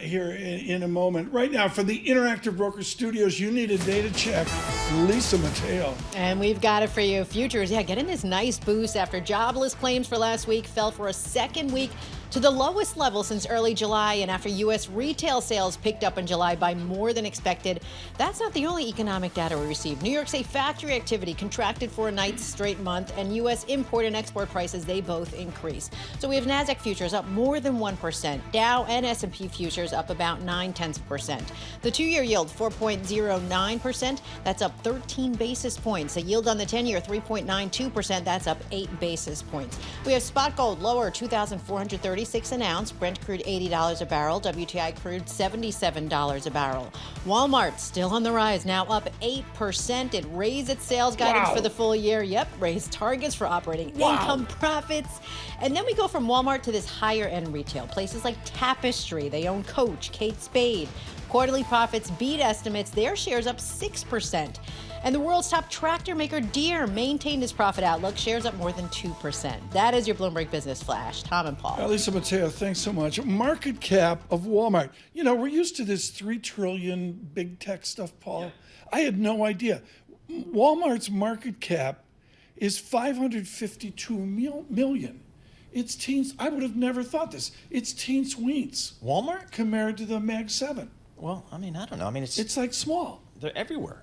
here in a moment. Right now, from the Interactive Broker Studios, you need a data check. Lisa Mateo. And we've got it for you. Futures, getting this nice boost after jobless claims for last week fell for a second week to the lowest level since early July, and after U.S. retail sales picked up in July by more than expected. That's not the only economic data we received. New York State factory activity contracted for a ninth straight month, and U.S. import and export prices, they both increased. So we have NASDAQ futures up more than 1%. Dow and S&P futures up about 0.9%. The two-year yield, 4.09%. That's up 13 basis points. The yield on the 10-year, 3.92%. That's up 8 basis points. We have spot gold lower, $2,436 an ounce. Brent crude $80 a barrel. WTI crude $77 a barrel. Walmart still on the rise, now up 8%. It raised its sales guidance for the full year. Yep, raised targets for operating income, profits. And then we go from Walmart to this higher end retail. Places like Tapestry, they own Coach, Kate Spade. Quarterly profits beat estimates. Their shares up 6%. And the world's top tractor maker, Deere, maintained its profit outlook. Shares up more than 2%. That is your Bloomberg Business Flash. Tom and Paul. Lisa Mateo, thanks so much. Market cap of Walmart. We're used to this $3 trillion big tech stuff, Paul. Yeah. I had no idea. Walmart's market cap is $552 million. It's teens. I would have never thought this. It's teens weens. Walmart? Compared to the Mag 7. Well, I don't know. It's like small. They're everywhere.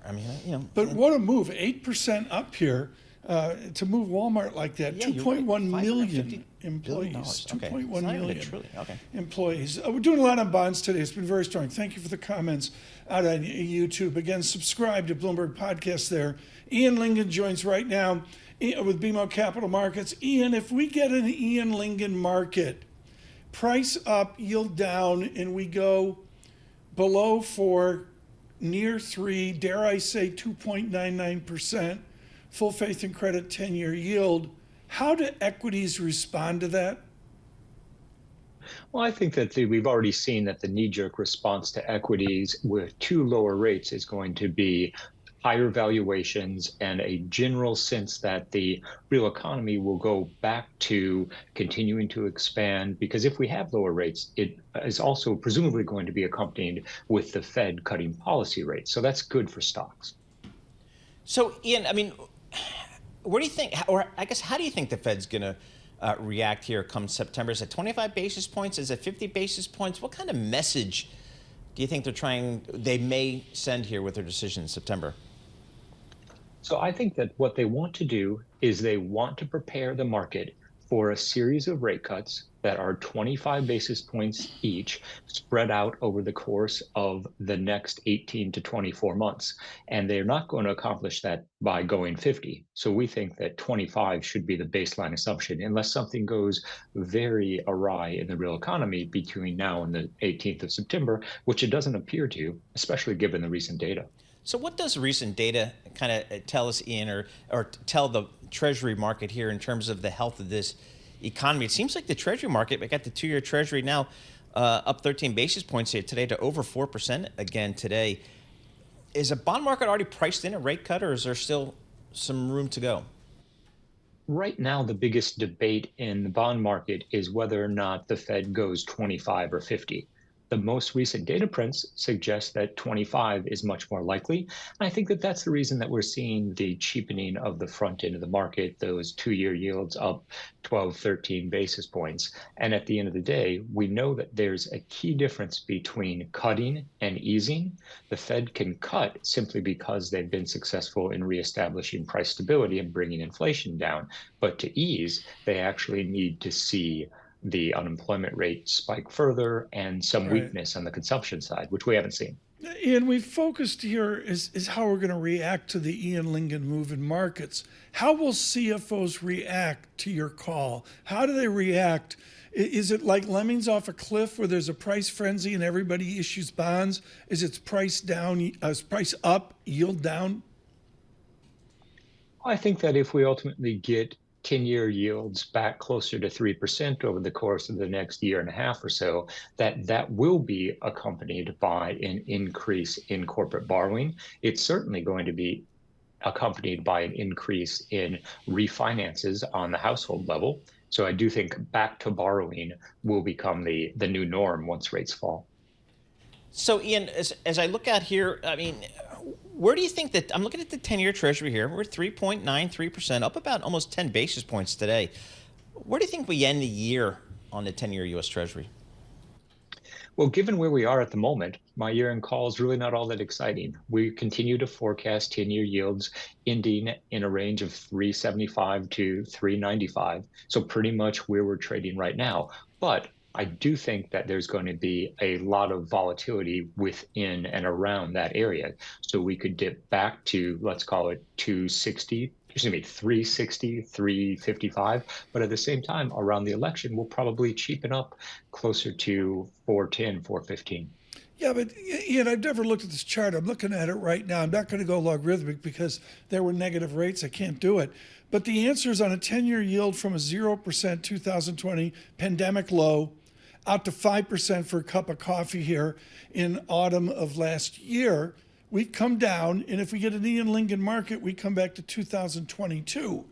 But what a move. 8% up here to move Walmart like that. 2.1 million employees. 2.1 million employees. We're doing a lot on bonds today. It's been very strong. Thank you for the comments out on YouTube. Again, subscribe to Bloomberg Podcast there. Ian Lingen joins right now with BMO Capital Markets. Ian, if we get an Ian Lingen market, price up, yield down, and we go below 4, near 3, dare I say 2.99%, full faith and credit 10-year yield. How do equities respond to that? Well, I think that we've already seen that the knee-jerk response to equities with 2 lower rates is going to be higher valuations and a general sense that the real economy will go back to continuing to expand, because if we have lower rates, it is also presumably going to be accompanied with the Fed cutting policy rates. So that's good for stocks. So, Ian, where do you think, or I guess, how do you think the Fed's going to react here come September? Is it 25 basis points? Is it 50 basis points? What kind of message do you think they may send here with their decision in September? So I think that what they want to do is they want to prepare the market for a series of rate cuts that are 25 basis points each spread out over the course of the next 18 to 24 months. And they're not going to accomplish that by going 50. So we think that 25 should be the baseline assumption, unless something goes very awry in the real economy between now and the 18th of September, which it doesn't appear to, especially given the recent data. So what does recent data kind of tell us, Ian, or tell the Treasury market here in terms of the health of this economy? It seems like the Treasury market, we got the 2-year Treasury now up 13 basis points here today to over 4% again today. Is a bond market already priced in a rate cut, or is there still some room to go? Right now, the biggest debate in the bond market is whether or not the Fed goes 25 or 50. The most recent data prints suggest that 25 is much more likely. And I think that that's the reason that we're seeing the cheapening of the front end of the market, those 2-year yields up 12, 13 basis points. And at the end of the day, we know that there's a key difference between cutting and easing. The Fed can cut simply because they've been successful in reestablishing price stability and bringing inflation down. But to ease, they actually need to see the unemployment rate spike further and some weakness on the consumption side, which we haven't seen. Ian, we've focused here is how we're going to react to the Ian Lingen move in markets. How will CFOs react to your call? How do they react? Is it like lemmings off a cliff where there's a price frenzy and everybody issues bonds? Is it price down, price up, yield down? I think that if we ultimately get 10-year yields back closer to 3% over the course of the next year and a half or so, that will be accompanied by an increase in corporate borrowing. It's certainly going to be accompanied by an increase in refinances on the household level. So I do think back to borrowing will become the new norm once rates fall. So Ian, as I look out here, I mean, where do you think that, I'm looking at the 10-year Treasury here, we're 3.93%, up about almost 10 basis points today. Where do you think we end the year on the 10-year U.S. Treasury? Well, given where we are at the moment, my year-end call is really not all that exciting. We continue to forecast 10-year yields ending in a range of 375 to 395, so pretty much where we're trading right now. But I do think that there's going to be a lot of volatility within and around that area. So we could dip back to, let's call it 360, 355. But at the same time, around the election, we'll probably cheapen up closer to 410, 415. Yeah, but Ian, I've never looked at this chart. I'm looking at it right now. I'm not going to go logarithmic because there were negative rates. I can't do it. But the answer is on a 10-year yield from a 0% 2020 pandemic low out to 5% for a cup of coffee here in autumn of last year. We come down, and if we get an Ian Lingen market, we come back to 2022.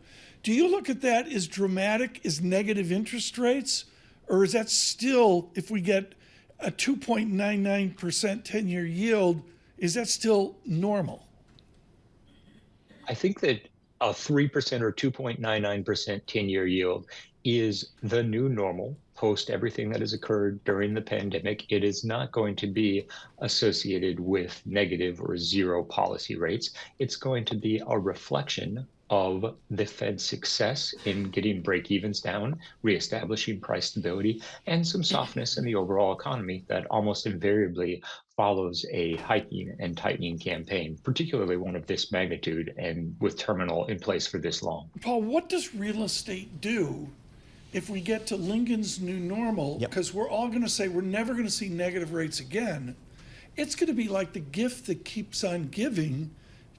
Do you look at that as dramatic as negative interest rates? Or is that still, if we get a 2.99% 10-year yield, is that still normal? I think that a 3% or 2.99% 10-year yield is the new normal post everything that has occurred during the pandemic. It is not going to be associated with negative or zero policy rates. It's going to be a reflection of the Fed's success in getting break-evens down, reestablishing price stability, and some softness in the overall economy that almost invariably follows a hiking and tightening campaign, particularly one of this magnitude and with terminal in place for this long. Paul, what does real estate do if we get to Lingen's new normal? Because we're all going to say we're never going to see negative rates again. It's going to be like the gift that keeps on giving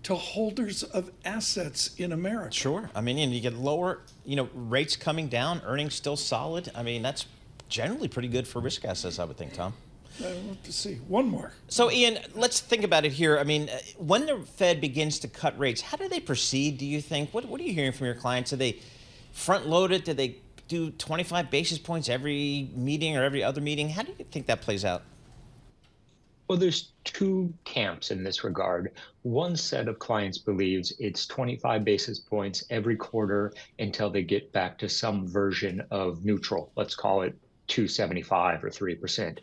to holders of assets in America. Sure. I mean, and you get lower, rates coming down, earnings still solid. I mean, that's generally pretty good for risk assets, I would think, Tom. Let's see. One more. So, Ian, let's think about it here. I mean, when the Fed begins to cut rates, how do they proceed, do you think? What are you hearing from your clients? Do they front load it? Do they do 25 basis points every meeting or every other meeting? How do you think that plays out? Well, there's two camps in this regard. One set of clients believes it's 25 basis points every quarter until they get back to some version of neutral. Let's call it 275 or 3%.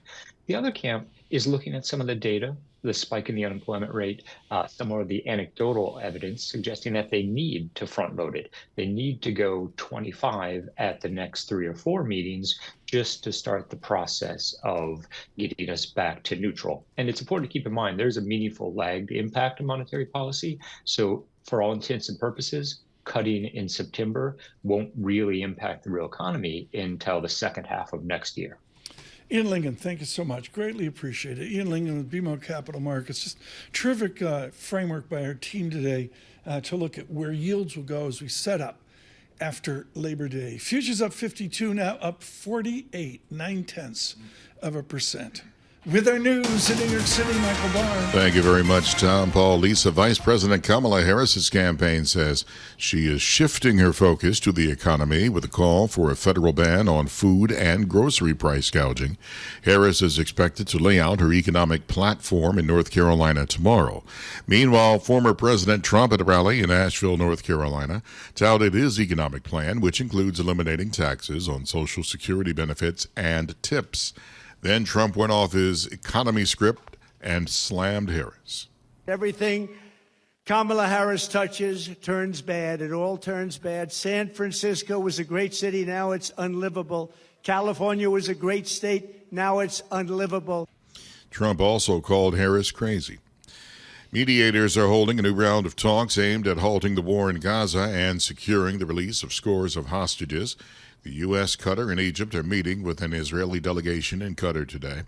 The other camp is looking at some of the data the spike in the unemployment rate, some of the anecdotal evidence suggesting that they need to front load it. They need to go 25 at the next 3 or 4 meetings just to start the process of getting us back to neutral. And it's important to keep in mind there's a meaningful lagged impact of monetary policy. So for all intents and purposes, cutting in September won't really impact the real economy until the second half of next year. Ian Lincoln, thank you so much. Greatly appreciate it. Ian Lincoln with BMO Capital Markets. Just terrific framework by our team today to look at where yields will go as we set up after Labor Day. Futures up 52, now up 48, 0.9%. With our news in New York City, Michael Barr. Thank you very much, Tom. Paul, Lisa. Vice President Kamala Harris's campaign says she is shifting her focus to the economy with a call for a federal ban on food and grocery price gouging. Harris is expected to lay out her economic platform in North Carolina tomorrow. Meanwhile, former President Trump at a rally in Asheville, North Carolina, touted his economic plan, which includes eliminating taxes on Social Security benefits and tips. Then Trump went off his economy script and slammed Harris. Everything Kamala Harris touches turns bad. It all turns bad. San Francisco was a great city. Now it's unlivable. California was a great state. Now it's unlivable. Trump also called Harris crazy. Mediators are holding a new round of talks aimed at halting the war in Gaza and securing the release of scores of hostages. The U.S., Qatar, and Egypt are meeting with an Israeli delegation in Qatar today.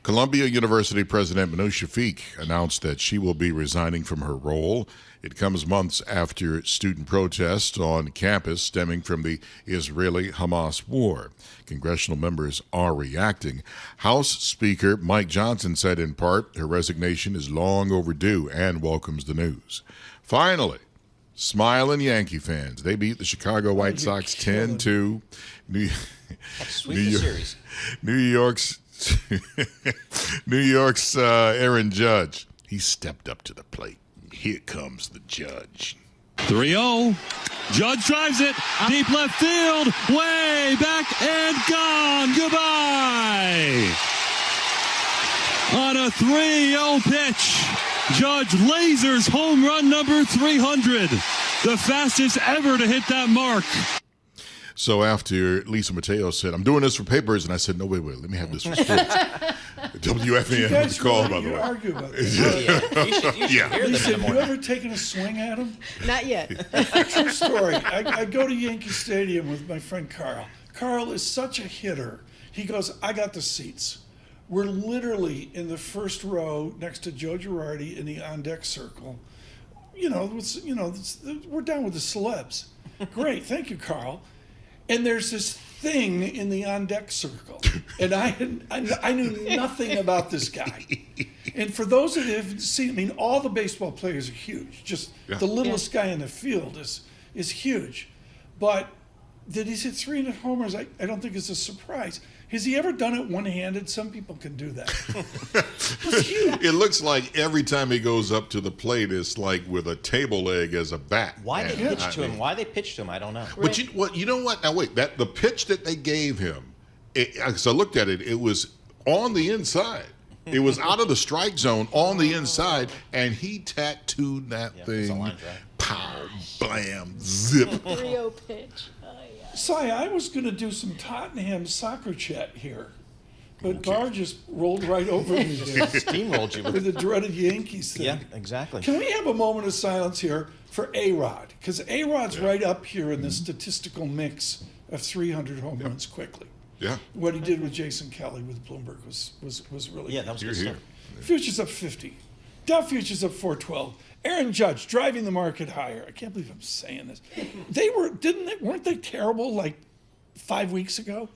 Columbia University President Manu Shafiq announced that she will be resigning from her role. It comes months after student protests on campus stemming from the Israeli-Hamas war. Congressional members are reacting. House Speaker Mike Johnson said in part her resignation is long overdue and welcomes the news. Finally, smiling Yankee fans. They beat the Chicago White Sox 10-2. New York's Aaron Judge. He stepped up to the plate. Here comes the Judge. 3-0. Judge drives it. Deep left field. Way back and gone. Goodbye. On a 3-0 pitch, Judge lasers home run number 300, the fastest ever to hit that mark. So after Lisa Mateo said, I'm doing this for papers, and I said, no, wait, let me have this for sports. WFAN was called, by the way. Argue about this. You Yeah. Lisa, have you ever taken a swing at him? Not yet. True story. I go to Yankee Stadium with my friend Carl. Carl is such a hitter. He goes, I got the seats. We're literally in the first row next to Joe Girardi in the on-deck circle. We're down with the celebs. Great, thank you, Carl. And there's this thing in the on-deck circle, and I knew nothing about this guy. And for those that have seen, all the baseball players are huge. Just the littlest guy in the field is huge. But that he's hit 300 homers, I don't think is a surprise. Has he ever done it one-handed? Some people can do that. It looks like every time he goes up to the plate, it's like with a table leg as a bat. Why they pitched to him? Why they pitched to him? I don't know. But you know what? Now wait, the pitch that they gave him, because I looked at it, it was on the inside. It was out of the strike zone on the inside, and he tattooed that thing. Pow, blam, zip. 3-0 pitch. Cy, I was going to do some Tottenham soccer chat here, but Barr just rolled right over me there. Steamrolled you with the dreaded Yankees thing. Yeah, exactly. Can we have a moment of silence here for A-Rod? Because A-Rod's right up here in the statistical mix of 300 home runs quickly. Yeah. What he did with Jason Kelly with Bloomberg was really good. That was good stuff. Futures up 50. Dow futures up 412. Aaron Judge driving the market higher. I can't believe I'm saying this. Weren't they terrible like 5 weeks ago?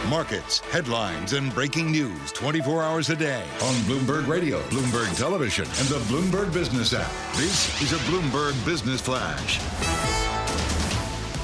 Markets, headlines, and breaking news 24 hours a day on Bloomberg Radio, Bloomberg Television, and the Bloomberg Business app. This is a Bloomberg Business Flash.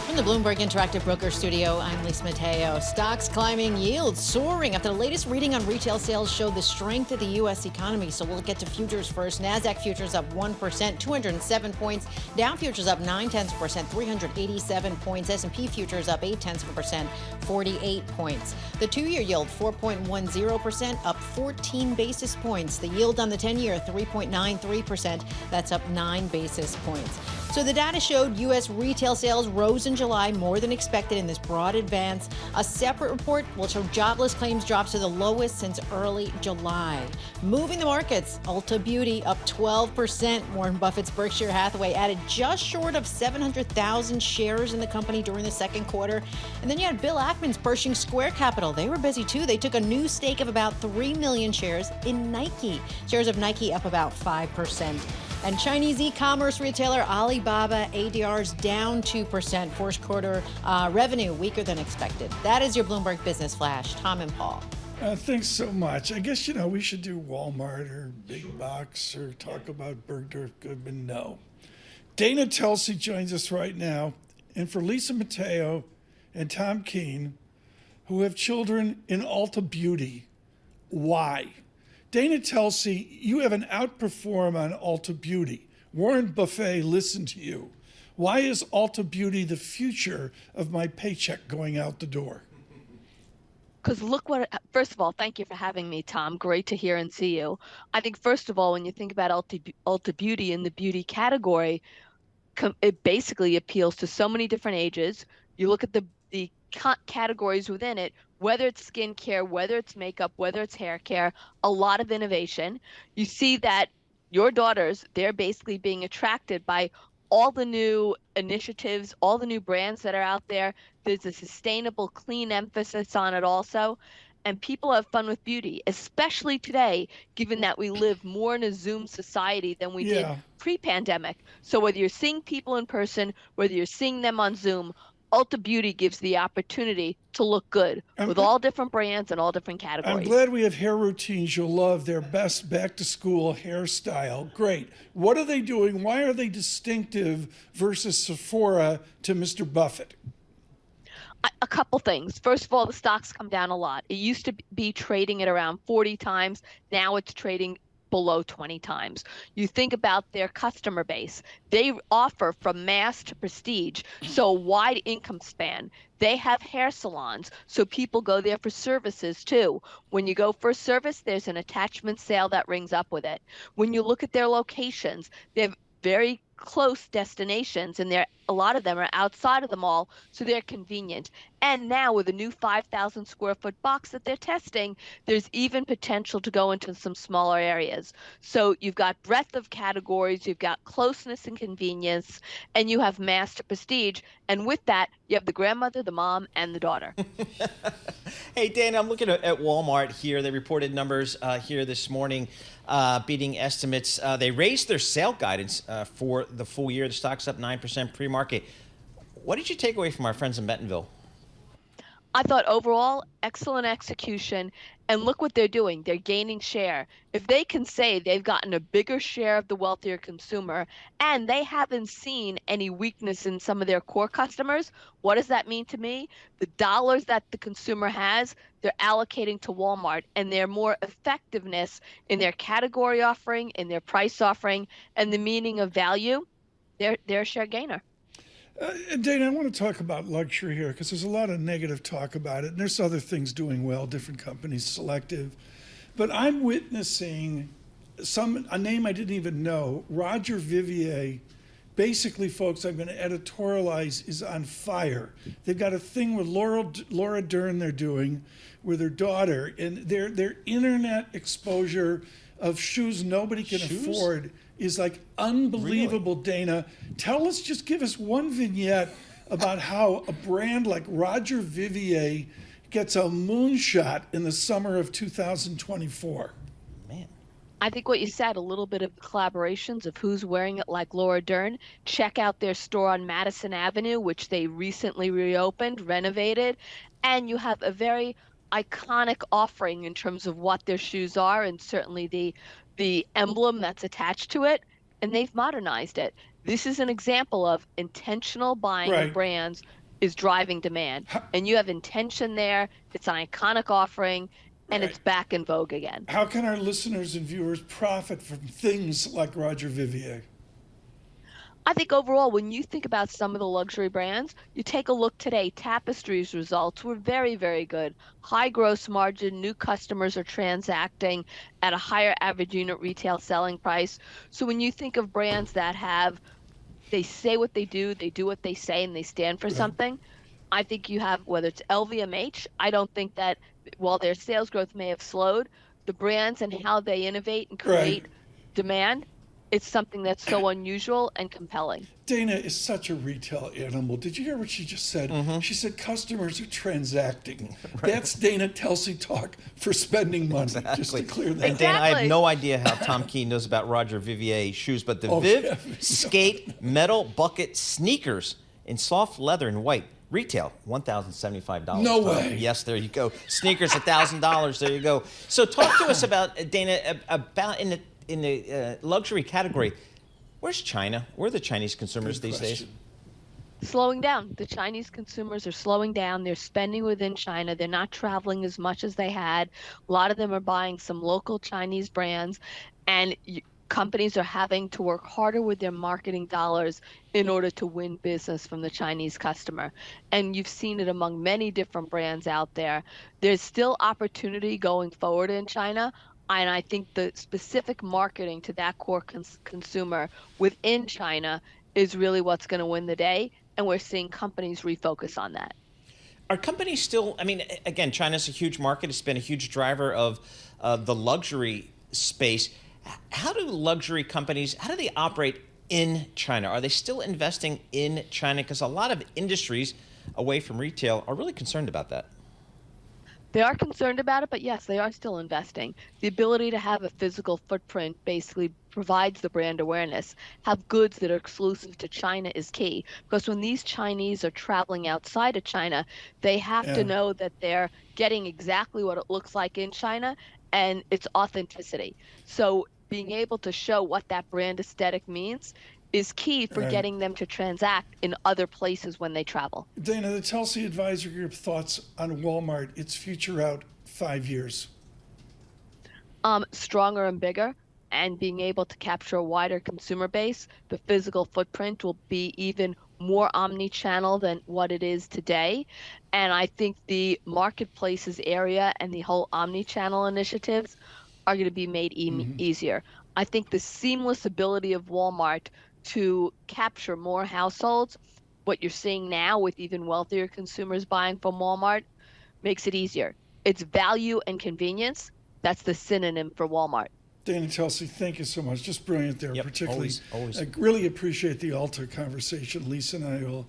From the Bloomberg Interactive Broker Studio, I'm Lisa Mateo. Stocks climbing, yields soaring after the latest reading on retail sales showed the strength of the U.S. economy. So we'll get to futures first. NASDAQ futures up 1%, 207 points. Dow futures up 0.9%, 387 points. S&P futures up 0.8%, 48 points. The two-year yield 4.10%, up 14 basis points. The yield on the 10-year 3.93%. That's up 9 basis points. So the data showed U.S. retail sales rose in July more than expected in this broad advance. A separate report will show jobless claims drops to the lowest since early July. Moving the markets, Ulta Beauty up 12%. Warren Buffett's Berkshire Hathaway added just short of 700,000 shares in the company during the second quarter. And then you had Bill Ackman's Pershing Square Capital. They were busy too. They took a new stake of about 3 million shares in Nike. Shares of Nike up about 5%. And Chinese e-commerce retailer Alibaba ADRs down 2%. First quarter revenue weaker than expected. That is your Bloomberg Business Flash. Tom and Paul. Thanks so much. I guess, we should do Walmart or Big Box or talk about Bergdorf Goodman. No. Dana Telsey joins us right now. And for Lisa Mateo and Tom Keene, who have children in Ulta Beauty, why? Dana Telsey, you have an outperform on Ulta Beauty. Warren Buffett listened to you. Why is Ulta Beauty the future of my paycheck going out the door? Because first of all, thank you for having me, Tom. Great to hear and see you. I think, first of all, when you think about Ulta Beauty in the beauty category, it basically appeals to so many different ages. You look at the categories within it, whether it's skincare, whether it's makeup, whether it's hair care, a lot of innovation. You see that your daughters, they're basically being attracted by all the new initiatives, all the new brands that are out there. There's a sustainable, clean emphasis on it also. And people have fun with beauty, especially today, given that we live more in a Zoom society than we did pre-pandemic. So whether you're seeing people in person, whether you're seeing them on Zoom, Ulta Beauty gives the opportunity to look good with all different brands and all different categories. I'm glad we have hair routines you'll love. Their best back-to-school hairstyle. Great. What are they doing? Why are they distinctive versus Sephora to Mr. Buffett? A couple things. First of all, the stock's come down a lot. It used to be trading at around 40 times. Now it's trading below 20 times. You think about their customer base. They offer from mass to prestige, so a wide income span. They have hair salons, so people go there for services too. When you go for a service, there's an attachment sale that rings up with it. When you look at their locations, they have very close destinations, and a lot of them are outside of the mall, so they're convenient. And now with a new 5,000 square foot box that they're testing, there's even potential to go into some smaller areas. So you've got breadth of categories, you've got closeness and convenience, and you have mass to prestige. And with that, you have the grandmother, the mom, and the daughter. Hey, Dana, I'm looking at Walmart here. They reported numbers here this morning, beating estimates. They raised their sale guidance for the full year. The stock's up 9% pre-market. What did you take away from our friends in Bentonville? I thought overall, excellent execution. And look what they're doing. They're gaining share. If they can say they've gotten a bigger share of the wealthier consumer and they haven't seen any weakness in some of their core customers, what does that mean to me? The dollars that the consumer has, they're allocating to Walmart, and their more effectiveness in their category offering, in their price offering, and the meaning of value, they're a share gainer. Dana, I want to talk about luxury here because there's a lot of negative talk about it, and there's other things doing well, different companies, selective. But I'm witnessing a name I didn't even know, Roger Vivier. Basically, folks, I'm going to editorialize, is on fire. They've got a thing with Laura Dern they're doing with her daughter, and their internet exposure of shoes nobody can afford is like unbelievable. Really? Dana, give us one vignette about how a brand like Roger Vivier gets a moonshot in the summer of 2024. Man. I think what you said, a little bit of collaborations of who's wearing it like Laura Dern. Check out their store on Madison Avenue, which they recently reopened, renovated, and you have a very iconic offering in terms of what their shoes are, and certainly the emblem that's attached to it, and they've modernized it. This is an example of intentional buying of brands is driving demand. And you have intention there. It's an iconic offering, and it's back in vogue again. How can our listeners and viewers profit from things like Roger Vivier? I think overall, when you think about some of the luxury brands, you take a look today, Tapestry's results were very, very good. High gross margin, new customers are transacting at a higher average unit retail selling price. So when you think of brands that they say what they do what they say, and they stand for something, I think you have, whether it's LVMH, I don't think that while their sales growth may have slowed, the brands and how they innovate and create demand, it's something that's so unusual and compelling. Dana is such a retail animal. Did you hear what she just said? She said customers are transacting. That's Dana Telsey talk for spending money, just to clear that. And Dana, I have no idea how Tom Keene knows about Roger Vivier shoes, but the Viv Skate Metal Bucket sneakers in soft leather and white, retail $1,075. No way. Yes, there you go. Sneakers $1,000. There you go. So talk to us about, Dana, about in the luxury category, where's China? Where are the Chinese consumers these days? Slowing down. The Chinese consumers are slowing down. They're spending within China. They're not traveling as much as they had. A lot of them are buying some local Chinese brands, and companies are having to work harder with their marketing dollars in order to win business from the Chinese customer. And you've seen it among many different brands out there. There's still opportunity going forward in China. And I think the specific marketing to that core consumer within China is really what's going to win the day. And we're seeing companies refocus on that. Are companies still, I mean, again, China's a huge market. It's been a huge driver of the luxury space. How do luxury companies, how do they operate in China? Are they still investing in China? Because a lot of industries away from retail are really concerned about that. They are concerned about it, but yes, they are still investing. The ability to have a physical footprint basically provides the brand awareness. Have goods that are exclusive to China is key, because when these Chinese are traveling outside of China, they have to know that they're getting exactly what it looks like in China and its authenticity. So being able to show what that brand aesthetic means is key for getting them to transact in other places when they travel. Dana, the Telsey Advisory Group thoughts on Walmart, its future out 5 years. Stronger and bigger, and being able to capture a wider consumer base. The physical footprint will be even more omni-channel than what it is today. And I think the marketplaces area and the whole omni-channel initiatives are going to be made easier. I think the seamless ability of Walmart to capture more households, what you're seeing now with even wealthier consumers buying from Walmart, makes it easier. It's value and convenience. That's the synonym for Walmart. Dana Telsey, thank you so much. Just brilliant there, particularly. Always. I really appreciate the Ulta conversation. Lisa and I will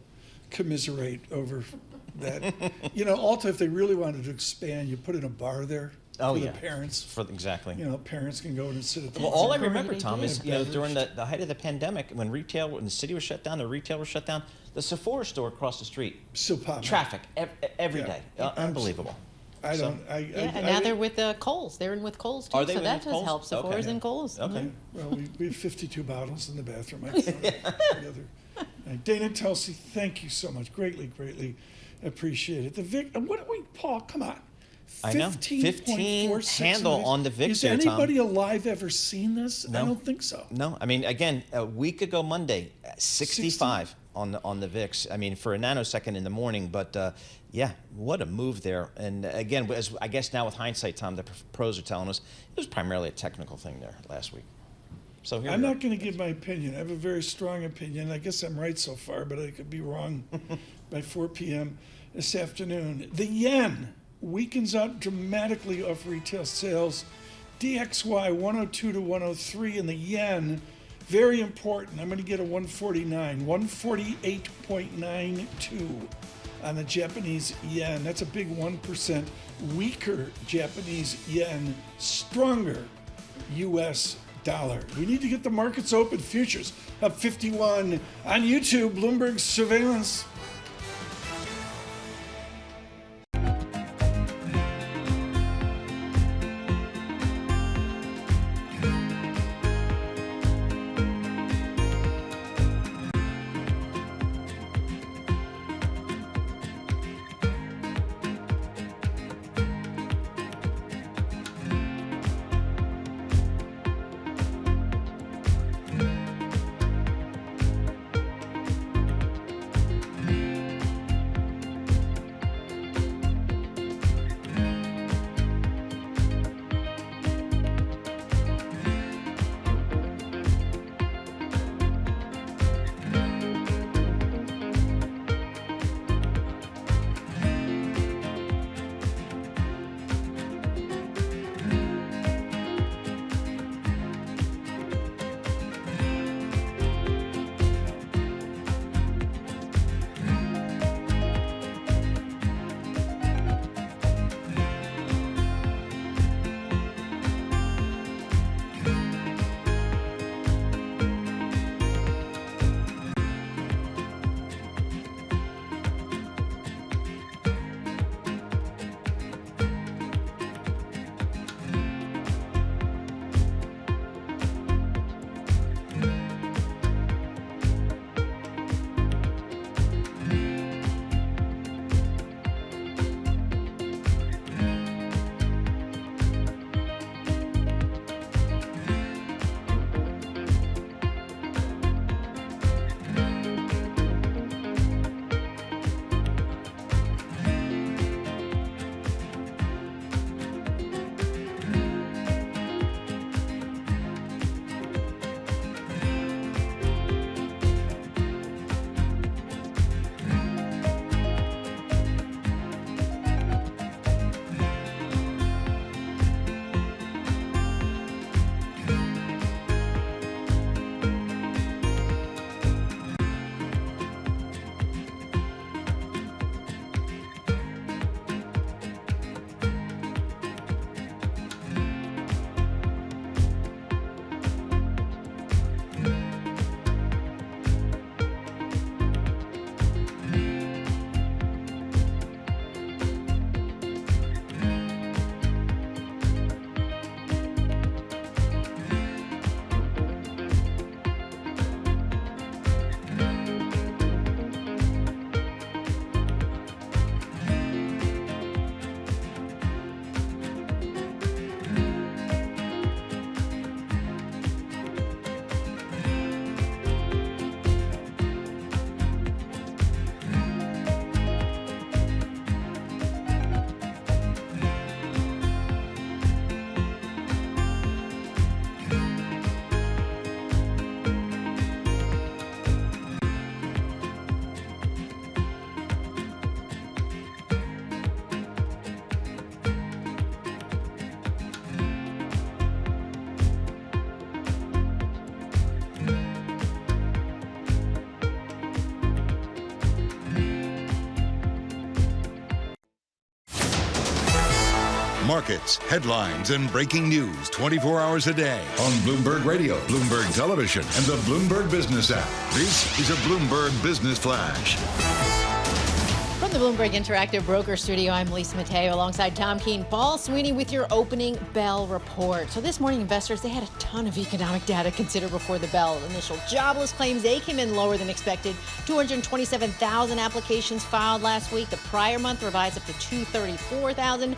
commiserate over that. You know, Ulta, if they really wanted to expand, you put in a bar there. For the parents. Exactly. You know, parents can go in and sit at the Well, all I remember, Tom, is during the height of the pandemic, when the city was shut down, the retail was shut down, the Sephora store across the street. Still popping. Traffic every day. Unbelievable. And now they're with Kohl's. They're in with Kohl's too. Are they so with that does Kohl's? help. Sephora's in Kohl's. Okay. Well, we have 52 bottles in the bathroom. Dana Telsey, thank you so much. Greatly, greatly appreciate it. The Vic, what do we, Paul? Come on. I know. 15 handle on the VIX. Has there, anybody Tom. alive ever seen this? No. I don't think so. No. I mean, again, a week ago Monday, 65 on the VIX. I mean, for a nanosecond in the morning, but yeah, what a move there. And again, as I guess now with hindsight, Tom, the pros are telling us it was primarily a technical thing there last week. So here I'm not going to give my opinion. I have a very strong opinion. I guess I'm right so far, but I could be wrong by 4 p.m. this afternoon. The yen weakens out dramatically off retail sales. DXY 102 to 103, and the yen, very important. I'm going to get a 149, 148.92 on the Japanese yen. That's a big 1% weaker Japanese yen, stronger U.S. dollar. We need to get the markets open. Futures up 51 on YouTube. Bloomberg Surveillance. markets, headlines, and breaking news 24 hours a day on Bloomberg Radio, Bloomberg Television, and the Bloomberg Business app. This is a Bloomberg Business Flash. From the Bloomberg Interactive Broker Studio, I'm Lisa Mateo alongside Tom Keene, Paul Sweeney with your opening bell report. So this morning, investors, they had a ton of economic data to consider before the bell. Initial jobless claims, they came in lower than expected. 227,000 applications filed last week. The prior month revised up to 234,000.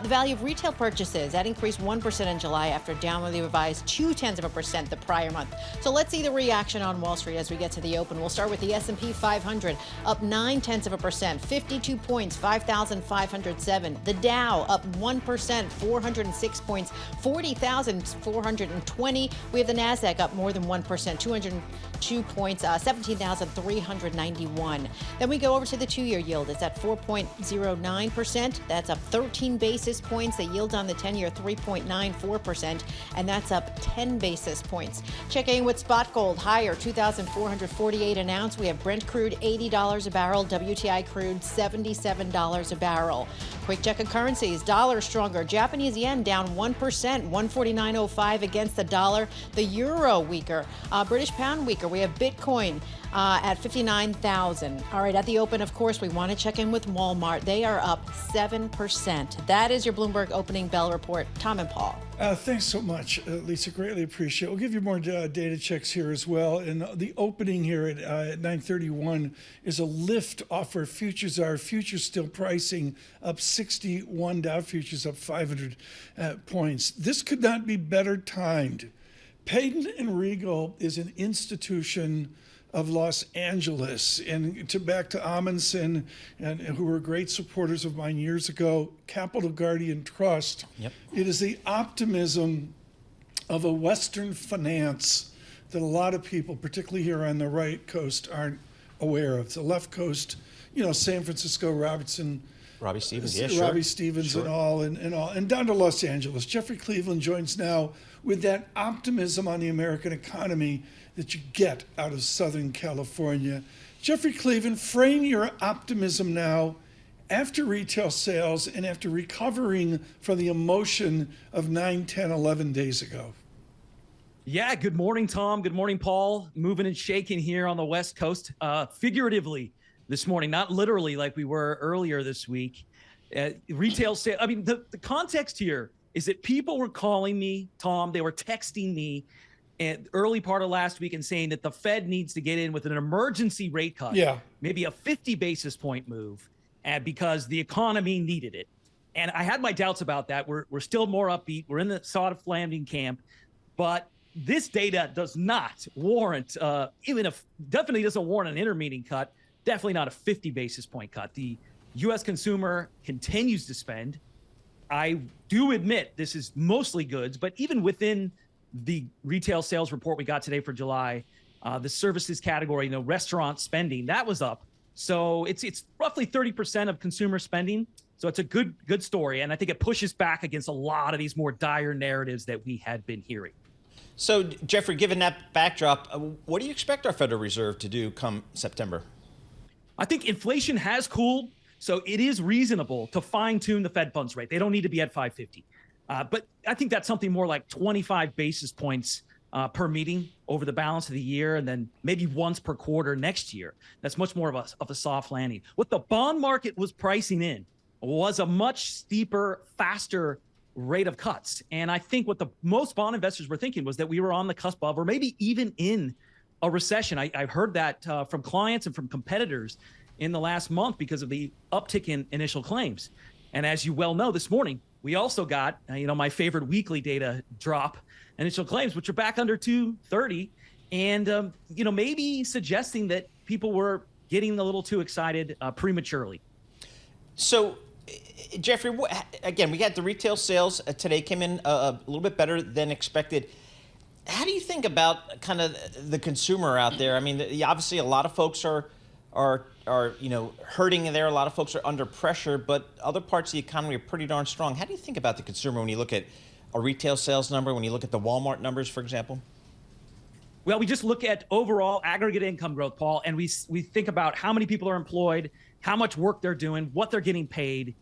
The value of retail purchases, that increased 1% in July after downwardly revised 0.2% the prior month. So let's see the reaction on Wall Street as we get to the open. We'll start with the S&P 500, up 0.9%. 52 points, 5,507. The Dow up 1%, 406 points, 40,420. We have the Nasdaq up more than 1%, 202 points, 17,391. Then we go over to the 2-year yield. It's at 4.09%. That's up 13 basis points. The yield on the 10-year 3.94%, and that's up 10 basis points. Checking with spot gold, higher, 2,448 an ounce. We have Brent crude $80 a barrel, WTI crude $77 a barrel. Quick check of currencies. Dollar stronger. Japanese yen down 1%, 149.05 against the dollar. The euro weaker. British pound weaker. We have Bitcoin at 59,000. All right, at the open, of course, we want to check in with Wal-Mart. They are up 7%. That is your Bloomberg opening bell report. Tom and Paul. Thanks so much, Lisa. Greatly appreciate it. We'll give you more data checks here as well. And the opening here at 9:31 is a lift off where futures are. Futures still pricing up 61. Dow futures up 500 points. This could not be better timed. Payton and Regal is an institution of Los Angeles, and back to Amundsen, and who were great supporters of mine years ago, Capital Guardian Trust. Yep. It is the optimism of a Western finance that a lot of people, particularly here on the right coast, aren't aware of. The left coast, San Francisco, Robbie Stevens, Robbie Stevens, and all, and down to Los Angeles. Jeffrey Cleveland joins now with that optimism on the American economy that you get out of Southern California. Jeffrey Cleveland, frame your optimism now after retail sales and after recovering from the emotion of 9, 10, 11 days ago. Yeah, good morning, Tom. Good morning, Paul. Moving and shaking here on the West Coast, figuratively this morning, not literally like we were earlier this week. Retail sales, the context here is that people were calling me, Tom, they were texting me and early part of last week and saying that the Fed needs to get in with an emergency rate cut, maybe a 50 basis point move, because the economy needed it. And I had my doubts about that. We're still more upbeat. We're in the soft landing camp, but this data does not warrant, definitely doesn't warrant an intermediate cut, definitely not a 50 basis point cut. The U.S. consumer continues to spend. I do admit this is mostly goods, but even within the retail sales report we got today for July, the services category, restaurant spending, that was up. So it's roughly 30% of consumer spending. So it's a good story. And I think it pushes back against a lot of these more dire narratives that we had been hearing. So, Jeffrey, given that backdrop, what do you expect our Federal Reserve to do come September? I think inflation has cooled, so it is reasonable to fine-tune the Fed funds rate. They don't need to be at 550. But I think that's something more like 25 basis points per meeting over the balance of the year, and then maybe once per quarter next year. That's much more of a soft landing. What the bond market was pricing in was a much steeper, faster rate of cuts. And I think what the most bond investors were thinking was that we were on the cusp of, or maybe even in a recession. I've heard that from clients and from competitors in the last month because of the uptick in initial claims. And as you well know, this morning, we also got, my favorite weekly data drop, initial claims, which are back under 230. And, maybe suggesting that people were getting a little too excited prematurely. So, Jeffrey, again, we had the retail sales today came in a little bit better than expected. How do you think about kind of the consumer out there? I mean, obviously a lot of folks are hurting there. A lot of folks are under pressure, but other parts of the economy are pretty darn strong. How do you think about the consumer when you look at a retail sales number, when you look at the Walmart numbers, for example? Well, we just look at overall aggregate income growth, Paul, and we think about how many people are employed, how much work they're doing, what they're getting paid.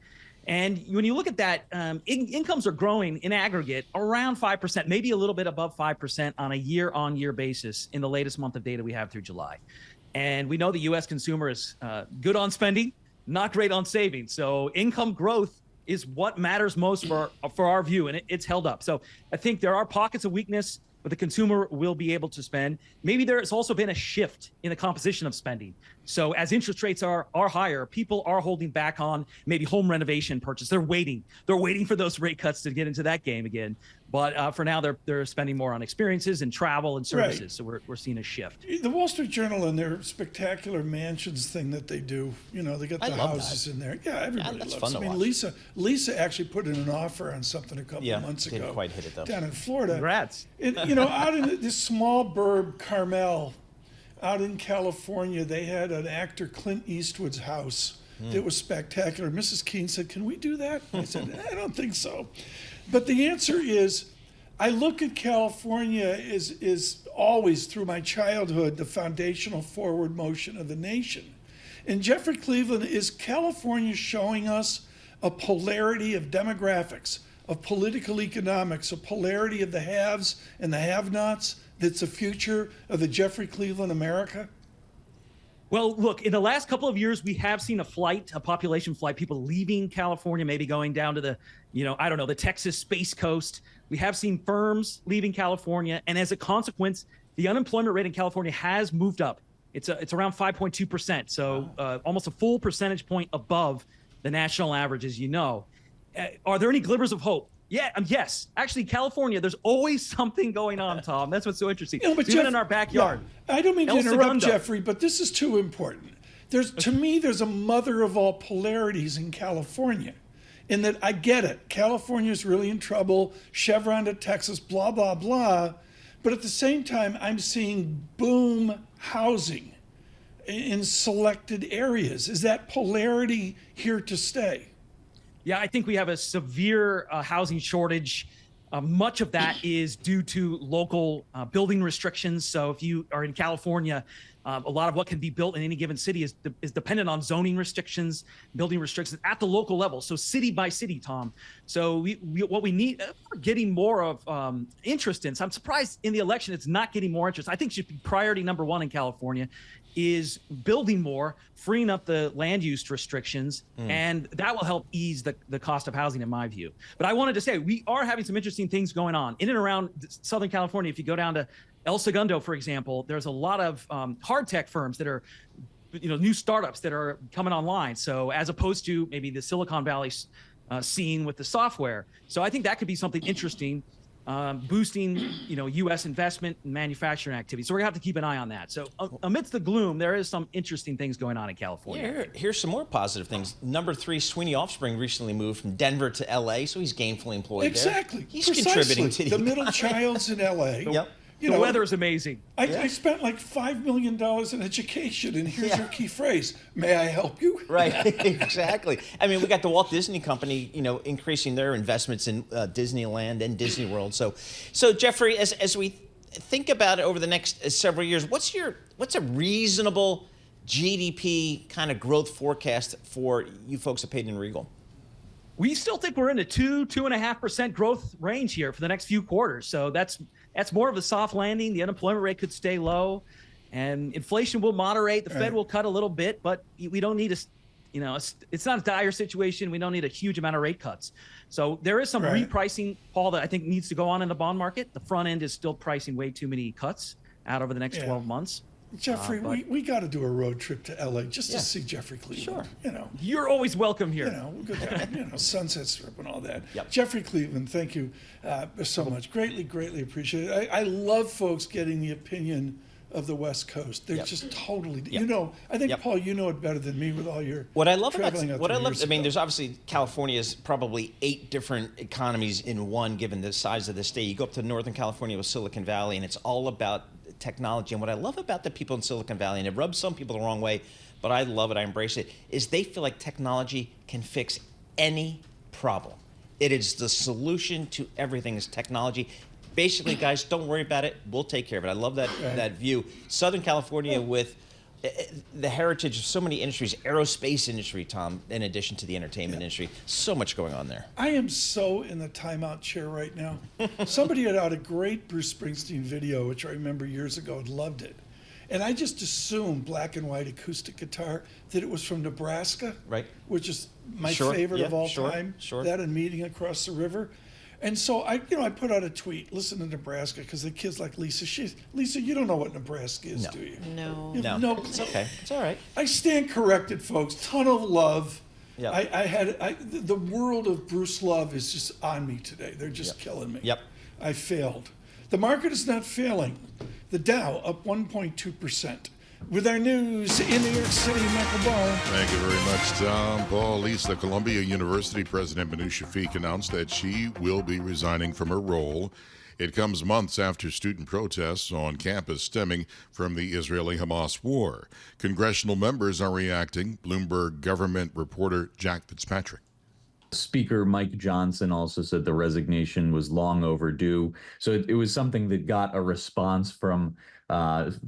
And when you look at that, incomes are growing in aggregate around 5%, maybe a little bit above 5% on a year-on-year basis in the latest month of data we have through July. And we know the U.S. consumer is good on spending, not great on saving. So income growth is what matters most for our view, and it's held up. So I think there are pockets of weakness, but the consumer will be able to spend. Maybe there has also been a shift in the composition of spending. So as interest rates are higher, people are holding back on maybe home renovation purchase. They're waiting for those rate cuts to get into that game again. But for now, they're spending more on experiences and travel and services. Right. So we're seeing a shift. The Wall Street Journal and their spectacular mansions thing that they do, they got the houses in there. Yeah, everybody loves it. I mean, Lisa actually put in an offer on something a couple months ago. Didn't quite hit it though. Down in Florida. Congrats. Out in this small burb, Carmel, out in California, they had an actor, Clint Eastwood's house. That was spectacular. Mrs. Keene said, "Can we do that?" I said, "I don't think so." But the answer is, I look at California is always, through my childhood, the foundational forward motion of the nation. And Jeffrey Cleveland, is California showing us a polarity of demographics, of political economics, a polarity of the haves and the have-nots that's the future of the Jeffrey Cleveland America? Well, look, in the last couple of years, we have seen a population flight, people leaving California, maybe going down to the Texas Space Coast. We have seen firms leaving California. And as a consequence, the unemployment rate in California has moved up. It's around 5.2%. So almost a full percentage point above the national average, as you know. Are there any glimmers of hope? Yeah, yes. Actually, California, there's always something going on, Tom. That's what's so interesting. Even in our backyard. Yeah, I don't mean to interrupt, Jeffrey, but this is too important. To me, there's a mother of all polarities in California. In that I get it. California's really in trouble. Chevron to Texas, blah, blah, blah. But at the same time, I'm seeing boom housing in selected areas. Is that polarity here to stay? Yeah, I think we have a severe housing shortage. Much of that is due to local building restrictions. So if you are in California, a lot of what can be built in any given city is dependent on zoning restrictions, building restrictions at the local level. So city by city, Tom. So what we need, we're getting more of interest in. So I'm surprised in the election it's not getting more interest. I think should be priority number one in California is building more, freeing up the land use restrictions, and that will help ease the cost of housing, in my view. But I wanted to say, we are having some interesting things going on in and around Southern California. If you go down to El Segundo, for example, there's a lot of hard tech firms that are, new startups that are coming online. So as opposed to maybe the Silicon Valley scene with the software. So I think that could be something interesting. Boosting, U.S. investment and manufacturing activity. So we're going to have to keep an eye on that. So amidst the gloom, there is some interesting things going on in California. Here's some more positive things. Number 3, Sweeney Offspring recently moved from Denver to L.A., so he's gainfully employed exactly. there. He's contributing to the middle child's in L.A. Yep. The weather is amazing. I spent like $5 million in education, and here's your key phrase: "May I help you?" Right, exactly. I mean, we got the Walt Disney Company, increasing their investments in Disneyland and Disney World. So Jeffrey, as we think about it over the next several years, what's a reasonable GDP kind of growth forecast for you folks at Payton & Regal? We still think we're in a 2.5% growth range here for the next few quarters. So that's more of a soft landing. The unemployment rate could stay low, and inflation will moderate. The Fed will cut a little bit, but we don't need it's not a dire situation. We don't need a huge amount of rate cuts. So there is some repricing, Paul, that I think needs to go on in the bond market. The front end is still pricing way too many cuts out over the next 12 months. Jeffrey, we got to do a road trip to LA just to see Jeffrey Cleveland. Sure. You're always welcome here. We'll go down, Sunset Strip and all that. Yep. Jeffrey Cleveland, thank you so much. Greatly appreciate it. I love folks getting the opinion of the West Coast. They're just totally, I think, Paul, you know it better than me with all your traveling out there. There's obviously, California is probably 8 different economies in one, given the size of the state. You go up to Northern California with Silicon Valley, and it's all about technology. And what I love about the people in Silicon Valley, and it rubs some people the wrong way, but I love it, I embrace it, is they feel like technology can fix any problem. It is the solution to everything is technology. Basically, guys, don't worry about it. We'll take care of it. I love that view. Southern California with the heritage of so many industries, aerospace industry, Tom, in addition to the entertainment industry. So much going on there. I am so in the timeout chair right now. Somebody had out a great Bruce Springsteen video, which I remember years ago and loved it. And I just assumed black and white acoustic guitar, that it was from Nebraska, right? Which is my Sure, favorite yeah, of all sure, time. sure. That and Meeting Across the River. And so I put out a tweet, listen to Nebraska, because the kids like Lisa. Lisa, you don't know what Nebraska is, do you? No. You have no. It's okay. It's all right. I stand corrected, folks. Ton of love. Yeah. The world of Bruce Love is just on me today. They're just killing me. Yep. I failed. The market is not failing. The Dow up 1.2%. With our news in New York City, Michael Barr. Thank you very much, Tom. Paul Lisa, Columbia University President Manu Shafiq announced that she will be resigning from her role. It comes months after student protests on campus stemming from the Israeli-Hamas war. Congressional members are reacting. Bloomberg government reporter Jack Fitzpatrick. Speaker Mike Johnson also said the resignation was long overdue. So it was something that got a response from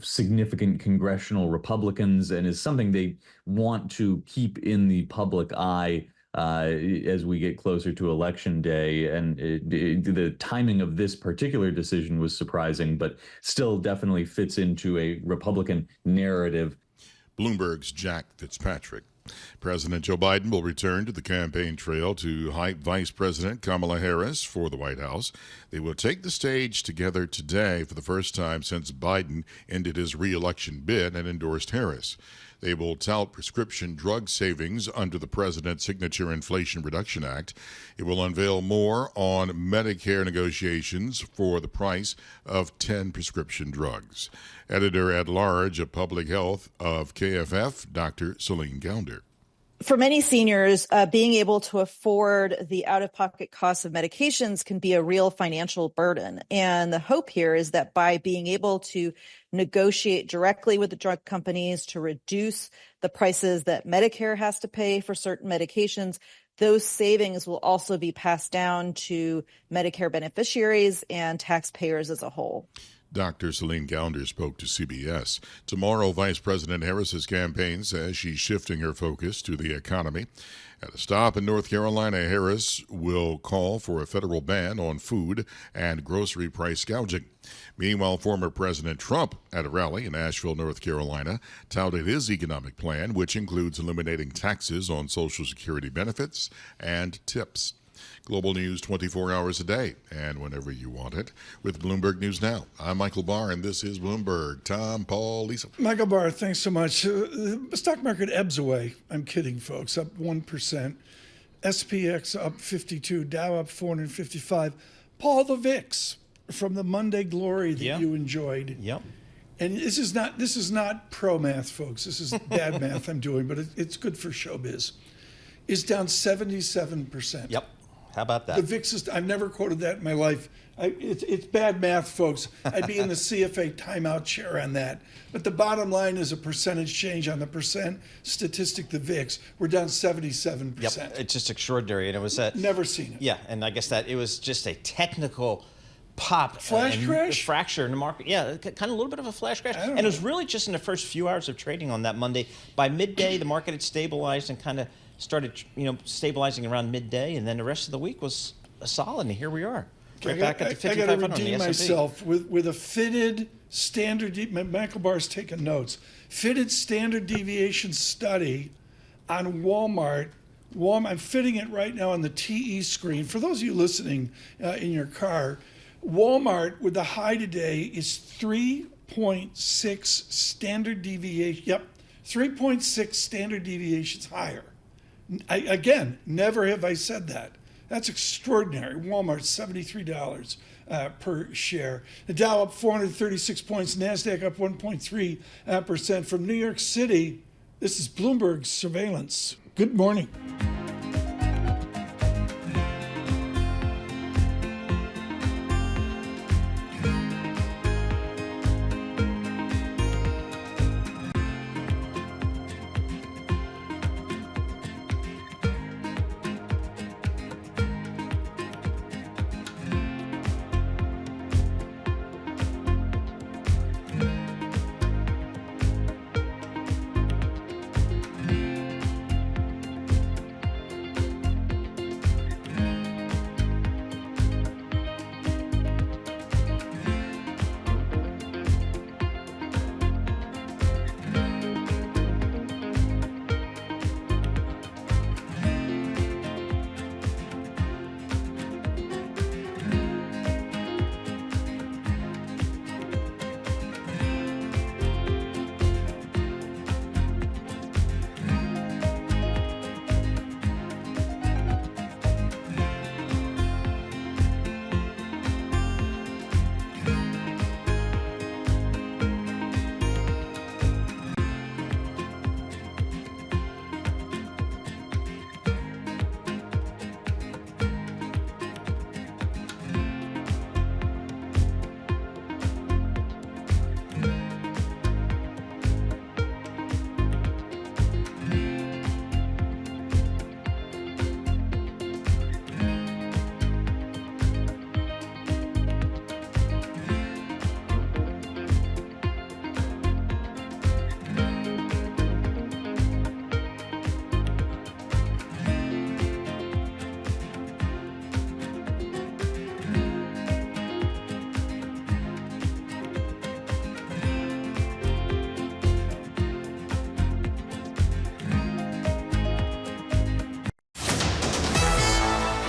significant congressional Republicans and is something they want to keep in the public eye as we get closer to Election Day. And the timing of this particular decision was surprising, but still definitely fits into a Republican narrative. Bloomberg's Jack Fitzpatrick. President Joe Biden will return to the campaign trail to hype Vice President Kamala Harris for the White House. They will take the stage together today for the first time since Biden ended his re-election bid and endorsed Harris. They will tout prescription drug savings under the president's signature Inflation Reduction Act. It will unveil more on Medicare negotiations for the price of 10 prescription drugs. Editor-at-large of Public Health of KFF, Dr. Celine Gounder. For many seniors, being able to afford the out-of-pocket costs of medications can be a real financial burden. And the hope here is that by being able to negotiate directly with the drug companies to reduce the prices that Medicare has to pay for certain medications, those savings will also be passed down to Medicare beneficiaries and taxpayers as a whole. Dr. Celine Gounder spoke to CBS. Tomorrow, Vice President Harris's campaign says she's shifting her focus to the economy. At a stop in North Carolina, Harris will call for a federal ban on food and grocery price gouging. Meanwhile, former President Trump, at a rally in Asheville, North Carolina, touted his economic plan, which includes eliminating taxes on Social Security benefits and tips. Global news 24 hours a day and whenever you want it with Bloomberg News Now. I'm Michael Barr, and this is Bloomberg. Tom, Paul, Lisa. Michael Barr, thanks so much. The stock market ebbs away. I'm kidding, folks. Up 1%. SPX up 52. Dow up 455. Paul, the VIX from the Monday glory that you enjoyed. Yep. And this is not pro math, folks. This is bad math I'm doing, but it's good for showbiz. Is down 77%. Yep. How about that? The VIX is, I've never quoted that in my life. It's bad math, folks. I'd be in the CFA timeout chair on that. But the bottom line is a percentage change on the percent statistic, the VIX. We're down 77%. Yep. It's just extraordinary. And it was never seen it. Yeah. And I guess that it was just a technical pop. Flash crash? Fracture in the market. Yeah, kind of a little bit of a flash crash. And it was really just in the first few hours of trading on that Monday. By midday, the market had stabilized and kind of started, stabilizing around midday, and then the rest of the week was solid, and here we are, right back at the 5,500 on the S&P. I got to redeem myself with a fitted standard. Michael Barr's taking notes. Fitted standard deviation study on Walmart. I'm fitting it right now on the TE screen. For those of you listening in your car, Walmart with the high today is 3.6 standard deviation. Yep, 3.6 standard deviations higher. Again, never have I said that. That's extraordinary. Walmart, $73 per share. The Dow up 436 points. NASDAQ up 1.3%. From New York City, this is Bloomberg Surveillance. Good morning.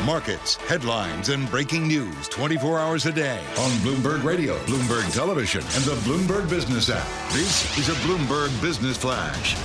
Markets, headlines, and breaking news 24 hours a day on Bloomberg Radio, Bloomberg Television, and the Bloomberg Business app. This is a Bloomberg Business Flash.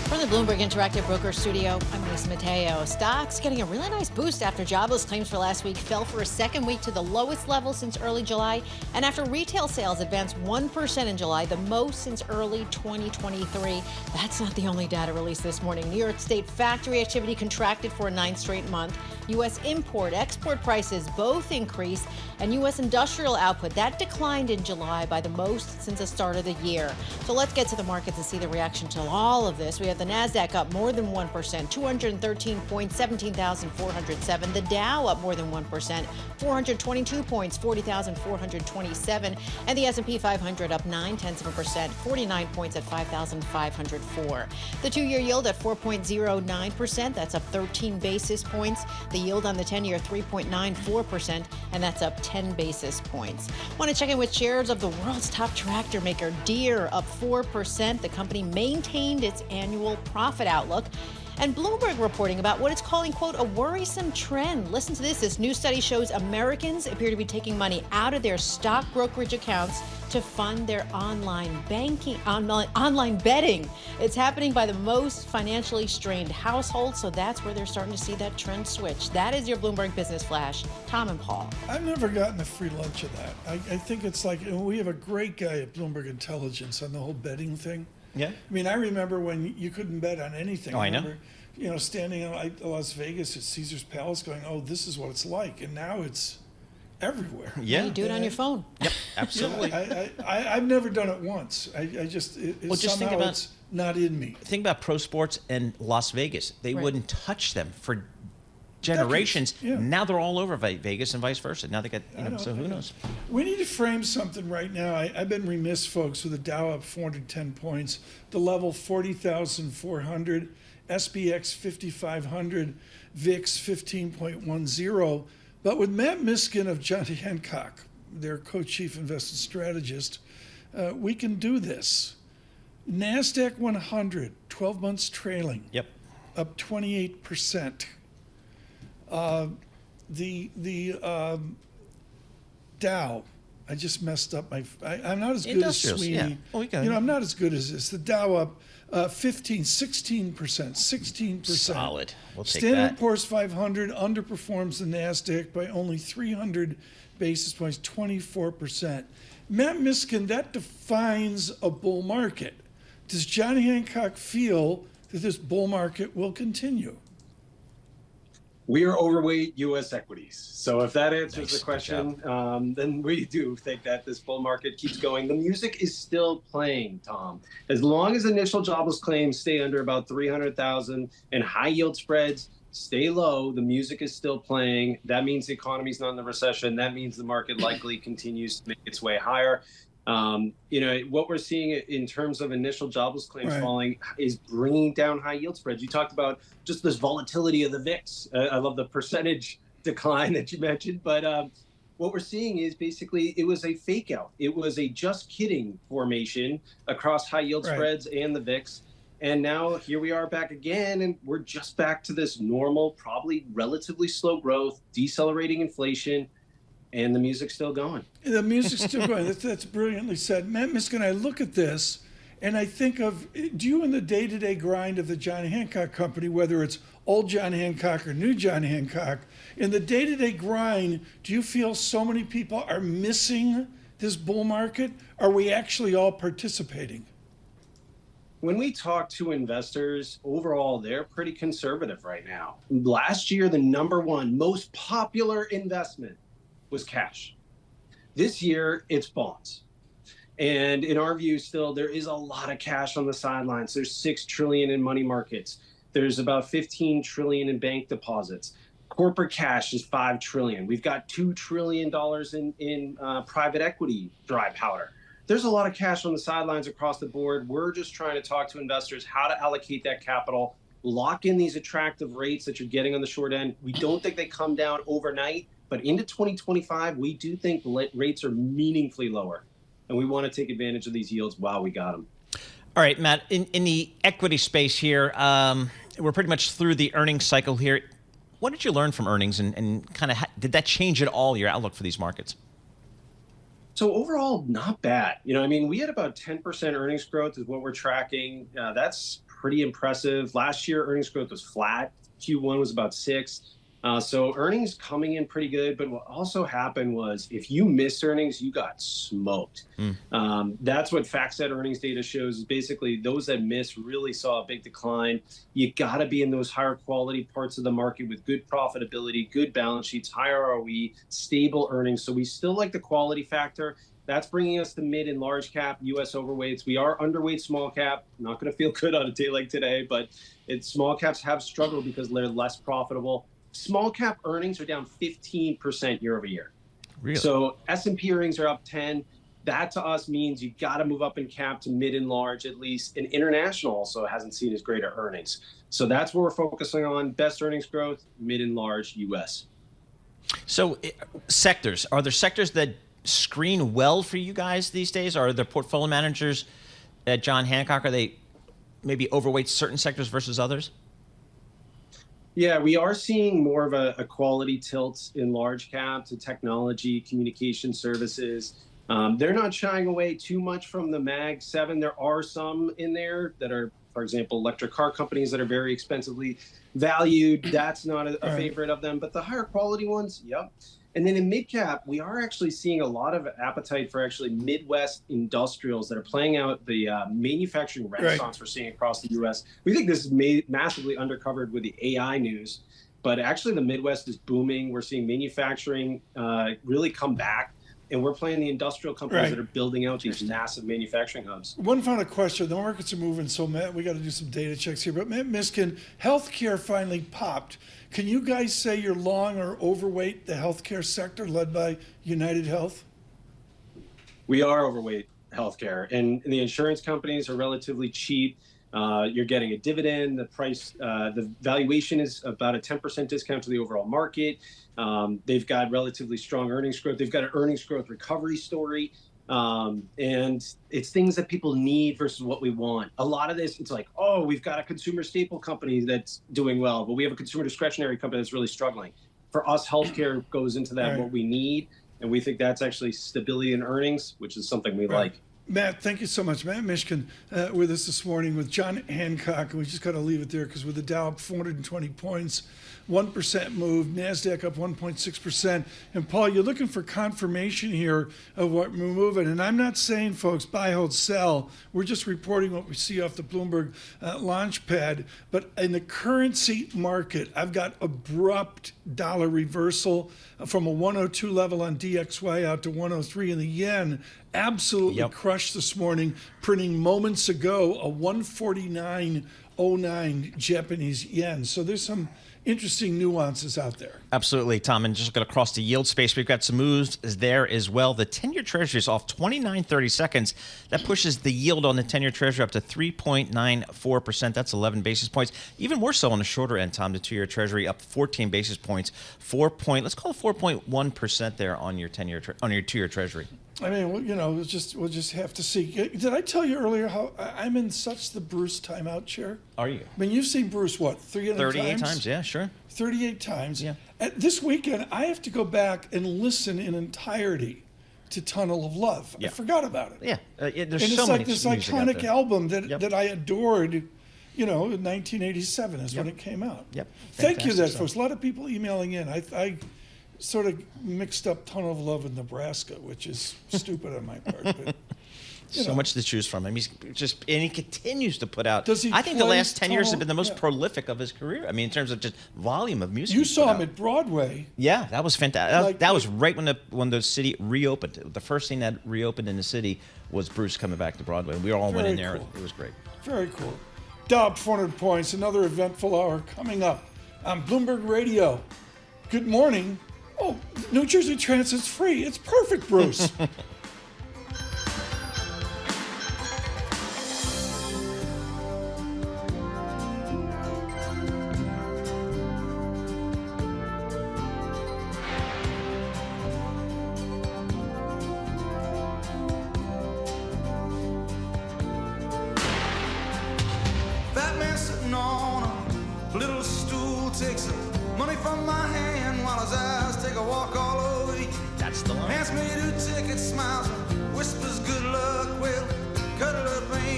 From the Bloomberg Interactive Broker Studio, I'm Lisa Mateo. Stocks getting a really nice boost after jobless claims for last week fell for a second week to the lowest level since early July. And after retail sales advanced 1% in July, the most since early 2023. That's not the only data released this morning. New York State factory activity contracted for a 9th straight month. U.S. import-export prices both increased. And U.S. industrial output, that declined in July by the most since the start of the year. So let's get to the markets and see the reaction to all of this. We have the NASDAQ up more than 1%, 213 points, 17,407. The Dow up more than 1%, 422 points, 40,427. And the S&P 500 up 0.9%, 49 points at 5,504. The 2-year yield at 4.09%, that's up 13 basis points. The yield on the 10-year 3.94%, and that's up 10 basis points. Want to check in with shares of the world's top tractor maker, Deere, up 4%. The company maintained its annual profit outlook. And Bloomberg reporting about what it's calling, quote, a worrisome trend. Listen to this. This new study shows Americans appear to be taking money out of their stock brokerage accounts to fund their online betting. It's happening by the most financially strained households, so that's where they're starting to see that trend switch. That is your Bloomberg Business Flash. Tom and Paul. I've never gotten a free lunch of that. I think it's like, we have a great guy at Bloomberg Intelligence on the whole betting thing. Yeah. I mean, I remember when you couldn't bet on anything. Oh, I know. Remember, standing in Las Vegas at Caesar's Palace going, oh, this is what it's like. And now it's everywhere. Yeah. You do it on your phone. Yep, absolutely. Yeah, I've never done it once. Just think about, it's not in me. Think about pro sports and Las Vegas. They wouldn't touch them for generations. Yeah. Now they're all over Vegas and vice versa. Now they got, so who knows? We need to frame something right now. I've been remiss, folks, with the Dow up 410 points, the level 40,400, SPX 5,500, VIX 15.10. But with Matt Miskin of Johnny Hancock, their co-chief investment strategist, we can do this. NASDAQ 100, 12 months trailing. Yep. Up 28%. The Dow, I just messed up I'm not as good as Sweeney. Yeah. Oh, I'm not as good as this. The Dow up 16%. Solid. We'll take Standard that. Poor's 500 underperforms the NASDAQ by only 300 basis points, 24%. Matt Miskin, that defines a bull market. Does Johnny Hancock feel that this bull market will continue? We are overweight U.S. equities. So if that answers the question, then we do think that this bull market keeps going. The music is still playing, Tom. As long as initial jobless claims stay under about 300,000 and high yield spreads stay low, the music is still playing. That means the economy's not in the recession. That means the market likely continues to make its way higher. What we're seeing in terms of initial jobless claims falling is bringing down high yield spreads. You talked about just this volatility of the VIX. I love the percentage decline that you mentioned, but what we're seeing is basically it was a fake out. It was a just kidding formation across high yield spreads and the VIX. And now here we are back again, and we're just back to this normal, probably relatively slow growth, decelerating inflation, and the music's still going. The music's still going. That's brilliantly said. Matt Miskin, I look at this and I think of, do you in the day-to-day grind of the John Hancock Company, whether it's old John Hancock or new John Hancock, in the day-to-day grind, do you feel so many people are missing this bull market? Are we actually all participating? When we talk to investors, overall, they're pretty conservative right now. Last year, the number one most popular investment was cash. This year, it's bonds. And in our view, still, there is a lot of cash on the sidelines. There's $6 trillion in money markets. There's about $15 trillion in bank deposits. Corporate cash is $5 trillion. We've got $2 trillion in private equity dry powder. There's a lot of cash on the sidelines across the board. We're just trying to talk to investors how to allocate that capital, lock in these attractive rates that you're getting on the short end. We don't think they come down overnight, but into 2025, we do think rates are meaningfully lower. And we want to take advantage of these yields while we got them. All right, Matt, in the equity space here, we're pretty much through the earnings cycle here. what did you learn from earnings, and kind of did that change at all your outlook for these markets? So overall, not bad. I mean, we had about 10% earnings growth is what we're tracking. That's pretty impressive. Last year, earnings growth was flat. Q1 was about 6. So earnings coming in pretty good. But what also happened was if you missed earnings, you got smoked. That's what FactSet earnings data shows, is basically those that missed really saw a big decline. You got to be in those higher quality parts of the market with good profitability, good balance sheets, higher ROE, stable earnings. So we still like the quality factor. That's bringing us to mid and large cap U.S. overweights. We are underweight small cap. Not going to feel good on a day like today, but small caps have struggled because they're less profitable. Small cap earnings are down 15% year over year. Really? So S&P earnings are up 10. That to us means you got to move up in cap to mid and large at least. And international also hasn't seen as greater earnings. So that's what we're focusing on. Best earnings growth, mid and large U.S. So sectors, are there sectors that screen well for you guys these days? Are the portfolio managers at John Hancock, are they maybe overweight certain sectors versus others? Yeah, we are seeing more of a quality tilt in large cap to technology, communication services. They're not shying away too much from the Mag 7. There are some in there that are, for example, electric car companies that are very expensively valued. That's not a favorite of them. But the higher quality ones, yep. And then in mid-cap, we are actually seeing a lot of appetite for actually Midwest industrials that are playing out the manufacturing renaissance we're seeing across the U.S. We think this is massively undercovered with the AI news, but actually the Midwest is booming. We're seeing manufacturing really come back, and we're playing the industrial companies that are building out these massive manufacturing hubs. One final question. The markets are moving, so Matt, we got to do some data checks here. But Matt Miskin, healthcare finally popped. Can you guys say you're long or overweight the healthcare sector led by United Health? We are overweight healthcare, and the insurance companies are relatively cheap. You're getting a dividend. The price, the valuation is about a 10% discount to the overall market. They've got relatively strong earnings growth. They've got an earnings growth recovery story. And it's things that people need versus what we want. A lot of this, it's like, oh, we've got a consumer staple company that's doing well, but we have a consumer discretionary company that's really struggling. For us, healthcare goes into that, what we need. And we think that's actually stability in earnings, which is something we like. Matt, thank you so much. Matt Mishkin with us this morning with John Hancock. And we just got to leave it there because with the Dow up 420 points, 1% move, NASDAQ up 1.6%. And Paul, you're looking for confirmation here of what we're moving. And I'm not saying, folks, buy, hold, sell. We're just reporting what we see off the Bloomberg launch pad. But in the currency market, I've got abrupt dollar reversal from a 102 level on DXY out to 103 in the yen. Absolutely crushed this morning, printing moments ago a 149.09 Japanese yen. So there's some interesting nuances out there. Absolutely, Tom. And just looking across the yield space, we've got some moves there as well. The 10-year Treasury is off 29.30. That pushes the yield on the 10-year Treasury up to 3.94%. That's 11 basis points. Even more so on the shorter end, Tom. The 2-year Treasury up 14 basis points. Let's call it 4.1% there on your 10-year on your 2-year Treasury. I mean, we'll just have to see. Did I tell you earlier how I'm in such the Bruce timeout chair? Are you? I mean, you've seen Bruce, what, 38 times? Yeah, sure. 38 times. Yeah. This weekend, I have to go back and listen in entirety to Tunnel of Love. Yeah. I forgot about it. Yeah. There's and so many this iconic album that I adored, in 1987 is when it came out. Yep. Thank you, folks. A lot of people emailing in. I sort of mixed up Tunnel of Love with Nebraska, which is stupid on my part. But, so much to choose from. I mean, and he continues to put out. I think the last 10 years have been the most prolific of his career. I mean, in terms of just volume of music. You saw him at Broadway. Yeah, that was fantastic. That was right when the city reopened. The first thing that reopened in the city was Bruce coming back to Broadway. We all went in there. Cool. It was great. Very cool. Dow 400 points. Another eventful hour coming up on Bloomberg Radio. Good morning. Oh, New Jersey Transit's free. It's perfect, Bruce. That man sitting on a little stool takes a Money from my hand while his eyes take a walk all over you. That's the line. Hands me 2 tickets, smiles, and whispers good luck. Well, cuddle up, ain't